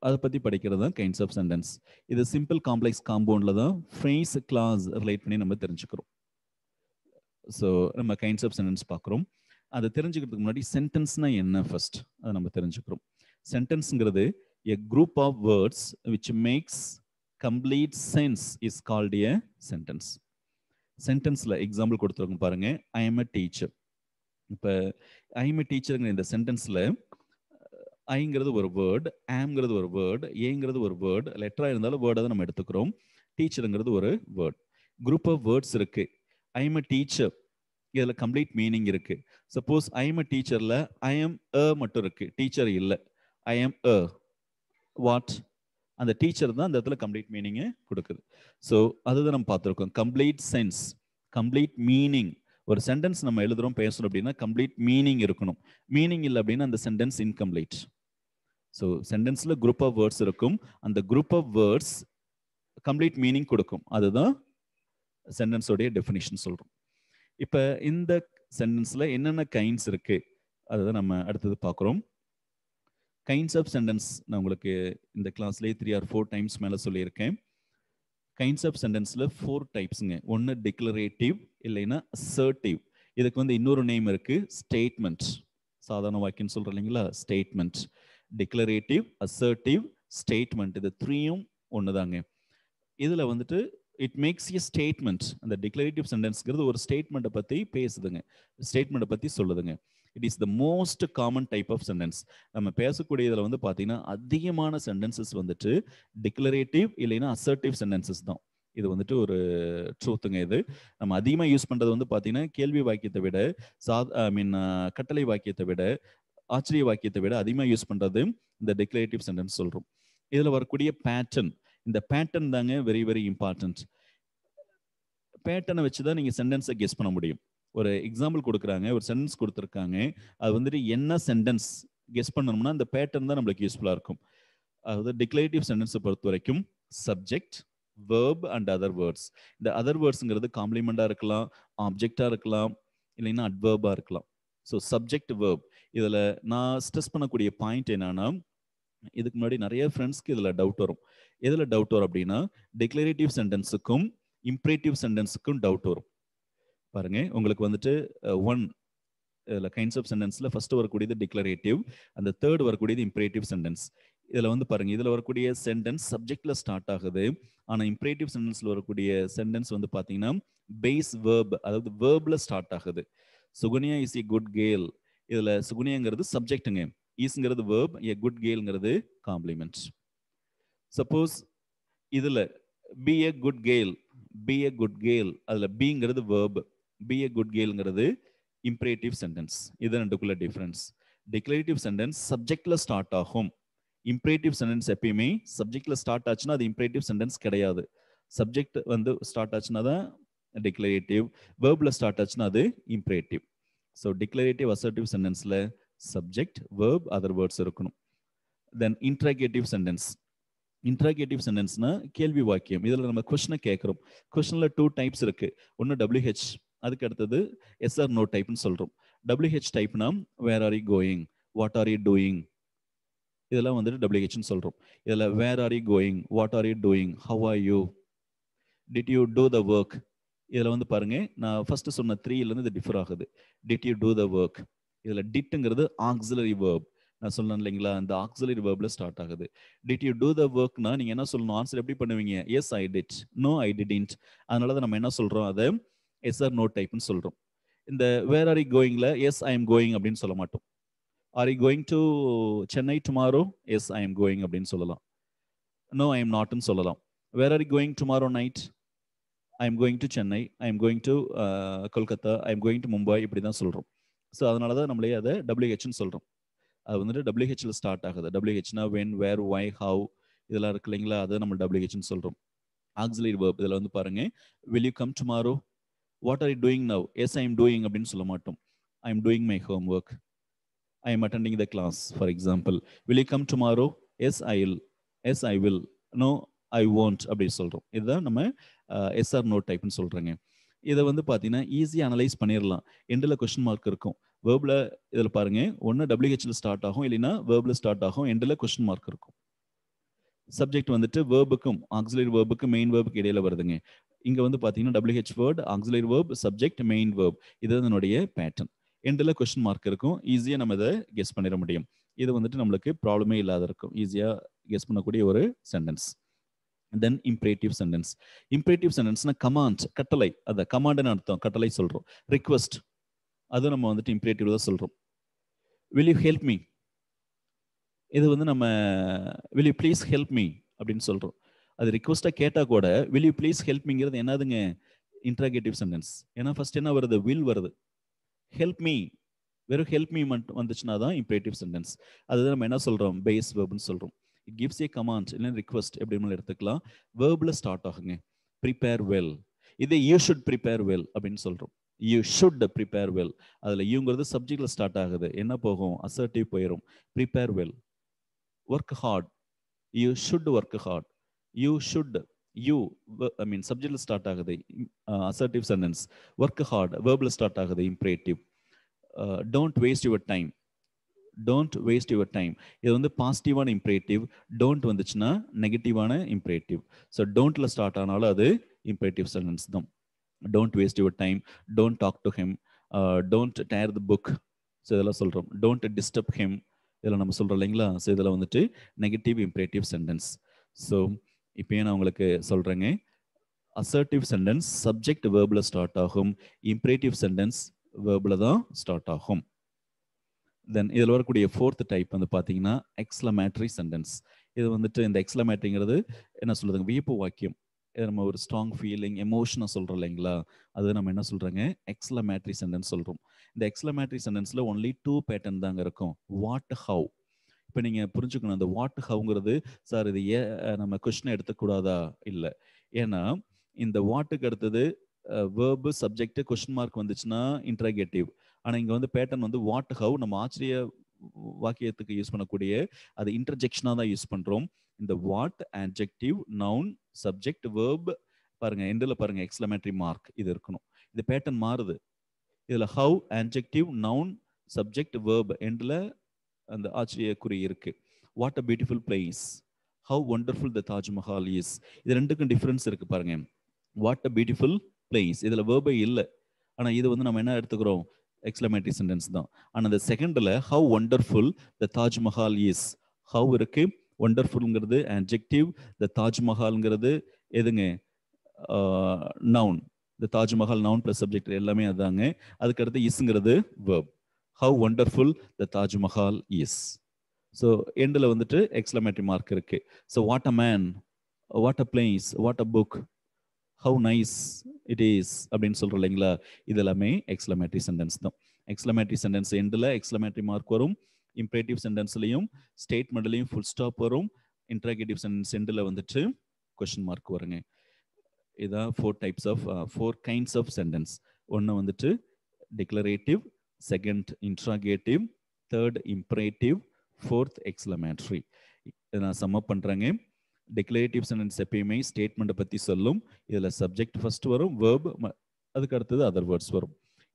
அதை பற்றி படிக்கிறது தான் கைண்ட்ஸ் ஆஃப் சென்டென்ஸ். இது சிம்பிள் காம்ப்ளெக்ஸ் காம்பவுண்டில் தான் ஃப்ரேஸ் கிளாஸ் ரிலேட் பண்ணி நம்ம தெரிஞ்சுக்கிறோம். ஸோ நம்ம கைண்ட்ஸ் ஆஃப் சென்டென்ஸ் பார்க்குறோம். அதை தெரிஞ்சுக்கிறதுக்கு முன்னாடி சென்டென்ஸ்னா என்ன ஃபர்ஸ்ட் அதை நம்ம தெரிஞ்சுக்கிறோம். சென்டென்ஸுங்கிறது a group of words which makes complete sense is called a sentence. சென்டென்ஸ்ல எக்ஸாம்பிள் கொடுத்துருங்க பாருங்க. I am a teacher. இப்போ I am a teacherங்கிற இந்த சென்டென்ஸ்ல ஐங்கிறது ஒரு வேர்டு, ஆம்ங்கிறது ஒரு வேர்டு, ஏங்கிறது ஒரு வேர்டு, லெட்டரா இருந்தாலும் வேர்டை தான் நம்ம எடுத்துக்கிறோம். டீச்சருங்கிறது ஒரு வேர்ட். குரூப் ஆஃப் வேர்ட்ஸ் இருக்கு. ஐ எம் அ டீச்சர், இதில் கம்ப்ளீட் மீனிங் இருக்கு. சப்போஸ் ஐ எம் அ டீச்சர்ல ஐ எம் அ மட்டும் இருக்கு, டீச்சர் இல்லை. ஐ எம் அ வாட், அந்த டீச்சர் தான் அந்த இடத்துல கம்ப்ளீட் மீனிங்கை கொடுக்குது. ஸோ அதுதான் நம்ம பார்த்துருக்கோம். Complete sense, complete meaning. ஒரு சென்டென்ஸ் நம்ம எழுதுறோம் பேசுறோம் அப்படின்னா கம்ப்ளீட் மீனிங் இருக்கணும். மீனிங் இல்லை அப்படின்னா அந்த சென்டென்ஸ் இன்கம்ப்ளீட். ஸோ சென்டென்ஸ்ல குரூப் ஆஃப் வேர்ட்ஸ் இருக்கும். அந்த group of words complete meaning கொடுக்கும். அதுதான் சென்டென்ஸோடைய டெஃபினிஷன் சொல்றோம். இப்போ இந்த சென்டென்ஸ்ல என்னென்ன கைண்ட்ஸ் இருக்கு அதுதான் நம்ம அடுத்தது பார்க்குறோம். கைண்ட்ஸ் ஆஃப் சென்டென்ஸ் நான் உங்களுக்கு இந்த கிளாஸ்லேயே 3 or 4 டைம்ஸ் மேலே சொல்லியிருக்கேன். கைண்ட்ஸ் ஆஃப் சென்டென்ஸில் 4 டைப்ஸுங்க. ஒன்று டிக்ளரேட்டிவ், இல்லைன்னா அசர்ட்டிவ். இதுக்கு வந்து இன்னொரு நேம் இருக்கு, ஸ்டேட்மெண்ட். சாதாரண வாக்கியம் சொல்கிறோம் இல்லைங்களா, ஸ்டேட்மெண்ட். டிக்ளரேட்டிவ், அசர்ட்டிவ், ஸ்டேட்மெண்ட், இது 3ம் ஒன்று தாங்க. இதில் வந்துட்டு இட் மேக்ஸ் எ ஸ்டேட்மெண்ட். அந்த டிக்ளரேட்டிவ் சென்டென்ஸ்ங்கிறது ஒரு ஸ்டேட்மெண்ட்டை பற்றி பேசுதுங்க, ஸ்டேட்மெண்ட்டை பற்றி சொல்லுதுங்க. It is the most common type of sentence. நம்ம பேசக்கூடியதில் வந்து பார்த்தீங்கன்னா அதிகமான சென்டென்சஸ் வந்துட்டு டிக்ளரேட்டிவ் இல்லைன்னா அசர்ட்டிவ் சென்டென்சஸ் தான். இது வந்துட்டு ஒரு ட்ரூத்துங்க. இது நம்ம அதிகமாக யூஸ் பண்ணுறது வந்து பார்த்தீங்கன்னா கேள்வி வாக்கியத்தை விட கட்டளை வாக்கியத்தை விட ஆச்சரிய வாக்கியத்தை விட அதிகமாக யூஸ் பண்ணுறது இந்த டிக்ளரேட்டிவ் சென்டென்ஸ் சொல்கிறோம். இதில் வரக்கூடிய பேட்டர்ன், இந்த பேட்டர்ன் தாங்க வெரி வெரி இம்பார்ட்டன்ட். பேட்டர்னை வச்சு தான் நீங்கள் சென்டென்ஸை கெஸ் பண்ண முடியும். ஒரு எக்ஸாம்பிள் கொடுக்குறாங்க, ஒரு சென்டென்ஸ் கொடுத்துருக்காங்க, அது வந்துட்டு என்ன சென்டென்ஸ் கெஸ் பண்ணணும்னா அந்த பேட்டர்ன் தான் நம்மளுக்கு யூஸ்ஃபுல்லாக இருக்கும். அதாவது டிக்ளரேட்டிவ் சென்டென்ஸை பொறுத்த வரைக்கும் subject, verb and other words. இந்த அதர் வேர்ட்ஸுங்கிறது காம்ப்ளிமெண்டாக இருக்கலாம், ஆப்ஜெக்டாக இருக்கலாம், இல்லைன்னா அட்வர்பாக இருக்கலாம். So subject, verb. இதில் நான் ஸ்ட்ரெஸ் பண்ணக்கூடிய பாயிண்ட் என்னன்னா, இதுக்கு முன்னாடி நிறைய ஃப்ரெண்ட்ஸ்க்கு இதில் டவுட் வரும். எதில் டவுட் வரும் அப்படின்னா டிக்ளரேட்டிவ் சென்டென்ஸுக்கும் இம்ப்ரேட்டிவ் சென்டென்ஸுக்கும் டவுட் வரும். பாருங்க, உங்களுக்கு வந்துட்டு கைண்ட்ஸ் ஆஃப் சென்டென்ஸ்ல ஃபர்ஸ்ட் வரக்கூடியது டிக்ளரேட்டிவ், அந்த தேர்ட் வரக்கூடியது இம்பரேட்டிவ் சென்டென்ஸ். இதுல வந்து பாருங்க, இதுல வரக்கூடிய சென்டென்ஸ் சப்ஜெக்ட்ல ஸ்டார்ட் ஆகுது. ஆனா இம்பரேட்டிவ் சென்டென்ஸ்ல வரக்கூடிய சென்டென்ஸ் வந்து பாத்தீங்கன்னா பேஸ் வேர்ப், அதாவது வேர்ப்ல ஸ்டார்ட் ஆகுது. Sukanya is a good girl. இதுல சுகன்யாங்கிறது சப்ஜெக்ட்டுங்க, இஸ்ங்கிறது வேர்ப், எ குட் கேர்ள்ங்கிறது காம்ப்ளிமெண்ட். சப்போஸ் இதுல be a good girl, be a good girl, அதுல பிங்கிறது வேர்ப், பி எ குட் கேர்ள்ங்கிறது இம்பரேட்டிவ் சென்டென்ஸ். இது ரெண்டுக்குள்ள டிஃபரன்ஸ். டிக்ளரேட்டிவ் சென்டென்ஸ் சப்ஜெக்ட்ல ஸ்டார்ட் ஆகும். இம்பரேட்டிவ் சென்டென்ஸ் எப்பயுமே சப்ஜெக்ட்ல ஸ்டார்ட் ஆச்சுன்னா அது இம்பரேட்டிவ் சென்டென்ஸ் கிடையாது. சப்ஜெக்ட் வந்து ஸ்டார்ட் ஆச்சுன்னா தான் டிக்ளரேட்டிவ், வேர்ப்ல ஸ்டார்ட் ஆச்சுன்னா அது imperative. So declarative assertive சென்டென்ஸ்ல subject, verb, other words இருக்கணும். தென் இன்ட்ராகேட்டிவ் சென்டென்ஸ். இன்ட்ராகேட்டிவ் சென்டென்ஸ்னா கேள்வி வாக்கியம். இதுல நம்ம கொஸ்டினை கேட்கிறோம். கொஸ்டின்ல 2 டைப்ஸ் இருக்கு. ஒன்னு WH, அதுக்கு அடுத்தது எஸ் ஆர் நோ டைப்னு சொல்றோம். WH டைப்னா where are you going, what are you doing, இதெல்லாம் வந்துட்டு WHன்னு சொல்றோம். இதுல where are you going, what are you doing, how are you, did you do the work. இதுல வந்து பாருங்க, நான் ஃபர்ஸ்ட் சொன்ன 3ல இருந்து இது டிஃபர் ஆகுது. Did you do the work. இதுல டிட்ங்கிறது ஆக்ஸிலரி வேர்ப். நான் சொன்னேன் இல்லைங்களா, இந்த ஆக்ஸிலரி வேர்ப்ல ஸ்டார்ட் ஆகுது. டிட் யூ டூ த ஒர்க்னா நீங்க என்ன சொல்லணும், ஆன்சர் எப்படி பண்ணுவீங்க, yes I did, no I didn't. அதனால தான் நம்ம என்ன சொல்றோம், அதை எஸ் ஆர் நோ டைப்னு சொல்றோம். இந்த வேர் ஆர் யூ கோயிங்ல எஸ் ஐ எம் கோயிங் அப்படின்னு சொல்ல மாட்டோம். Are you going to Chennai tomorrow, yes I am going அப்படின்னு சொல்லலாம். நோ ஐ எம் நாட்னு சொல்லலாம். Where are you going tomorrow night, I am going to Chennai, I am going to Kolkata, I am going to Mumbai, இப்படி தான் சொல்றோம். ஸோ அதனால தான் நம்மளே அதை WHன்னு சொல்றோம். அது வந்துட்டு WHல ஸ்டார்ட் ஆகுது. WHனா when, where, why, how, இதெல்லாம் இருக்கு இல்லைங்களா, அதை நம்ம WHன்னு சொல்றோம். ஆக்ஸிலரி வேர்ப் இதில் வந்து பாருங்க, will you come tomorrow, what are you doing now, yes I am doing அப்படின்னு சொல்ல மாட்டோம். I am doing my homework, I am attending the class, for example. Will you come tomorrow, yes I will, yes I will, no I won't அப்படி சொல்றோம். இதுதான் நம்ம SR no டைப்னு சொல்றேங்க. இதை வந்து பார்த்தீங்கன்னா ஈஸியாக அனலைஸ் பண்ணிடலாம். எண்டில் கொஸ்டின் மார்க் இருக்கும். வேர்ப்ல இதில் பாருங்க, ஒன்று WHல ஸ்டார்ட் ஆகும், இல்லைன்னா வேர்ப்ல ஸ்டார்ட் ஆகும், எண்டில் கொஸ்டின் மார்க் இருக்கும். சப்ஜெக்ட் வந்துட்டு வேர்புக்கும் ஆக்ஸிலரி வேர்புக்கும் மெயின் வேர்புக்கு இடையில வருதுங்க. இங்க வந்து பாத்தீங்கன்னா WH word, auxiliary verb, subject, main verb, இது என்னுடைய பேட்டர்ன். எண்டில் கொஸ்டின் மார்க் இருக்கும். ஈஸியாக நம்ம இதை கெஸ் பண்ணிட முடியும். இது வந்துட்டு நம்மளுக்கு ப்ராப்ளமே இல்லாத இருக்கும். ஈஸியாக கெஸ் பண்ணக்கூடிய ஒரு சென்டென்ஸ். தென் இம்பரேட்டிவ் சென்டென்ஸ். இம்பரேட்டிவ் சென்டென்ஸ்னா கமாண்ட், கட்டளை. அந்த கமாண்ட்னு அர்த்தம், கட்டளை சொல்றோம். ரிக்வெஸ்ட், அது நம்ம வந்துட்டு இம்பரேட்டிவ் தான் சொல்றோம். will you help me, இது வந்து நம்ம will you please help me அப்படின்னு சொல்றோம். அது ரிக்வெஸ்டா கேட்டா கூட will you please help meங்கிறது என்னதுங்க, இன்ட்ராகேட்டிவ் சென்டென்ஸ். ஏன்னா ஃபர்ஸ்ட் என்ன வருது, will வருது. help me, வெறும் help me மட்டும் வந்துச்சுன்னா தான் இம்பரேட்டிவ் சென்டென்ஸ். அதுதான் நம்ம என்ன சொல்றோம், பேஸ் வேர்ப்னு சொல்றோம். இட் கிவ்ஸ் ஏ கமாண்ட், இல்லை ரிக்வெஸ்ட், எப்படி வேணாலும் எடுத்துக்கலாம். வேர்ப்ல ஸ்டார்ட் ஆகுங்க. ப்ரிப்பேர் வெல், இதே யூ ஷுட் ப்ரிப்பேர் வெல் அப்படின்னு சொல்றோம். யூ ஷுட் ப்ரிப்பேர் வெல், அதுல யூங்கிறது சப்ஜெக்ட்ல ஸ்டார்ட் ஆகுது, என்ன போகும், அசர்ட்டிவ் போயிடும். Prepare well. Work hard, you should work hard, you should, you I mean சப்ஜெக்ட்ல ஸ்டார்ட் ஆகுது, அசர்ட்டிவ் சென்டென்ஸ். ஒர்க் ஹார்ட் வேர்ப்ல ஸ்டார்ட் ஆகுது, imperative. Don't waste your time, don't waste your time, இது வந்து பாசிட்டிவான இம்பரேட்டிவ். டோன்ட் வந்துச்சுன்னா நெகட்டிவான இம்பரேட்டிவ். ஸோ டோன்ட்ல ஸ்டார்ட் ஆனாலும் அது இம்பரேட்டிவ் சென்டென்ஸ் தான். Don't waste your time, don't talk to him, don't tire the book. So இதெல்லாம் சொல்கிறோம். டோன்ட் டிஸ்டர்ப் ஹிம், இதெல்லாம் நம்ம சொல்கிறோம் இல்லைங்களா. ஸோ இதெல்லாம் வந்துட்டு நெகட்டிவ் இம்பரேட்டிவ் சென்டென்ஸ். ஸோ இப்போயே நான் உங்களுக்கு சொல்கிறேங்க, assertive sentence subject waybill start ஆகும், இம்பரேட்டிவ் சென்டென்ஸ் வேர்பில் தான் ஸ்டார்ட் ஆகும். தென் இதில் வரக்கூடிய ஃபோர்த் டைப் வந்து பார்த்தீங்கன்னா எக்ஸ்லமேட்டரி சென்டென்ஸ். இது வந்துட்டு இந்த எக்ஸ்லமேட்டரிங்கிறது என்ன சொல்றதுங்க, வியப்பு வாக்கியம். இது நம்ம ஒரு ஸ்ட்ராங் ஃபீலிங், எமோஷனை சொல்கிறோம் இல்லைங்களா, அது நம்ம என்ன சொல்கிறோங்க, எக்ஸ்லமேட்டரி சென்டென்ஸ் சொல்கிறோம். இந்த எக்ஸ்லமேட்டரி சென்டென்ஸில் ஒன்லி 2 பேட்டர்ன் தாங்க இருக்கும். What, how. இப்போ நீங்கள் புரிஞ்சுக்கணும், அந்த வாட் ஹவ்ங்கிறது சார் இது நம்ம கொஸ்டினை எடுத்துக்கூடாதா, இல்லை. ஏன்னா இந்த வாட்டுக்கு அடுத்தது வேர்பு, சப்ஜெக்ட், கொஸ்டின் மார்க் வந்துச்சுன்னா இன்ட்ராகேட்டிவ். ஆனால் இங்கே வந்து பேட்டர்ன் வந்து வாட், ஹவ் நம்ம ஆச்சரிய வாக்கியத்துக்கு யூஸ் பண்ணக்கூடிய அது இன்டர்ஜெக்ஷனாக தான் யூஸ் பண்ணுறோம். இந்த வாட், ஆட்ஜெக்டிவ், நவுன், சப்ஜெக்ட், வேர்ப், பாருங்க எண்டில் பாருங்க எக்ஸ்லமேட்டரி மார்க் இது இருக்கணும். இது பேட்டர்ன் மாறுது. இதில் ஹவ், ஆட்ஜெக்டிவ், நவுன், சப்ஜெக்ட், வேர்ப், எண்டில் அந்த ஆச்சரிய குறி இருக்கு. What a beautiful place, have wonderful the Taj Mahal is. இது ரெண்டுக்கும் டிஃபரன்ஸ் இருக்கு பாருங்க. வாட் அ பியூட்டிஃபுல் பிளேஸ், இதுல வேர்பே இல்லை. ஆனா இது வந்து நம்ம என்ன எடுத்துக்கிறோம், எக்ஸ்லமேட்டரி சென்டென்ஸ் தான். ஆனா இந்த செகண்ட்ல have wonderful the Taj Mahal is, have இருக்கு, ஒண்டர்ஃபுல்ங்கிறது adjective, the Taj Mahalங்கிறது எதுங்க noun. the Taj Mahal noun plus subject எல்லாமே அதாங்க. அதுக்கு அடுத்து isங்கிறது verb. how wonderful the Taj Mahal is. So எண்டில் வந்துட்டு எக்ஸ்க்ளமேட்டரி மார்க் இருக்கு. So what a man, what a place, what a book, how nice it is அப்படின்னு சொல்கிறோம் இல்லைங்களா, இது எல்லாமே எக்ஸ்க்ளமேட்டரி சென்டென்ஸ் தான். எக்ஸ்க்ளமேட்டரி சென்டென்ஸ் எண்டில் எக்ஸ்க்ளமேட்டரி மார்க் வரும். இம்பரேட்டிவ் சென்டென்ஸ்லையும் ஸ்டேட்மெண்ட்லையும் ஃபுல் ஸ்டாப் வரும். இன்ட்ராகேட்டிவ் சென்டென்ஸ் எண்டில் வந்துட்டு கொஷின் மார்க் வருங்க. இதான் ஃபோர் கைண்ட்ஸ் ஆஃப் சென்டென்ஸ். ஒன்று வந்துட்டு declarative, second interrogative, third imperative, fourth exclamatory. இதை நான் சம்மப் பண்ணுறேங்க. டிக்ளரேட்டிவ் சென்டென்ஸ் எப்பயுமே ஸ்டேட்மெண்ட்டை பற்றி சொல்லும். இதில் சப்ஜெக்ட் ஃபர்ஸ்ட் வரும், வேர்ப் அதுக்கு அடுத்தது அதர் வேர்ட்ஸ் வரும்.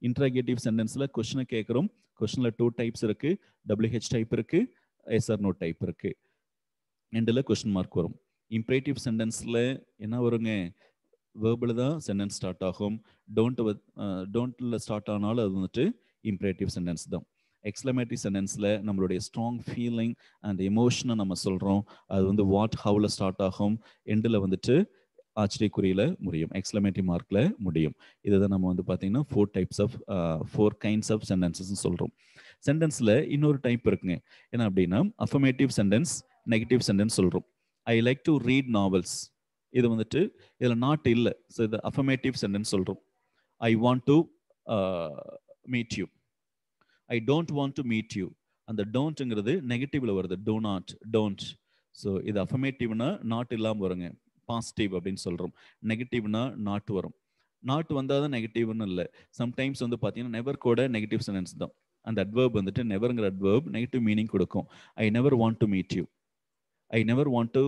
இன்ட்ராகேட்டிவ் சென்டென்ஸில் கொஷினை கேட்குறோம். கொஷனில் 2 டைப்ஸ் இருக்குது. WH டைப் இருக்குது, SR/NO டைப் இருக்குது. எண்டில் கொஷின் மார்க் வரும். இம்பரேட்டிவ் சென்டென்ஸில் என்ன வருங்க, வேர்பில் தான் சென்டென்ஸ் ஸ்டார்ட் ஆகும். டோன்ட்ல ஸ்டார்ட் ஆனாலும் அது வந்துட்டு இம்பரேட்டிவ் சென்டென்ஸ் தான். எக்ஸ்க்ளமேட்டரி சென்டென்ஸில் நம்மளுடைய ஸ்ட்ராங் ஃபீலிங் அண்ட் எமோஷனை நம்ம சொல்கிறோம். அது வந்து வாட், ஹவுல ஸ்டார்ட் ஆகும். எண்டில் வந்துட்டு ஆச்சரியக்குறியில் முடியும், எக்ஸ்க்ளமேட்டரி மார்க்கில் முடியும். இதுதான் நம்ம வந்து பார்த்தீங்கன்னா ஃபோர் கைண்ட்ஸ் ஆஃப் சென்டென்சஸ் சொல்கிறோம். சென்டென்ஸில் இன்னொரு டைப் இருக்குங்க. என்ன அப்படின்னா அஃபர்மேட்டிவ் சென்டென்ஸ், நெகட்டிவ் சென்டென்ஸ் சொல்கிறோம். ஐ லைக் டு ரீட் நாவல்ஸ், இது வந்துட்டு இதில் நாட் இல்லை. ஸோ இது அஃபர்மேட்டிவ் சென்டென்ஸ் சொல்கிறோம். ஐ want to meet you, I don't want to meet you. அந்த டோன்ட்ங்கிறது நெகட்டிவ்ல வருது, டோ நாட், டோன்ட். ஸோ இது அஃபர்மேட்டிவ்னா நாட் இல்லாமல் வருங்க, பாசிட்டிவ் அப்படின்னு சொல்கிறோம். நெகட்டிவ்னா நாட் வரும். நாட் வந்தால் தான் நெகட்டிவ்னு இல்லை. சம்டைம்ஸ் வந்து பார்த்தீங்கன்னா நெவர் கூட நெகட்டிவ் சென்டென்ஸ் தான். அந்த அட்வர்ப் வந்துட்டு நெவர்ங்கிற அட்வர்ப் நெகட்டிவ் மீனிங் கொடுக்கும். I never want to meet you, I never want to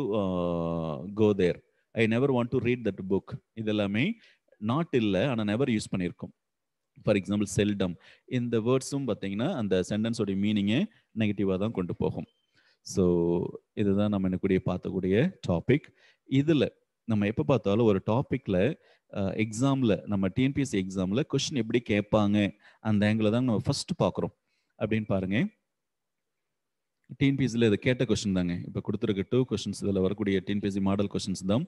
go there, I never want to read that book. இதெல்லாமே நாட் இல்லை, ஆனால் நெவர் யூஸ் பண்ணியிருக்கோம். ஃபார் எக்ஸாம்பிள் செல்டம், இந்த வேர்ட்ஸும் பார்த்தீங்கன்னா அந்த சென்டென்ஸோடைய மீனிங்கை நெகட்டிவாக தான் கொண்டு போகும். ஸோ இதுதான் நம்ம என்னக்கூடிய பார்க்கக்கூடிய டாபிக். இதில் நம்ம எப்போ பார்த்தாலும் ஒரு டாப்பிக்கில் எக்ஸாமில், நம்ம டிஎன்பிஎஸ்சி எக்ஸாமில் கொஸ்டின் எப்படி கேட்பாங்க அந்த ஆங்கிள் தான் நம்ம ஃபர்ஸ்ட் பார்க்குறோம். அப்படின்னு பாருங்க, டிஎன்பிஎஸ்சியில் இதை கேட்ட கொஸ்டின் தாங்க. இப்போ கொடுத்துருக்க 2 கொஸ்டின்ஸ் இதில் வரக்கூடிய டிஎன்பிஎஸ்சி மாடல் கொஸ்டின்ஸ் தான்.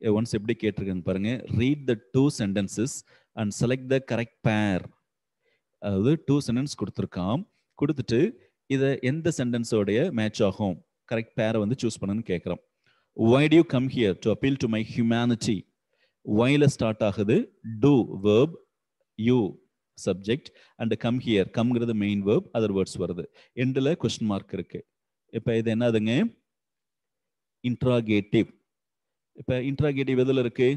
ஒன்ஸ் எப்படி கேட்டிருக்காங்க பாருங்க, read the 2 sentences and select the correct pair. அதாவது 2 சென்டென்ஸ் கொடுத்துருக்கான், கொடுத்துட்டு இதை எந்த சென்டென்ஸோடைய மேட்ச் ஆகும், கரெக்ட் பேரை வந்து சூஸ் பண்ணுன்னு கேட்குறோம். why do you come here to appeal to my humanity? whyல ஸ்டார்ட் ஆகுது, do verb, you subject and come here, comeங்கிறது மெயின் verb, other words வருது. எண்டில் கொஸ்டின் மார்க் இருக்கு. இப்போ இது என்னதுங்க, இன்ட்ராகேட்டிவ். இப்போ இன்ட்ராகேட்டிவ் எதில் இருக்கு,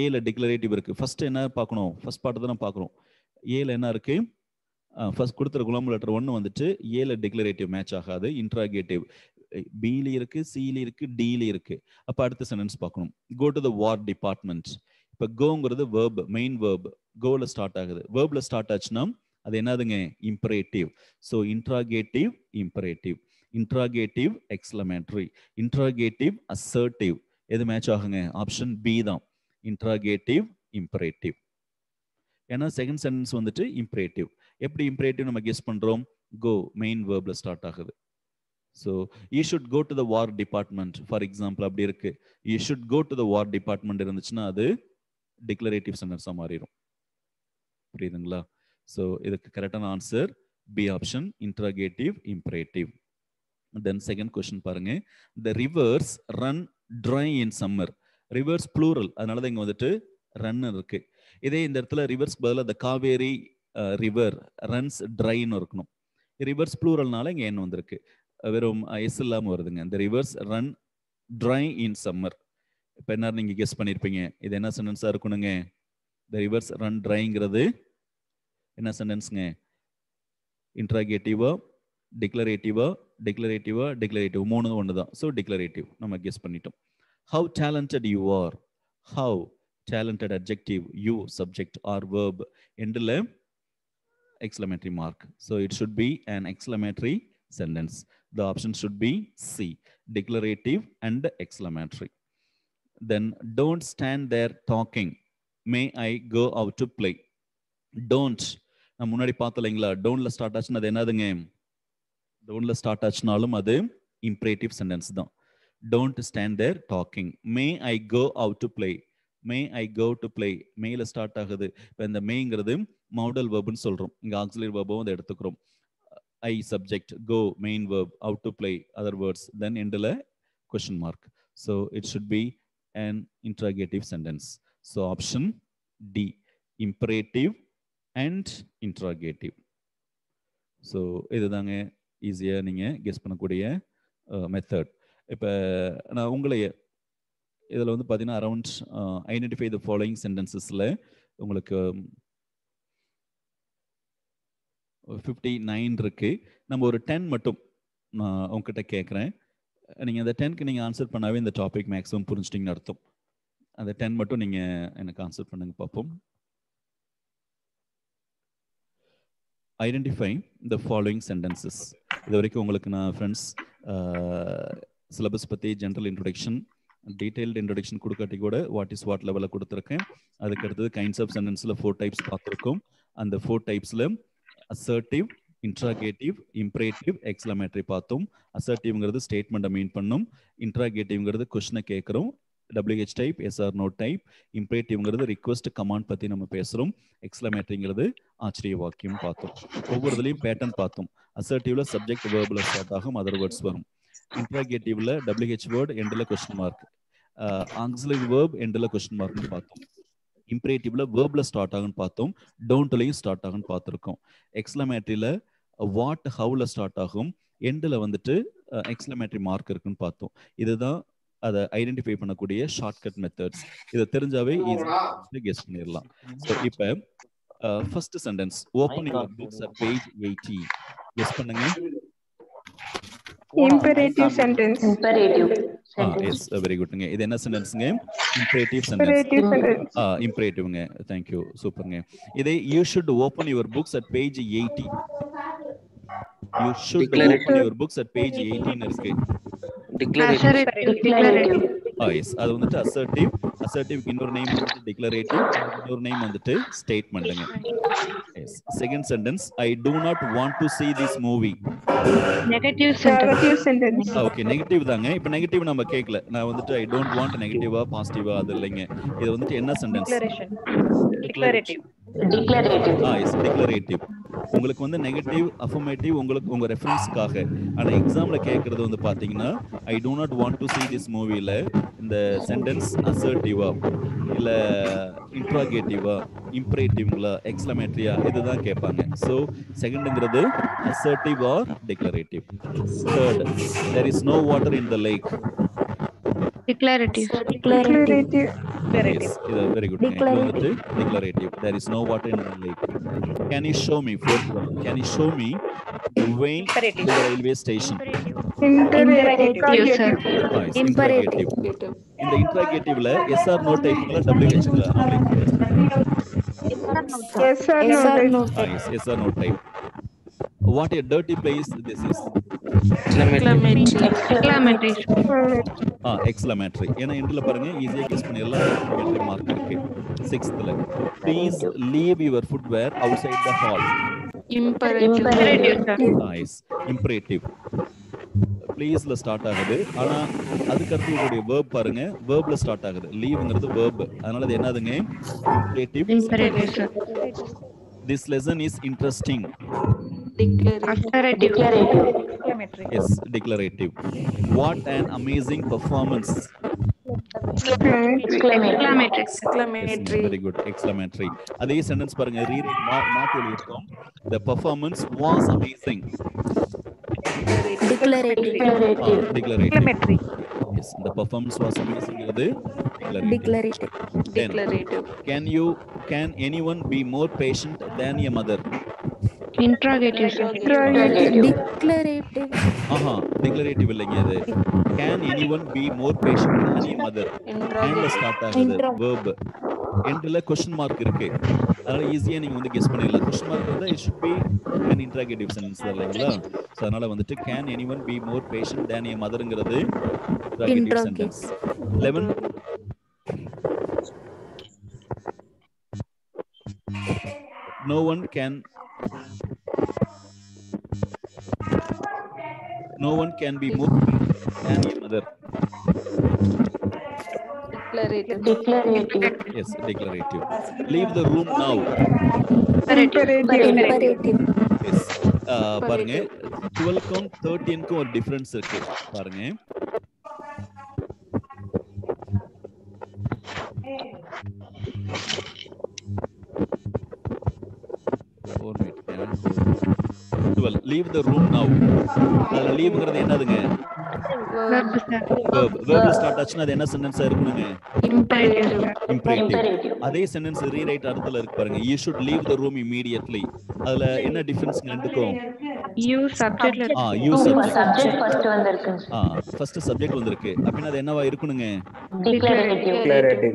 ஏல டிக்ளரேட்டிவ் இருக்கு. ஃபர்ஸ்ட் என்ன பார்க்கணும், ஃபர்ஸ்ட் பார்ட் தான் பார்க்குறோம். ஏல என்ன இருக்கு, ஃபர்ஸ்ட் கொடுத்துற குலாம் லெட்டர் 1 வந்துட்டு ஏல டிக்ளரேட்டிவ் மேட்ச் ஆகாது. இன்ட்ராகேட்டிவ் பில இருக்கு, சில இருக்கு, டில இருக்கு. அப்போ அடுத்த சென்டென்ஸ் பார்க்கணும். Go to the war department. இப்போ கோங்கிறது வேர்ப், மெயின் வேர்ப், கோல ஸ்டார்ட் ஆகுது. வேர்ப்ல ஸ்டார்ட் ஆச்சுன்னா அது என்னதுங்க, imperative. So interrogative, imperative, interrogative exclamatory, interrogative assertive. எது மேட்ச் ஆகுங்க, ஆப்ஷன் பி தான், இன்ட்ராகேட்டிவ் இம்பரேட்டிவ். ஏன்னா செகண்ட் சென்டென்ஸ் வந்துட்டு இம்பரேட்டிவ். எப்படி இம்பரேட்டிவ் நம்ம கெஸ் பண்றோம், கோ மெயின் வேர்ப்ல ஸ்டார்ட் ஆகுது. So you should go to the war department for example அப்படி இருக்கு. You should go to the war department இருந்துச்சுன்னா அது டிக்ளரேட்டிவ் சென்டென்ஸாக மாறிடும். புரியுதுங்களா? ஸோ இதுக்கு கரெக்டான answer B option, interrogative imperative. Then second question பாருங்க, the rivers run dry in summer. Rivers plural, அதனால தான் இங்கே வந்துட்டு ரன் இருக்கு. இதே இந்த இடத்துல ரிவர்ஸ் பதிலாக த காவேரி ரிவர் ரன்ஸ் ட்ரைன்னு இருக்கணும். ரிவர்ஸ் ப்ளூரல்னால இங்கே என்ன வந்திருக்கு, வெறும் எஸ் இல்லாமல் வருதுங்க. இந்த reverse run dry in summer. இப்போ என்ன நீங்கள் கெஸ் பண்ணியிருப்பீங்க, இது என்ன சென்டென்ஸாக இருக்கணுங்க, த ரிவர்ஸ் ரன் ட்ரைங்கிறது என்ன சென்டென்ஸுங்க, இன்ட்ராகேட்டிவா, டிக்ளரேட்டிவா, டிக்ளரேட்டிவா, டிக்ளரேட்டிவ், 3 ஒன்று தான். ஸோ டிக்ளரேட்டிவ் நம்ம கெஸ் பண்ணிட்டோம். How talented you are, how talented adjective, you subject or verb, endல exclamatory mark. So it should be an exclamatory sentence. The option should be C, declarative and exclamatory. Then don't stand there talking, may I go out to play. Don't நான் முன்னாடி பார்த்தலைங்களா, டோன்ட்ல start ஆச்சுன்னா அது என்னதுங்க, டோன்ட்ல start ஆச்சுனாலும் அது imperative sentence தான். don't stand there talking. May I go out to play? May I go to play? மேல start ஆகுது. இப்போ இந்த மேங்கிறது மவுடல் வெர்ப்னு சொல்றோம். இங்க ஆக்ஸிலரி வெர்பும் அதை எடுத்துக்கிறோம். I subject, go main verb, out to play other words, then endல question mark. So it should be an interrogative sentence. So option D, imperative and interrogative. So இதுதாங்க ஈஸியா நீங்க கெஸ் பண்ணக்கூடிய மெத்தட். இப்போ நான் உங்களையே இதில் வந்து பார்த்தீங்கன்னா அரௌண்ட் ஐடென்டிஃபை த ஃபாலோயிங் சென்டென்சஸில் உங்களுக்கு 59 இருக்கு. நம்ம ஒரு 10 மட்டும் நான் உங்ககிட்ட கேட்குறேன். நீங்கள் அந்த 10க்கு நீங்கள் ஆன்சர் பண்ணாவே இந்த டாபிக் மேக்ஸிமம் புரிஞ்சிட்டிங்கன்னு அர்த்தம். அந்த 10 மட்டும் நீங்கள் எனக்கு ஆன்சர் பண்ணுங்க பார்ப்போம். Identify the following sentences. இது வரைக்கும் உங்களுக்கு நான் ஃப்ரெண்ட்ஸ் சிலபஸ் பற்றி ஜென்ரல் இன்ட்ரொடக்ஷன், டீடைல்டு இன்ட்ரொடக்ஷன் கொடுக்காட்டி கூட வாட் இஸ் வாட் லெவலில் கொடுத்துருக்கேன். அதுக்கு அடுத்தது கைண்ட்ஸ் ஆஃப் சென்டென்ஸில் 4 டைப்ஸ் பார்த்துருக்கோம். அந்த 4 டைப்ஸில் அசர்ட்டிவ், இன்ட்ராகேட்டிவ், இம்பரேட்டிவ், எக்ஸ்க்ளமேட்டரி பார்த்தோம். அசர்ட்டிவ்ங்கிறது ஸ்டேட்மெண்ட்டை மீன் பண்ணும். இன்ட்ராகேட்டிவ்ங்கிறது கொஸ்டினை கேட்குறோம். WH type, SR no type. இம்பரேட்டிவ்ங்கிறது ரிக்வெஸ்ட், கமாண்ட் பற்றி நம்ம பேசுகிறோம். எக்ஸ்க்ளமேட்டரிங்கிறது ஆச்சரிய வாக்கியம் பார்த்தோம். ஒவ்வொரு இதுலையும் பேட்டர்ன் பார்த்தோம். அசர்ட்டிவ்ல சப்ஜெக்ட் வேர்பில் ஸ்டார்ட் ஆகும், அதர் வேர்ட்ஸ் வரும். இன்ட்ராகேட்டிவ்ல WH வேர்ட் எண்டில் கொஸ்டின் மார்க், ஆக்ஸிலரி வேர்ப் எண்டில் கொஸ்டின் மார்க்னு பார்த்தோம். இம்பரேட்டிவ்ல வேர்ப்ல ஸ்டார்ட் ஆகுன்னு பார்த்தோம், டோன்ட்லையும் ஸ்டார்ட் ஆகுன்னு பார்த்துருக்கோம். எக்ஸ்க்ளமேட்டரியில வாட், ஹவுல ஸ்டார்ட் ஆகும், எண்டில் வந்துட்டு எக்ஸ்க்ளமேட்டரி மார்க் இருக்குன்னு பார்த்தோம். இதுதான் அதை ஐடென்டிஃபை பண்ணக்கூடிய ஷார்ட்கட் மெத்தட்ஸ். இதை தெரிஞ்சாவே ஈஸியாக கெஸ் பண்ணிடலாம். ஸோ இப்போ first sentence, open your books at page 80. Guess பண்ணுங்க. Imperative sentence. Imperative. Yes, very good. இது என்ன சென்டென்ஸ்ங்க? Imperative sentence. Imperative sentence. Imperative-ங்க. Thank you. Superங்க. இதே you should open your books at page 80. You should open your books at page 18 இருக்கு. Declarative. Yes, அது வந்துட்டு assertive. Assertive-க்கு இன்னொரு name வந்துட்டு declarative, இன்னொரு name வந்துட்டு statement-ங்க. Yes. Second sentence, I do not want to see this movie. Negative sentence. Okay, negative தாங்க. இப்போ negative நம்ம கேட்கல. நான் வந்துட்டு I don't want நெகட்டிவா பாசிட்டிவா அது இல்லைங்க. இது வந்துட்டு என்ன சென்டென்ஸ்? Declarative. Yes, declarative. உங்களுக்கு வந்து நெகட்டிவ், அஃபர்மேட்டிவ் உங்களுக்கு உங்க ரெஃபரன்ஸ்க்காக. ஆனா எக்ஸாம்ல கேட்கறது வந்து பாத்தீங்கன்னா I do not want to see this movieல இந்த சென்டென்ஸ் அசர்ட்டிவா இல்ல இன்ட்ராகேட்டிவா, இம்பரேட்டிவ்ங்களா, எக்ஸ்க்ளமேட்டரியா, இதுதான் கேட்பாங்க. ஸோ செகண்ட்ங்கிறது assertive or declarative. Third, there is no water in the lake. Declarative. Yes, very good. இது வந்துட்டு declarative. There is no water in the lake. Can you show me? Fourth one. Can you show me the way to the railway station? Imperative. Nice. Interrogative. இந்த interrogative-ல SR no type-ங்களா WH-ங்களா? Yes, SR no type. What a dirty place this is. Exclamatory. ஏன்னா எண்ட்ல பாருங்க ஈஸியா guess பண்ணிடலாம். Exclamatory mark இருக்கு. 6th-ல please leave your footwear outside the hall. Nice. Imperative. ப்ளீஸ்ல start ஆகுது. ஆனா அதுக்கு அடுத்து உங்களுடைய வேர்ப் பாருங்க, வேர்ப்ல ஸ்டார்ட் ஆகுது. லீவ்ங்கிறது வேர்ப், அதனால அது என்னதுங்க? Imperative. This lesson is interesting. Declarative. Yes, declarative. What an amazing performance. Exclamatory. Yes, very good. Exclamatory. அதே சென்டென்ஸ் பாருங்க, மாத்தி எழுதிருக்கோம். The performance was amazing. Declarative. Declarative. Yes, the performance was amazing. Declarative. Can anyone be more patient than a mother? Interrogative. Declarative. Declarative இல்லைங்க அது. Can anyone be more patient than a mother? Handல start ஆகுது verb. எண்ட்ல question mark இருக்கு. அதனால ஈஸியா நீங்க வந்து கெஸ் பண்ணிடலாம். கொஸ்டின் மார்க் இருந்தா it should be an interrogative sentence இல்லைங்களா? சோ அதனால வந்துட்டு can anyone be more patient than a motherங்கிறது interrogative sentence. 11 no one can be more than a mother. Declarative. Yes, declarative. Leave the room now. Imperative. Yes. பாருங்க 12க்கும் 13க்கும் ஒரு difference இருக்கு பாருங்க. Leave the room now. அதுல லீவ்ங்கிறது என்னதுங்க? verb start ஆச்சுனா அது என்ன சென்டென்ஸா இருக்குங்க? imperative. அதே சென்டென்ஸ் ரீரைட் அர்த்தத்துல இருக்கு பாருங்க. You should leave the room immediately. அதுல என்ன டிஃபரன்ஸ் ரெண்டுக்கும்? you subjectல you subject first வந்திருக்கு. first subject வந்திருக்கு. அப்படினா அது என்னவா இருக்குங்க?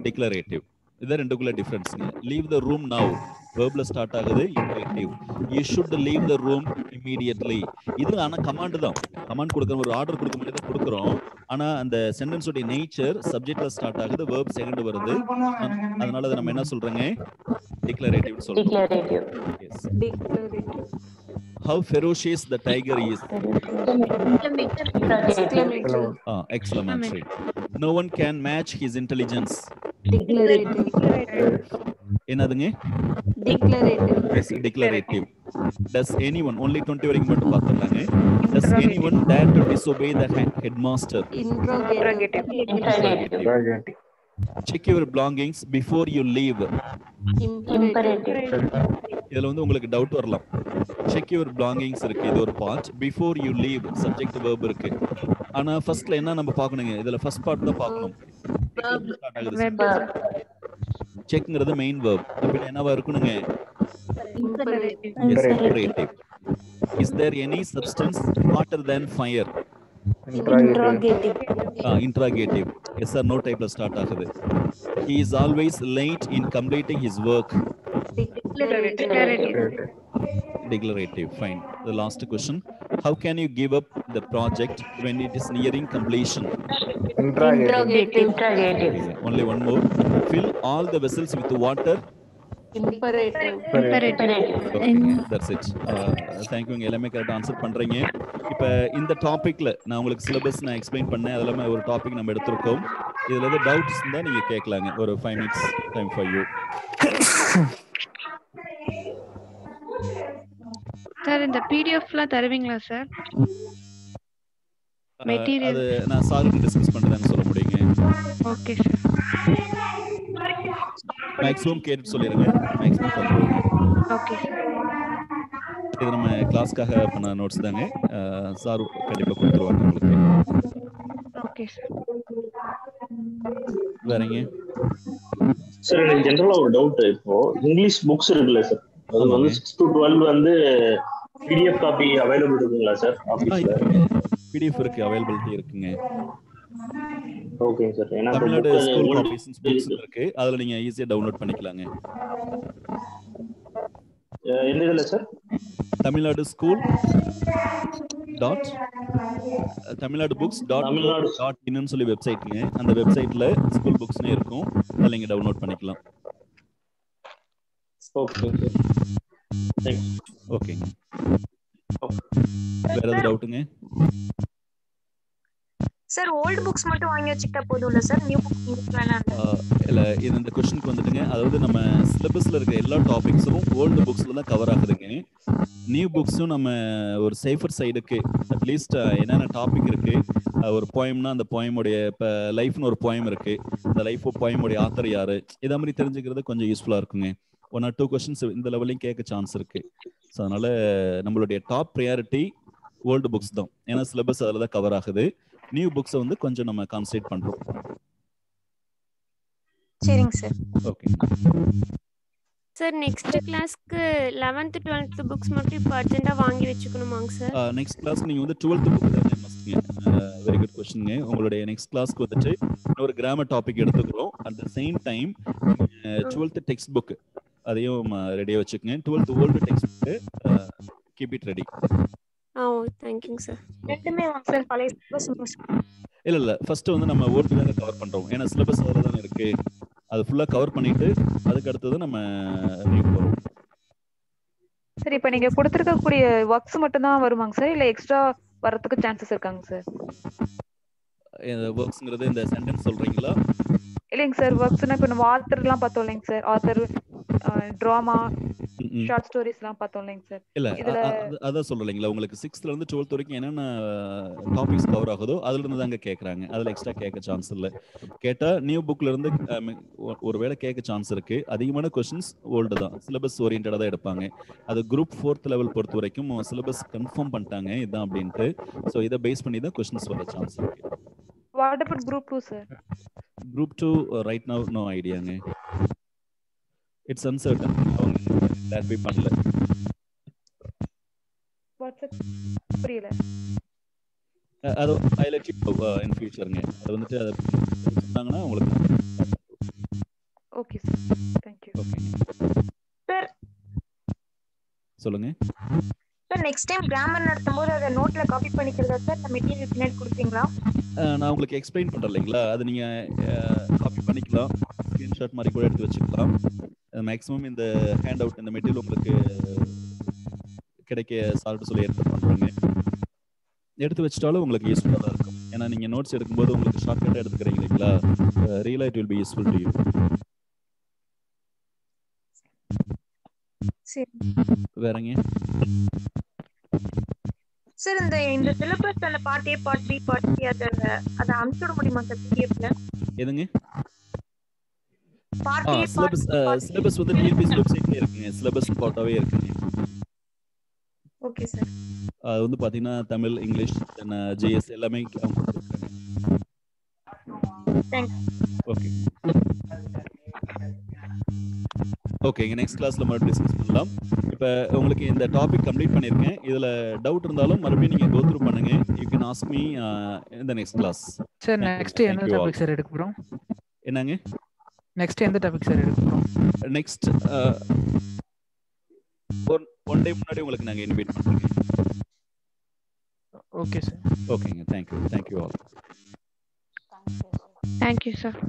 declarative. இது ரெண்டுக்குள்ள டிஃபரன்ஸ்ங்க. leave the room now verbல ஸ்டார்ட் ஆகுது imperative. you should leave the room immediately. இது ஆனா கமாண்ட் தான். கமாண்ட் கொடுக்கற ஒரு ஆர்டர் கொடுக்க முடியாது கொடுக்கறோம். ஆனா அந்த சென்டென்ஸ் உடைய நேச்சர் சப்ஜெக்ட்ல ஸ்டார்ட் ஆகுது verb செகண்ட் வருது. அதனால அத நம்ம என்ன சொல்றோங்க? declarative சொல்றோம். Declarative. Yes. How ferocious the tiger is. Exclamatory. No one can match his intelligence. என்னதுங்க? declarative. Does anyone, only 20 வரைக்கும் மட்டும் பார்த்தலாங்க. Does anyone dare to disobey the headmaster? Interrogative. Check your belongings before you leave. Imperative. இதுல வந்து உங்களுக்கு doubt வரலாம். Check your belongings இருக்கு, இது ஒரு part. Before you leave subject verb இருக்கு. ஆனா ஃபர்ஸ்ட்ல என்ன நம்ம பார்க்கணுங்க? இதுல ஃபர்ஸ்ட் பார்ட் தான் பார்க்கணும். செக்ங்கிறது மெயின் verb. அப்படி என்னவா இருக்குங்க? imperative. Is there any substance hotter than fire? Interrogative. Yes or no type la start ஆகுது. He is always late in completing his work. Declarative. Fine. The last question. How can you give up the project when it is nearing completion? Interrogative. Okay. Only one more. Fill all the vessels with water. Imperative. Okay, that's it. Thank you. எல்லாமே கரெக்ட்டா answer பண்றீங்க. இப்போ இந்த டாபிக்ல நான் உங்களுக்கு syllabus நான் explain பண்ணேன். அதெல்லாம் ஒரு டாபிக் நம்ம எடுத்துறோம். இதுல ஏதாவது டவுட்ஸ் இருந்தா நீங்க கேட்கலாங்க. ஒரு 5 minutes time for you. Sir இந்த பிடிஎஃப்லாம் தருவீங்களா சார்? மெட்டீரியல் அது நான் சாருக்கு டிஸ்கஸ் பண்றேன்னு சொல்ல முடியுங்க. Okay sir. மேக்ஸிமம் கேட்டு சொல்லிருங்க. மேக்ஸிமம் தந்துருங்க. Okay sir. இது நம்ம கிளாஸ்க்காக பண்ண நோட்ஸ் தாங்க. சார் கண்டிப்பா கொடுத்துருவாங்க உங்களுக்கு. Okay sir. வேறங்க சார் எனக்கு ஜெனரலா ஒரு டவுட். இப்போ இங்கிலீஷ் புக்ஸ் இருக்குல்ல சார், அது வந்து 6 to 12 வந்து பிடிஎஃப் காப்பி அவைலபிள் இருக்குங்களா சார் ஆபீஸ்ல? பிடிஎஃப் இருக்கு, அவைலபிலிட்டி இருக்குங்க. ஓகேங்க சார். ஏன்னா தமிழ்நாடு ஸ்கூல் காப்பீஸ் புக்ஸ் இருக்கு, அதுல நீங்க ஈஸியா டவுன்லோட் பண்ணிக்கலாங்க. எந்த இதுல sir? Tamil Nadu school Tamil Nadu books .in சொல்லி வெப்சைட்ங்க. அந்த வெப்சைட்ல ஸ்கூல் புக்ஸ்னே இருக்கும், அதுல நீங்க டவுன்லோட் பண்ணிக்கலாம். Okay sir. தேங்க்ஸ். ஓகேங்க. வேற ஏதாவது டவுட்டுங்க? சார் ஓல்ட் புக்ஸ் மட்டும் வாங்கி வச்சுக்கிட்டா போதும்ல சார்? நியூ புக்ஸ் வேணாம் இல்ல, இது இந்த क्वेश्चनக்கு வந்துட்டுங்க. அதாவது நம்ம சிலபஸ்ல இருக்க எல்லா டாபிக்ஸும் ஓல்ட் புக்ஸ்ல தான் கவர் ஆகுதுங்க. நியூ புக்ஸும் நம்ம ஒரு சேஃபர் சைடுக்கு அட்லீஸ்ட் என்னென்ன டாபிக் இருக்கு, ஒரு போயம்னா அந்த போயமுடைய இப்போ லைஃப்னு ஒரு போயம் இருக்கு, அந்த லைஃப் போயமுடைய ஆத்தர் யாரு, இதை மாதிரி தெரிஞ்சுக்கிறது கொஞ்சம் யூஸ்ஃபுல்லா இருக்குங்க. 1 or 2 questions இந்த லெவலையும் கேட்க சான்ஸ் இருக்கு. ஸோ அதனால நம்மளுடைய டாப் ப்ரையாரிட்டி ஓல்டு புக்ஸ் தான், ஏன்னா சிலபஸ் அதில் தான் கவர் ஆகுது. நியூ புக்ஸை வந்து கொஞ்சம் நம்ம கான்சன்ட்ரேட் பண்றோம். சரிங்க சார். Okay sir. நெக்ஸ்ட் கிளாஸ்க்கு 11th 12th புக்ஸ் மட்டும் இப்போ அர்ஜென்ட்டா வாங்கி வச்சுக்கணுமாங்க சார்? நெக்ஸ்ட் கிளாஸ்க்கு நீங்க வந்து 12th புக் தான் மஸ்ட்ங்க. Very good क्वेश्चनங்க. உங்களுடைய நெக்ஸ்ட் கிளாஸ்க்கு வந்துட்டு ஒரு கிராமர் டாபிக் எடுத்துக்கிறோம். At the same time 12th text book அதையும் ரெடியா வச்சுக்கங்க. 12th old text book keep it ready. Thank you sir. ரெண்டுமே வாங்க சார். பழைய சிலபஸ் இல்ல ஃபர்ஸ்ட் வந்து நம்ம ஓல்டு தான கவர் பண்றோம், ஏன்னா சிலபஸ் அதுல தான் இருக்கு. அது ஃபுல்லா கவர் பண்ணிட்டு அதுக்கு அடுத்து நம்ம நியூ போறோம். சரி, இப்போ நீங்க கொடுத்திருக்க கூடிய வர்க்ஸ் மட்டும் தான் வருமாங்க சார், இல்ல எக்ஸ்ட்ரா வரதுக்கு சான்சஸ் இருக்காங்க சார்? ஒர்க்ஸ்ங்கிறது இந்த சென்டென்ஸ் சொல்றீங்களா? இல்லைங்க சார், ஒர்க்ஸ்னா இப்போ நம்ம ஆத்தர்லாம் பார்த்தோம் இல்லைங்க சார், ஆத்தர் ட்ராமா ஷார்ட் ஸ்டோரிஸ்லாம் பார்த்தோம் இல்லைங்க சார். இல்ல இதுல அதான் சொல்றீங்களா, உங்களுக்கு 6th ல இருந்து 12th வரைக்கும் என்னென்ன டாபிக்ஸ் கவர் ஆகுதோ அதுல இருந்து தாங்க கேக்குறாங்க. அதுல எக்ஸ்ட்ரா கேட்க சான்ஸ் இல்ல. கேட்டா நியூ புக்ல இருந்து ஒருவேளை கேட்க சான்ஸ் இருக்கு. அதிகமான கொஸ்டின்ஸ் ஓல்டு தான், சிலபஸ் ஓரியன்டா தான் எடுப்பாங்க. அது குரூப் 4th லெவல் பொறுத்த வரைக்கும் சிலபஸ் கன்ஃபார்ம் பண்ணிட்டாங்க இதான் அப்படின்ட்டு. ஸோ இதை பேஸ் பண்ணி தான் கொஸ்டின்ஸ் வர சான்ஸ் இருக்கு. What about group 2 sir? Group 2 right now no ஐடியாங்க. இட்ஸ் அன்சர்டன், அவங்க கிளாரிஃபை பண்ணல. வாட்ஸ்அப் புரியல. அது ஹைலைட் இன் ஃபியூச்சர்ங்க. அது வந்துட்டு அதை சொன்னாங்கன்னா உங்களுக்கு. Okay sir, thank you. Okay sir சொல்லுங்க. சார் நெக்ஸ்ட் டைம் கிராமர் நடத்தும்போது அதை நோட்ல காப்பி பண்ணிக்கிறதா சார்? இந்த மெட்டீரியல் பின்னாடி கொடுப்பீங்களா? நான் உங்களுக்கு எக்ஸ்பிளைன் பண்றேன் இல்லைங்களா, அது நீங்க காப்பி பண்ணிக்கலாம், ஸ்கிரீன்ஷாட் மாதிரி கூட எடுத்து வச்சுக்கலாம். மேக்ஸிமம் இந்த ஹேண்ட் அவுட் இந்த மெட்டீரியல் உங்களுக்கு கிடைக்க சால்ட் சொல்லி ஏற்பாடு பண்றாங்க. எடுத்து வச்சுட்டாலும் உங்களுக்கு யூஸ்ஃபுல்லாக தான் இருக்கும். ஏன்னா நீங்க நோட்ஸ் எடுக்கும்போது உங்களுக்கு ஷார்ட்கட்டாக எடுத்துக்கிறீங்க இல்லைங்களா, ரியலா it will be useful to you. சரி வேறங்க சார், இந்த சிலபஸ் அந்த part A part B part C அதை அனுப்பிச்சு விட முடியுமா சார் பிடிஎஃப்ல? எதுங்க? பார்ட் A சிலபஸ் வந்து டிஎன்பிஎஸ்சி வெப்சைட்ல இருக்குங்க, சிலபஸ் பார்ட்டாவே இருக்குங்க. Okay sir. அது வந்து பாத்தீங்கன்னா தமிழ், இங்கிலீஷ், ஜிஎஸ் எல்லாமே அவங்க கொடுத்துருக்காங்க. தேங்க்ஸ். ஓகே ஓகேங்க, நெக்ஸ்ட் கிளாஸ்ல மறுபடியும் டிஸ்கஸ் பண்ணலாம். இப்போ உங்களுக்கு இந்த டாபிக் கம்ப்ளீட் பண்ணிருக்கேன். இதுல டவுட் இருந்தாலும் மறுபடியும் நீங்க கோ த்ரூ பண்ணுங்க. You can ask me in the next class. Sir next எந்த டாபிக் சார் எடுக்க போறோம்? என்னங்க நெக்ஸ்ட் எந்த டாபிக் சார் எடுக்க போறோம்? நெக்ஸ்ட் ஒன் டே முன்னாடி உங்களுக்கு நாங்க இன்வைட் பண்றோம். Okay sir. ஓகேங்க, தேங்க்யூ ஆல். Thank you sir.